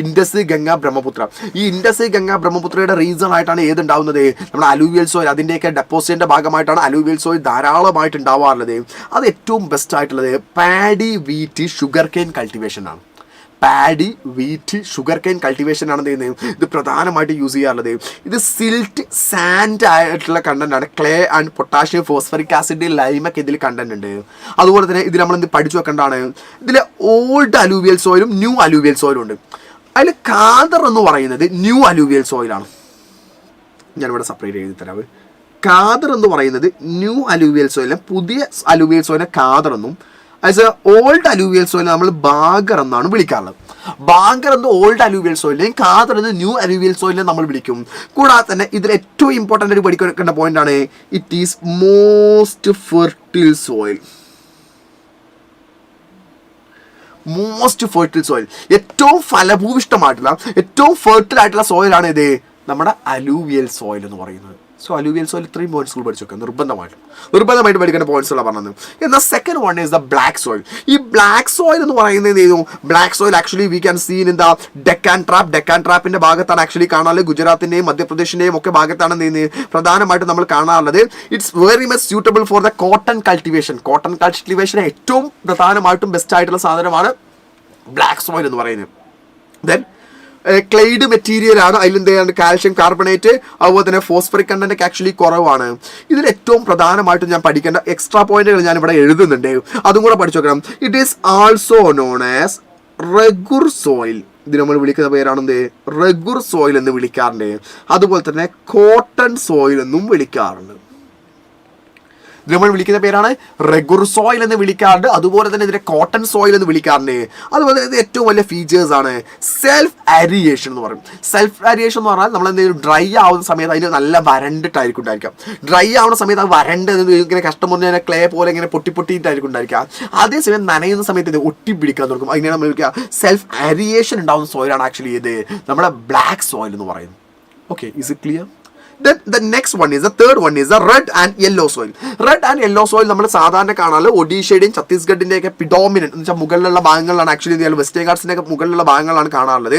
ഇൻഡസ്, ഗംഗ, ബ്രഹ്മപുത്ര. ഈ ഇൻഡസ്, ഗംഗ, ബ്രഹ്മപുത്രയുടെ റീസൺ ആയിട്ടാണ് ഏതുണ്ടാവുന്നത്? നമ്മുടെ അലൂവിയൽ സോയിൽ. അതിൻ്റെയൊക്കെ ഡെപ്പോസിറ്റിൻ്റെ ഭാഗമായിട്ടാണ് അലൂവിയൽ സോയിൽ ധാരാളമായിട്ട് ഉണ്ടാവാറുള്ളത്. അത് ഏറ്റവും ബെസ്റ്റ് ആയിട്ടുള്ളത് പാഡി, വീറ്റ്, ഷുഗർ കെയിൻ കൾട്ടിവേഷനാണ്. ആണ് ചെയ്യുന്നത്. ഇത് പ്രധാനമായിട്ട് യൂസ് ചെയ്യാറുള്ളത്. ഇത് സിൽറ്റ്, സാൻഡ് ആയിട്ടുള്ള കണ്ടന്റ് ആണ്. Clay and potassium, phosphoric acid, ലൈമൊക്കെ ഇതിൽ കണ്ടന്റ് ഉണ്ട്. അതുപോലെ തന്നെ ഇതിൽ നമ്മൾ പഠിച്ചു വെക്കേണ്ടതാണ്, ഇതിൽ ഓൾഡ് അലൂവിയൽ സോയിലും ന്യൂ അലൂവിയൽ സോയിലും ഉണ്ട്. അതിൽ കാദർ എന്ന് പറയുന്നത് ന്യൂ അലൂവിയൽ സോയിലാണ്. ഞാനിവിടെ സെപ്പറേറ്റ് ചെയ്ത് തരാം. കാദർ എന്ന് പറയുന്നത് ന്യൂ അലൂവിയൽ സോയിലും പുതിയ അലൂവിയൽ സോയിലെ കാദർ എന്നും, ആസ് ഓൾഡ് അലൂവിയൽ സോയിൽ നമ്മൾ ബാഗർ എന്നാണ് വിളിക്കാറുള്ളത്. ബാഗർ എന്ന് ഓൾഡ് അലൂവിയൽ സോയിലിനെയും കാദർ എന്ന് ന്യൂ അലൂവിയൽ സോയിലിനെ നമ്മൾ വിളിക്കും. കൂടാതെ തന്നെ ഇതിൽ ഏറ്റവും ഇമ്പോർട്ടൻ്റ് ആയിട്ട് പഠിക്കേണ്ട പോയിന്റ് ആണ്, it is most fertile soil. ഏറ്റവും ഫലഭൂവിഷ്ടമായിട്ടുള്ള ഏറ്റവും ഫെർട്ടിൽ ആയിട്ടുള്ള സോയിലാണ് ഇത് നമ്മുടെ അലൂവിയൽ സോയിൽ എന്ന് പറയുന്നത്. സോ അലൂവിയൽ സോയിൽ ഇത്രയും പോയിന്റ്സ് പഠിച്ചു വെക്കുക നിർബന്ധമായിട്ട് പഠിക്കേണ്ട പോയിന്റ്സുകളാണ് പറഞ്ഞത്. എന്നാൽ second one is the black soil. ഈ ബ്ലാക്ക് സോയിൽ എന്ന് പറയുന്നത് black soil actually we can seen in the Deccan ട്രാപ്പിന്റെ ഭാഗത്താണ് ആക്ച്വലി കാണാറുള്ളത്. ഗുജറാത്തിന്റെയും മധ്യപ്രദേശിന്റെയും ഒക്കെ ഭാഗത്താണ് പ്രധാനമായിട്ട് നമ്മൾ കാണാറുള്ളത്. It's very much suitable for the cotton cultivation. ഏറ്റവും പ്രധാനമായിട്ടും ബെസ്റ്റ് ആയിട്ടുള്ള സാധനമാണ് ബ്ലാക്ക് സോയിൽ എന്ന് പറയുന്നത്. ദെൻ ക്ലെയ്ഡ് മെറ്റീരിയൽ ആണ്. അതിലെന്താണ് കാൽഷ്യം കാർബണേറ്റ്, അതുപോലെ തന്നെ ഫോസ്ഫറിക് കണ്ടന്റ് ഒക്കെ ആക്ച്വലി കുറവാണ്. ഇതിൽ ഏറ്റവും പ്രധാനമായിട്ടും ഞാൻ പഠിക്കേണ്ട എക്സ്ട്രാ പോയിന്റുകൾ ഞാൻ ഇവിടെ എഴുതുന്നുണ്ട്, അതും കൂടെ പഠിച്ചു നോക്കണം. It is also known as regur soil. ഇത് നമ്മൾ വിളിക്കുന്ന പേരാണെന്ത്? റെഗുർ സോയിൽ എന്ന് വിളിക്കാറുണ്ട്. അതുപോലെ തന്നെ കോട്ടൺ സോയിൽ എന്നും വിളിക്കാറുണ്ട്. നമ്മൾ വിളിക്കുന്ന പേരാണ് റെഗുർ സോയിൽ എന്ന് വിളിക്കാറുണ്ട്. അതുപോലെ തന്നെ ഇതിനെ കോട്ടൺ സോയിൽ എന്ന് വിളിക്കാറുണ്ട്. അതുപോലെ തന്നെ ഏറ്റവും വലിയ ഫീച്ചേഴ്സ് ആണ് സെൽഫ് അരിയേഷൻ എന്ന് പറയും. സെൽഫ് അരിയേഷൻ എന്ന് പറഞ്ഞാൽ നമ്മൾ എന്തെങ്കിലും ഡ്രൈ ആവുന്ന സമയത്ത് അതിന് നല്ല വരണ്ടിട്ടായിരിക്കും ഉണ്ടായിരിക്കാം. ഡ്രൈ ആവുന്ന സമയത്ത് അത് വരണ്ട് ഇങ്ങനെ കഷ്ടം പറഞ്ഞാൽ ക്ലേ പോലെ ഇങ്ങനെ പൊട്ടിയിട്ടായിരിക്കും ഉണ്ടായിരിക്കുക. അതേസമയം നനയുന്ന സമയത്ത് ഇത് ഒട്ടിപ്പിടിക്കാൻ തുടങ്ങും. അതിനാണ് നമ്മൾ വിളിക്കുക സെൽഫ് അരിയേഷൻ ഉണ്ടാവുന്ന സോയിലാണ് ആക്ച്വലി ഇത് നമ്മുടെ ബ്ലാക്ക് സോയിൽ എന്ന് പറയുന്നത്. Okay, is it clear? Then the next one is the third one is the red and yellow soil. Red and yellow soil നമ്മൾ സാധാരണ കാണാറ് ഒഡീഷയുടെയും ഛത്തീസ്ഗഡിന്റെ ഒക്കെ പ്രിഡോമിനന്റ് എന്ന് വെച്ചാൽ മുകളിലുള്ള ഭാഗങ്ങളിലാണ് ആക്ച്വലി വെസ്റ്റേൺ ഗാർഡ്സിന്റെ ഒക്കെ മുകളിലുള്ള ഭാഗങ്ങളാണ് കാണാറുള്ളത്.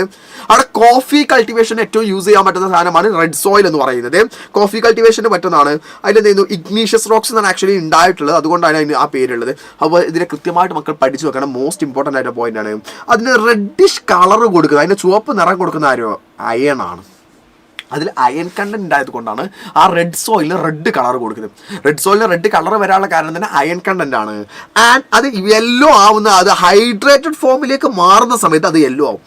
അവിടെ കോഫി കൾട്ടിവേഷൻ ഏറ്റവും യൂസ് ചെയ്യാൻ പറ്റുന്ന സാധനമാണ് റെഡ് സോയിൽ എന്ന് പറയുന്നത്. കോഫി കൾട്ടിവേഷന് പറ്റുന്നതാണ്. അതിലെന്തായിരുന്നു ഇഗ്നീഷ്യസ് റോക്സ് എന്നാണ് ആക്ച്വലി ഉണ്ടായിട്ടുള്ളത്. അതുകൊണ്ടാണ് അതിന് ആ പേരുള്ളത്. അപ്പോൾ ഇതിനെ കൃത്യമായിട്ട് മക്കൾ പഠിച്ചു വെക്കണം. മോസ്റ്റ് ഇമ്പോർട്ടൻ്റ് ആയിട്ട് പോയിന്റ് ആണ്. അതിന് റെഡിഷ് കളർ കൊടുക്കുന്നത്, അതിന് ചുവപ്പ് നിറം കൊടുക്കുന്ന ആരോ അയൺ ആണ്. അതിൽ അയൺ കണ്ടന്റ് ആയതുകൊണ്ടാണ് ആ റെഡ് സോയിലിന് റെഡ് കളർ കൊടുക്കുന്നത്. റെഡ് സോയിലിന് റെഡ് കളർ വരാനുള്ള കാരണം തന്നെ അയൺ കണ്ടന്റ് ആണ്. ആൻഡ് അത് യെല്ലോ ആവുന്ന, അത് ഹൈഡ്രേറ്റഡ് ഫോമിലേക്ക് മാറുന്ന സമയത്ത് അത് യെല്ലോ ആവും.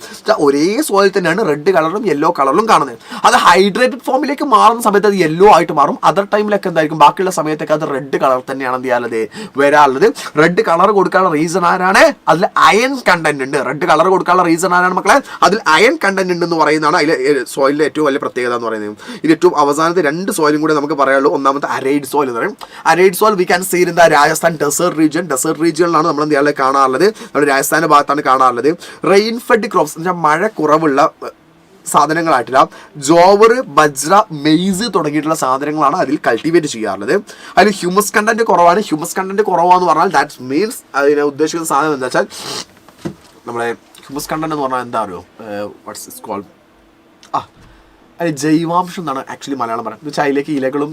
ഒരേ സോയിൽ തന്നെയാണ് റെഡ് കളറും യെല്ലോ കളറിലും കാണുന്നത്. അത് ഹൈഡ്രേറ്റഡ് ഫോമിലേക്ക് മാറുന്ന സമയത്ത് അത് യെല്ലോ ആയിട്ട് മാറും. അതർ ടൈമിലൊക്കെ എന്തായിരിക്കും, ബാക്കിയുള്ള സമയത്തൊക്കെ അത് റെഡ് കളർ തന്നെയാണ് എന്ത് ചെയ്യാനുള്ളത്, വരാനുള്ളത്. റെഡ് കളർ കൊടുക്കാനുള്ള റീസൺ ആരാണ്, അതിൽ അയൺ കണ്ടന്റ് ഉണ്ട്. റെഡ് കളർ കൊടുക്കാനുള്ള റീസൺ ആരാണ് മക്കളെ, അതിൽ അയൺ കണ്ടന്റ് ഉണ്ടെന്ന് പറയുന്നതാണ് അതിൽ സോയിലിന്റെ ഏറ്റവും വലിയ പ്രത്യേകത എന്ന് പറയുന്നത്. ഇത് ഏറ്റവും അവസാനത്തെ 2 സോയിലും കൂടെ നമുക്ക് പറയാനുള്ളൂ. ഒന്നാമത്തെ അരൈഡ് സോയിൽ എന്ന് പറയും. Arid soil we can see in the Rajasthan desert റീജിയനിലാണ് നമ്മൾ എന്ത് ചെയ്യാൻ കാണാറുള്ളത്, നമ്മുടെ രാജസ്ഥാന്റെ ഭാഗത്താണ് കാണാറുള്ളത്. റെയിൻ ഫെഡ് ക്രോപ്സ് എന്ന് വെച്ചാൽ മഴ കുറവുള്ള സാധനങ്ങളായിട്ടില്ല, ജോവർ, ബജ്ര, മെയ്സ് തുടങ്ങിയിട്ടുള്ള സാധനങ്ങളാണ് അതിൽ കൾട്ടിവേറ്റ് ചെയ്യാറുള്ളത്. അതിൽ ഹ്യൂമസ് കണ്ടന്റ് കുറവാണ്. ഹ്യൂമസ് കണ്ടന്റ് കുറവാന്ന് പറഞ്ഞാൽ ദാറ്റ് മീൻസ് അതിനെ ഉദ്ദേശിക്കുന്ന സാധനം എന്താ വെച്ചാൽ, നമ്മളെ ഹ്യൂമസ് കണ്ടന്റ് എന്ന് പറഞ്ഞാൽ എന്താ അറിയോ, വാട്ട്സ് ഇറ്റ്സ് കോൾഡ്, അത് ജൈവാംശം എന്നാണ് ആക്ച്വലി മലയാളം പറയുന്നത്. എന്ന് വെച്ചാൽ അതിലേക്ക് ഇലകളും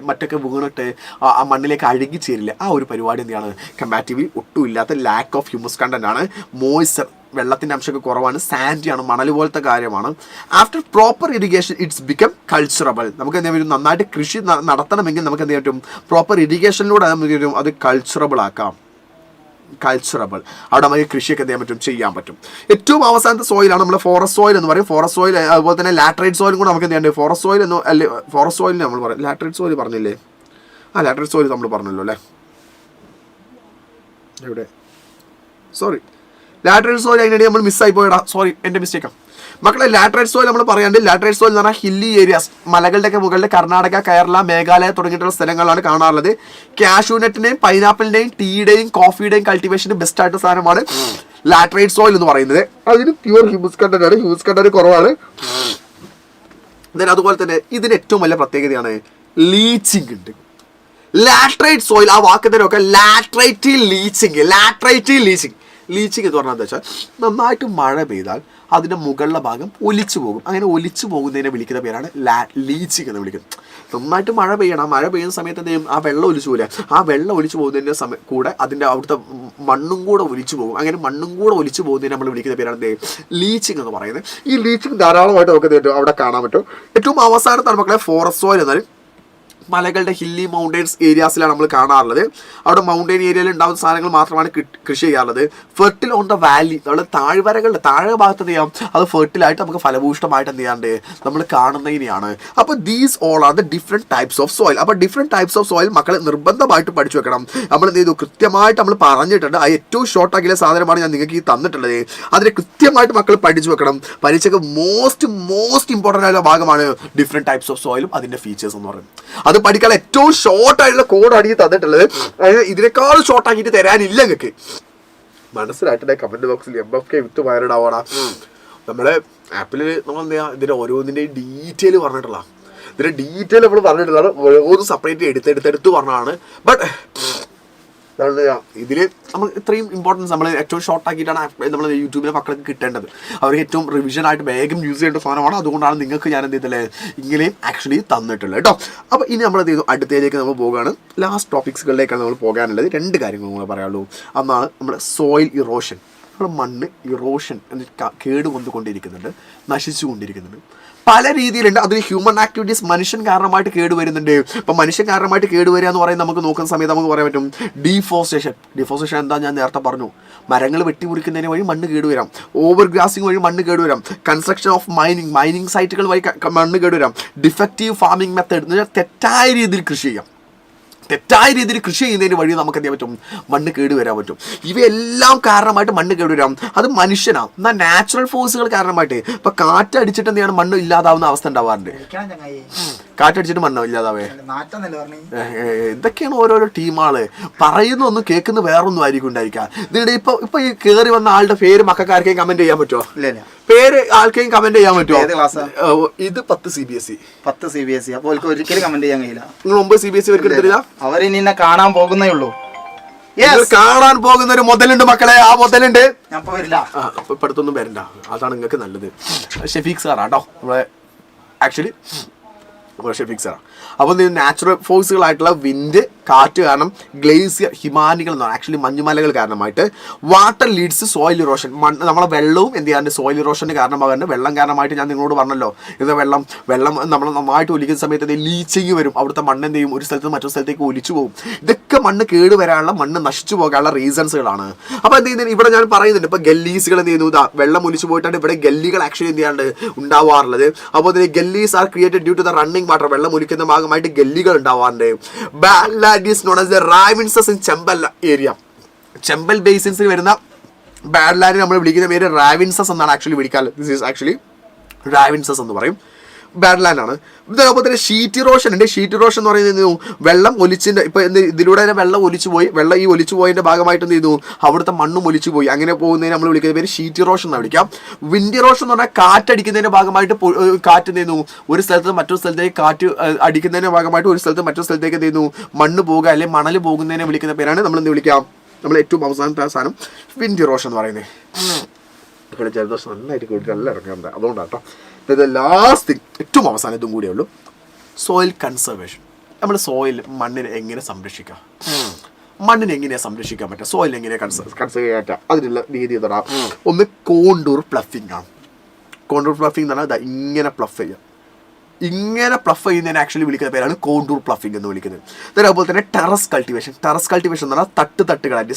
മറ്റൊക്കെ വീണിട്ട് ആ മണ്ണിലേക്ക് അഴുകി ചേരില്ല. ആ ഒരു പരിപാടി എന്താണ്, കമ്പാരിറ്റീവ്ലി ഒട്ടും ഇല്ലാത്ത ലാക്ക് ഓഫ് ഹ്യൂമസ് കണ്ടന്റ് ആണ്. മോയ്സ്ചർ, വെള്ളത്തിൻ്റെ അംശമൊക്കെ കുറവാണ്. സാൻഡിയാണ്, മണൽ പോലത്തെ കാര്യമാണ്. After proper irrigation it's become culturable. നമുക്ക് എന്ത് പറ്റും, നന്നായിട്ട് കൃഷി നടത്തണമെങ്കിൽ നമുക്ക് എന്ത് പറ്റും, പ്രോപ്പർ ഇറിഗേഷനിലൂടെ നമുക്ക് അത് കൾച്ചറബിൾ ആക്കാം. അവിടെ നമുക്ക് കൃഷിയൊക്കെ ചെയ്യാൻ പറ്റും. ഏറ്റവും അവസാനത്തെ സോയിലാണ് നമ്മൾ ഫോറസ്റ്റ് സോയിൽ എന്ന് പറയും. ഫോറസ്റ്റ് സോയിൽ അതുപോലെ തന്നെ ലാറ്ററൈറ്റ് സോയിലും കൂടെ നമുക്ക് എന്ത് ചെയ്യാൻ, ഫോറസ്റ്റ് സോയിൽ എന്ന് അല്ലെ, ഫോറസ്റ്റ് സോയിലിന് നമ്മൾ പറയും. ലാറ്ററൈറ്റ് സോയിൽ പറഞ്ഞില്ലേ, ലാറ്ററൈറ്റ് സോയിൽ നമ്മൾ പറഞ്ഞല്ലോ അല്ലേ, എവിടെ, സോറി, ലാറ്ററൈറ്റ് സോയിൽ അതിനിടെ നമ്മൾ മിസ്സായി പോയടാ, സോറി, എൻ്റെ മിസ്റ്റേക്കാണ് മക്കളെ. ലാറ്ററൈറ്റ് സോയിൽ നമ്മൾ പറയാണ്ട്, ലാറ്ററൈറ്റ് സോയിൽ എന്ന് പറഞ്ഞാൽ ഹില്ലി ഏരിയാസ്, മലകളുടെയൊക്കെ മുകളിൽ കർണാടക, കേരള, മേഘാലയ തുടങ്ങിയിട്ടുള്ള സ്ഥലങ്ങളാണ് കാണാറുള്ളത്. കാഷ്യൂനട്ടിന്റെയും പൈനാപ്പിളിന്റെയും ടീയുടെയും കോഫിയുടെയും കൾട്ടിവേഷന് ബെസ്റ്റ് ആയിട്ട് സാധനമാണ് ലാറ്ററൈറ്റ് സോയിൽ എന്ന് പറയുന്നത്. അതിന് പ്യൂർ ഹ്യൂമസ് കണ്ടന്റ് ആണ്, ഹ്യൂമസ് കണ്ടന്റ് കുറവാണ്. അതുപോലെ തന്നെ ഇതിന് ഏറ്റവും വലിയ പ്രത്യേകതയാണ് ലീച്ചിങ് ഉണ്ട്. ലാറ്ററൈറ്റ് സോയിൽ, ആ വാക്ക് തന്നെ ഒക്കെ, ലാറ്ററൈറ്റ് ലീച്ചിങ് എന്ന് പറഞ്ഞാൽ എന്താ വെച്ചാൽ, നന്നായിട്ട് മഴ പെയ്താൽ അതിൻ്റെ മുകളിലെ ഭാഗം ഒലിച്ചു പോകും. അങ്ങനെ ഒലിച്ചു പോകുന്നതിനെ വിളിക്കുന്ന പേരാണ് ലീച്ചിങ് എന്ന് വിളിക്കുന്നത്. നന്നായിട്ട് മഴ പെയ്യണം, മഴ പെയ്യുന്ന സമയത്ത് എന്ത് ചെയ്യും, ആ വെള്ളം ഒലിച്ചു പോകില്ല, ആ വെള്ളം ഒലിച്ചു പോകുന്നതിൻ്റെ കൂടെ അതിൻ്റെ അവിടുത്തെ മണ്ണും കൂടെ ഒലിച്ചു പോകും. അങ്ങനെ മണ്ണും കൂടെ ഒലിച്ചു പോകുന്നതിന് നമ്മൾ വിളിക്കുന്ന പേരാണ് ലീച്ചിങ് എന്ന് പറയുന്നത്. ഈ ലീച്ചിങ് ധാരാളമായിട്ട് നമുക്ക് അവിടെ കാണാൻ പറ്റും. ഏറ്റവും അവസാനത്താണ് മക്കളെ ഫോറസ്റ്റ് സോയിൽ എന്നാൽ മലകളുടെ ഹില്ലി മൗണ്ടൻസ് ഏരിയാസിലാണ് നമ്മൾ കാണാറുള്ളത്. അവിടെ മൗണ്ടൻ ഏരിയയിൽ ഉണ്ടാകുന്ന സാധനങ്ങൾ മാത്രമാണ് കൃഷി ചെയ്യാറുള്ളത്. ഫെർട്ടിൽ ഓൺ ദ വാലി, നമ്മുടെ താഴ്വരകളുടെ താഴെ ഭാഗത്ത് എന്ത് ചെയ്യാം, അത് ഫെർട്ടിലായിട്ട് നമുക്ക് ഫലഭൂഷ്ടമായിട്ട് എന്ത് ചെയ്യാണ്ട് നമ്മൾ കാണുന്നതിനെയാണ്. അപ്പോൾ these all are the different types of soil. അപ്പോൾ ഡിഫറെൻറ്റ് ടൈപ്സ് ഓഫ് സോയിൽ മക്കൾ നിർബന്ധമായിട്ട് പഠിച്ചു വെക്കണം. നമ്മൾ എന്ത് ചെയ്തു, കൃത്യമായിട്ട് നമ്മൾ പറഞ്ഞിട്ടുണ്ട്. ആ ഏറ്റവും ഷോർട്ടാക്കിയ സാധനമാണ് ഞാൻ നിങ്ങൾക്ക് ഈ തന്നിട്ടുള്ളത്. അതിനെ കൃത്യമായിട്ട് മക്കൾ പഠിച്ചു വെക്കണം. പരീക്ഷയ്ക്ക് മോസ്റ്റ് ഇമ്പോർട്ടൻ്റ് ആയിട്ടുള്ള ഭാഗമാണ് ഡിഫറെൻറ്റ് ടൈപ്സ് ഓഫ് സോയിലും അതിൻ്റെ ഫീച്ചേഴ്സ് എന്ന് പറയുന്നത്. അത് പഠിക്കാൻ ഏറ്റവും ഷോർട്ടായിട്ടുള്ള കോഡാണ് ഈ തന്നിട്ടുള്ളത്. ഇതിനേക്കാൾ ഷോർട്ടാക്കിയിട്ട് തരാനില്ല നിങ്ങൾക്ക്. മനസ്സിലായിട്ടേ കമന്റ് ബോക്സിൽ MFK വിത്ത് വയറിടാവണ. നമ്മുടെ ആപ്പിൽ നമ്മൾ എന്താ ഇതിന്റെ ഓരോന്നിന്റെയും ഡീറ്റെയിൽ പറഞ്ഞിട്ടുള്ള, ഇതിന്റെ ഡീറ്റെയിൽ നമ്മൾ പറഞ്ഞിട്ടുള്ളതാണ്. ഓരോ സെപ്പറേറ്റ് എടുത്തെടുത്ത് പറഞ്ഞതാണ്. ബട്ട് ഇതിൽ നമ്മൾ ഇത്രയും ഇമ്പോർട്ടൻസ് നമ്മൾ ഏറ്റവും ഷോർട്ട് ആക്കിയിട്ടാണ് നമ്മൾ യൂട്യൂബിലെ മക്കൾക്ക് കിട്ടേണ്ടത്. അവർക്ക് ഏറ്റവും റിവിഷൻ ആയിട്ട് വേഗം യൂസ് ചെയ്യേണ്ട സാധനമാണ്. അതുകൊണ്ടാണ് നിങ്ങൾക്ക് ഞാൻ എന്ത് ചെയ്തില്ലേ ഇങ്ങനെയും ആക്ച്വലി തന്നിട്ടുള്ളത് കേട്ടോ. അപ്പോൾ ഇനി നമ്മൾ എന്ത് ചെയ്തു, അടുത്തതിലേക്ക് നമ്മൾ പോകുകയാണ്. ലാസ്റ്റ് ടോപ്പിക്സുകളിലേക്കാണ് നമ്മൾ പോകാനുള്ളത്. 2 കാര്യങ്ങൾ നമ്മൾ പറയാനുള്ളൂ. ഒന്നാണ് നമ്മുടെ സോയിൽ ഇറോഷൻ. നമ്മുടെ മണ്ണ് ഇറോഷൻ കേടുകൊണ്ടിരിക്കുന്നുണ്ട്, നശിച്ചുകൊണ്ടിരിക്കുന്നുണ്ട്. പല രീതിയിലുണ്ട്. അതിന് ഹ്യൂമൻ ആക്ടിവിറ്റീസ് മനുഷ്യൻ കാരണമായിട്ട് കേടുവരുന്നുണ്ട്. ഇപ്പം മനുഷ്യൻ കാരണമായിട്ട് കേടുവരിക എന്ന് പറയുന്നത് നമുക്ക് നോക്കുന്ന സമയത്ത് നമുക്ക് പറയാൻ പറ്റും ഡിഫോറസ്റ്റേഷൻ എന്താ ഞാൻ നേരത്തെ പറഞ്ഞു, മരങ്ങൾ വെട്ടിമുറിക്കുന്നതിന് വഴി മണ്ണ് കേടുവരാം. ഓവർ ഗ്രാസിംഗ് വഴി മണ്ണ് കേടുവരാം. കൺസ്ട്രക്ഷൻ ഓഫ് മൈനിങ് സൈറ്റുകൾ വഴി മണ്ണ് കേടുവരാം. ഡിഫക്റ്റീവ് ഫാമിംഗ് മെത്തേഡ് എന്ന് വെച്ചാൽ തെറ്റായ രീതിയിൽ കൃഷി ചെയ്യാം. തെറ്റായ രീതിയിൽ കൃഷി ചെയ്യുന്നതിന് വഴി നമുക്ക് എന്ത് ചെയ്യാൻ പറ്റും, മണ്ണ് കേടുവരാൻ പറ്റും. ഇവയെല്ലാം കാരണമായിട്ട് മണ്ണ് കേടുവരാം. അത് മനുഷ്യനാണ്. എന്നാൽ നാച്ചുറൽ ഫോഴ്സുകൾ കാരണമായിട്ട് ഇപ്പൊ കാറ്റടിച്ചിട്ട് എന്ത് ചെയ്യണം, മണ്ണ് ഇല്ലാതാവുന്ന അവസ്ഥ ഉണ്ടാവാറുണ്ട്. കാറ്റടിച്ചിട്ട് മണ്ണോ ഇല്ലാതാവേ. ഇതൊക്കെയാണ് ഓരോരോ ടീമാള് പറയുന്ന ഒന്നും കേൾക്കുന്ന വേറൊന്നും ആയിരിക്കും ഉണ്ടായിരിക്കാം. ഇതിനിടെ ഇപ്പൊ ഈ കയറി വന്ന ആളുടെ പേര് മക്കൾക്കാർക്കെയും കമന്റ് ചെയ്യാൻ പറ്റുമോ? പേര് ആൾക്കെയും കമന്റ് ചെയ്യാൻ പറ്റുമോ? ഇത് 10 CBSE. അപ്പോൾ ഒരിക്കലും കമന്റ് ചെയ്യാൻ കഴിയില്ല. നിങ്ങൾ 9 CBSE എടുത്തില്ല. അവർ ഇനി കാണാൻ പോകുന്നേ ഉള്ളൂ. കാണാൻ പോകുന്ന ഒരു മുതലുണ്ട് മക്കളെ. ആ മുതലുണ്ട്. ഞാൻ വരില്ല, ഇപ്പൊ അടുത്തൊന്നും വരണ്ട. അതാണ് നിങ്ങൾക്ക് നല്ലത്. ഷെഫീഖ് സാറാട്ടോ നമ്മളെ ആക്ച്വലി പക്ഷേ ഫിക്സഡാണ്. അപ്പോൾ നാച്ചുറൽ ഫോഴ്സുകളായിട്ടുള്ള വിൻഡ്, കാറ്റ് കാരണം, ഗ്ലേസിയർ, ഹിമാനികൾ എന്ന് പറഞ്ഞാൽ ആക്ച്വലി മഞ്ഞുമലകൾ കാരണമായിട്ട്, വാട്ടർ ലീഡ്സ് സോയിൽ ഇറോഷൻ, നമ്മളെ വെള്ളവും എന്ത് ചെയ്യാണ്ട് സോയിൽ ഇറോഷന് കാരണമാകുന്നുണ്ട്. വെള്ളം കാരണമായിട്ട് ഞാൻ നിങ്ങളോട് പറഞ്ഞല്ലോ, ഇത് വെള്ളം നമ്മൾ നന്നായിട്ട് ഒലിക്കുന്ന സമയത്ത് ലീച്ചിങ് വരും, അവിടുത്തെ മണ്ണ് എന്ത് ചെയ്യും, ഒരു സ്ഥലത്ത് മറ്റൊരു സ്ഥലത്തേക്ക് ഒലിച്ചു പോകും. ഇതൊക്കെ മണ്ണ് കേട് വരാനുള്ള, മണ്ണ് നശിച്ചു പോകാനുള്ള റീസൺസുകളാണ്. അപ്പോൾ എന്ത് ചെയ്യുന്നത്, ഇവിടെ ഞാൻ പറയുന്നുണ്ട്, ഇപ്പോൾ ഗല്ലീസുകൾ എന്ത് ചെയ്യുന്നു, ഇതാ വെള്ളം ഒലിച്ചു പോയിട്ടാണ് ഇവിടെ ഗല്ലികൾ ആക്ച്വലി എന്ത് ചെയ്യാണ്ട് ഉണ്ടാവാറുള്ളത്. അപ്പോൾ gullies are created due to the running water, വെള്ളം ഒലിക്കുന്ന ഭാഗമായിട്ട് ഗല്ലികൾ ഉണ്ടാവാറുണ്ട്. Bad land is known as the ravines in Chambal area. Chambal ബേസിൻസിൽ വരുന്ന ബാഡ് ലാൻഡ് നമ്മൾ വിളിക്കുന്ന പേര് റാവിൻസസ് എന്നാണ് ആക്ച്വലി വിളിക്കാറ്. ദിസ് ഈസ് ആക്ച്വലി റാവിൻസസ് എന്ന് പറയും, ബാഡ് ലാൻഡ് ആണ്. അതേപോലെ തന്നെ ഷീറ്റ് ഇറോഷൻ ഉണ്ട്. ഷീറ്റ് ഇറോഷൻ എന്ന് പറയുന്നത് വെള്ളം ഒലിച്ചിൻ്റെ, ഇപ്പോൾ ഇതിലൂടെ തന്നെ വെള്ളം ഒലിച്ചു പോയി, വെള്ളം ഈ ഒലിച്ചു പോയതിൻ്റെ ഭാഗമായിട്ട് എന്ത് ചെയ്തു, അവിടുത്തെ മണ്ണും ഒലിച്ചു പോയി, അങ്ങനെ പോകുന്നതിന് നമ്മൾ വിളിക്കുന്ന പേര് ഷീറ്റ് ഇറോഷൻ എന്ന് വിളിക്കാം. വിൻഡ് ഇറോഷൻ എന്ന് പറഞ്ഞാൽ കാറ്റടിക്കുന്നതിൻ്റെ ഭാഗമായിട്ട് കാറ്റ് എന്ത് ചെയ്യുന്നു, ഒരു സ്ഥലത്ത് മറ്റൊരു സ്ഥലത്തേക്ക് കാറ്റ് അടിക്കുന്നതിൻ്റെ ഭാഗമായിട്ട് ഒരു സ്ഥലത്ത് മറ്റൊരു സ്ഥലത്തേക്ക് എന്ത് ചെയ്യുന്നു, മണ്ണ് പോകുക അല്ലെങ്കിൽ മണൽ പോകുന്നതിനെ വിളിക്കുന്ന പേരാണ് നമ്മൾ എന്ത് വിളിക്കാം, നമ്മൾ ഏറ്റവും അവസാനത്തെ സാധനം വിൻഡ് ഇറോഷൻ എന്ന് പറയുന്നത്. ഇവിടെ ജലദോഷം നന്നായിട്ട് കൂടിയിട്ട് നല്ല ഇറങ്ങാറുണ്ട്, അതുകൊണ്ടാണ് കേട്ടോ. ഇത് ലാസ്റ്റ് തിങ്, ഏറ്റവും അവസാനം ഇതും കൂടിയേ ഉള്ളൂ, സോയിൽ കൺസർവേഷൻ. നമ്മൾ സോയിൽ, മണ്ണിനെ എങ്ങനെ സംരക്ഷിക്കാം, മണ്ണിനെ എങ്ങനെയാണ് സംരക്ഷിക്കാൻ പറ്റുക, സോയിൽ എങ്ങനെയാണ് കൺസർവ് ചെയ്യാൻ പറ്റുക, അതിനുള്ള രീതി തരാം. ഒന്ന് കോണ്ടൂർ പ്ലഫിംഗ് ആണ്. കോണ്ടൂർ പ്ലഫിംഗ് എന്ന് പറഞ്ഞാൽ ഇങ്ങനെ പ്ലഫ് ചെയ്യുക, ഇങ്ങനെ പ്ലഫ് ചെയ്യുന്നതിനെ ആക്ച്വലി വിളിക്കുന്ന പേരാണ് കോണ്ടൂർ പ്ലഫിംഗ് എന്ന് വിളിക്കുന്നത്. അതേപോലെ തന്നെ ടെറസ് കൾട്ടിവേഷൻ. ടെറസ് കൾട്ടിവേഷൻ എന്ന് പറഞ്ഞാൽ തട്ടുകളായിട്ട്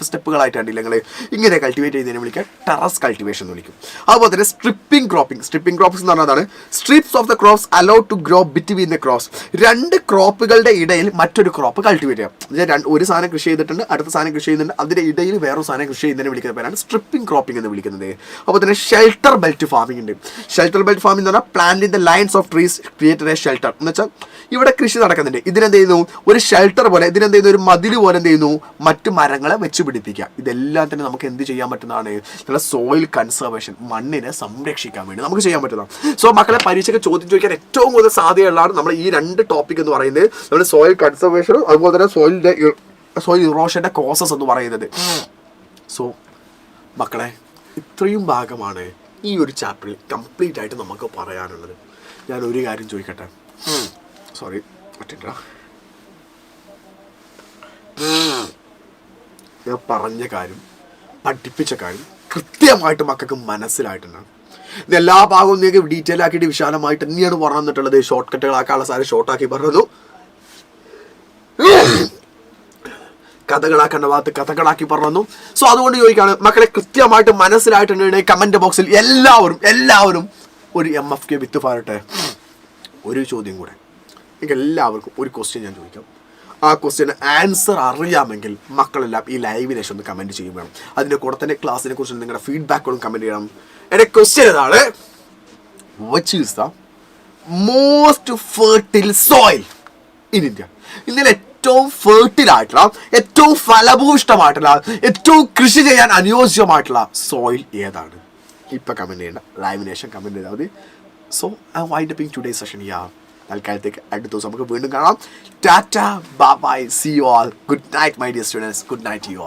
സ്റ്റെപ്പുകളായിട്ടാണ് നിങ്ങൾ ഇങ്ങനെ കൾട്ടിവേറ്റ് ചെയ്യുന്നതിനെ വിളിക്കുക ടെറസ് കൾട്ടിവേഷൻ എന്ന് വിളിക്കും. അതുപോലെ തന്നെ സ്ട്രിപ്പിംഗ് ക്രോപ്പിംഗ്. സ്ട്രിപ്പിംഗ് ക്രോപ്സ് എന്ന് പറഞ്ഞതാണ് strips of the crops allowed to grow between the crops. രണ്ട് ക്രോപ്പുകളുടെ ഇടയിൽ മറ്റൊരു ക്രോപ്പ് കൾട്ടിവേറ്റ് ചെയ്യാം. ഒരു സാധനം കൃഷി ചെയ്തിട്ടുണ്ട്, അടുത്ത സാധനം കൃഷി ചെയ്യുന്നുണ്ട്, അതിൻ്റെ ഇടയിൽ വേറൊരു സാധനം കൃഷി ചെയ്യുന്നതിനെ വിളിക്കുന്ന പേരാണ് സ്ട്രിപ്പിംഗ് ക്രോപ്പിംഗ് എന്ന് വിളിക്കുന്നത്. അപ്പോൾ തന്നെ ഷെൽട്ടർ ബെൽറ്റ് ഫാമിംഗ് ഉണ്ട്. ഷെൽട്ടർ ബെൽറ്റ് ഫാമിംഗ് എന്ന് പറഞ്ഞാൽ plant in the lines of trees created A shelter. എന്ന് വെച്ചാൽ ഇവിടെ കൃഷി നടക്കുന്നുണ്ട്, ഇതിനെന്ത് ചെയ്യുന്നു, ഒരു ഷെൽട്ടർ പോലെ, ഇതിനെന്ത് ചെയ്യുന്നു, ഒരു മതിൽ പോലെ എന്ത് ചെയ്യുന്നു, മറ്റു മരങ്ങളെ വെച്ച് പിടിപ്പിക്കുക. ഇതെല്ലാം തന്നെ നമുക്ക് എന്ത് ചെയ്യാൻ പറ്റുന്നതാണ്, നമ്മുടെ സോയിൽ കൺസർവേഷൻ, മണ്ണിനെ സംരക്ഷിക്കാൻ വേണ്ടി നമുക്ക് ചെയ്യാൻ പറ്റുന്നതാണ്. സോ മക്കളെ പരീക്ഷയ്ക്ക് ചോദ്യം ചോദിക്കാൻ ഏറ്റവും കൂടുതൽ സാധ്യതയുള്ളതാണ് നമ്മൾ ഈ രണ്ട് ടോപ്പിക് എന്ന് പറയുന്നത്, നമ്മുടെ സോയിൽ കൺസർവേഷനും അതുപോലെ തന്നെ സോയിൽ ഇറോഷന്റെ കോസസ് എന്ന് പറയുന്നത്. സോ മക്കളെ ഇത്രയും ഭാഗമാണ് ഈ ഒരു ചാപ്റ്ററിൽ കംപ്ലീറ്റ് ആയിട്ട് നമുക്ക് പറയാനുള്ളത്. ഞാൻ ഒരു കാര്യം ചോദിക്കട്ടെ, സോറി ഞാൻ പറഞ്ഞ കാര്യം, പഠിപ്പിച്ച കാര്യം കൃത്യമായിട്ട് മക്കൾക്ക് മനസ്സിലായിട്ടുണ്ടാണ്. ഇത് എല്ലാ ഭാഗവും നിങ്ങൾക്ക് ഡീറ്റെയിൽ ആക്കിയിട്ട് വിശാലമായിട്ട് തന്നെയാണ് പറഞ്ഞു തന്നിട്ടുള്ളത്. ഷോർട്ട് കട്ടുകളാക്കാനുള്ള സാധനം ഷോർട്ടാക്കി പറഞ്ഞു, കഥകളാക്കേണ്ട ഭാഗത്ത് കഥകളാക്കി പറഞ്ഞു. സോ അതുകൊണ്ട് ചോദിക്കുകയാണ് മക്കളെ, കൃത്യമായിട്ട് മനസ്സിലായിട്ടുണ്ടെങ്കിൽ കമൻറ്റ് ബോക്സിൽ എല്ലാവരും ഒരു MFK വിത്ത് പറയട്ടെ. ഒരു ചോദ്യം കൂടെ, എനിക്ക് എല്ലാവർക്കും ഒരു ക്വസ്റ്റ്യൻ ഞാൻ ചോദിക്കാം. ആ ക്വസ്റ്റ്യന് ആൻസർ അറിയാമെങ്കിൽ മക്കളെല്ലാം ഈ ലൈവിന് ശേഷം ഒന്ന് കമൻറ്റ് ചെയ്യും വേണം. അതിൻ്റെ കൂടെ തന്നെ ക്ലാസ്സിനെ കുറിച്ച് നിങ്ങളുടെ ഫീഡ്ബാക്കുകളും കമൻറ്റ് ചെയ്യണം. എൻ്റെ ക്വസ്റ്റ്യൻ ഇതാണ്, which is the most fertile soil in India? ഇന്ത്യയിലെ ഏറ്റവും ഫെർട്ടിൽ ആയിട്ടുള്ള, ഏറ്റവും ഫലഭൂയിഷ്ടമായിട്ടുള്ള, ഏറ്റവും കൃഷി ചെയ്യാൻ അനുയോജ്യമായിട്ടുള്ള സോയിൽ ഏതാണ്? ഇപ്പം കമൻറ്റ് ചെയ്യേണ്ട, ലൈവിനേഷൻ കമൻറ്റ് ചെയ്താൽ മതി. So I wind upping today session. തൽക്കാലത്തേക്ക് അടുത്ത ദിവസം നമുക്ക് വീണ്ടും കാണാം. Tata, bye bye, see you all, good night my dear students, good night you all.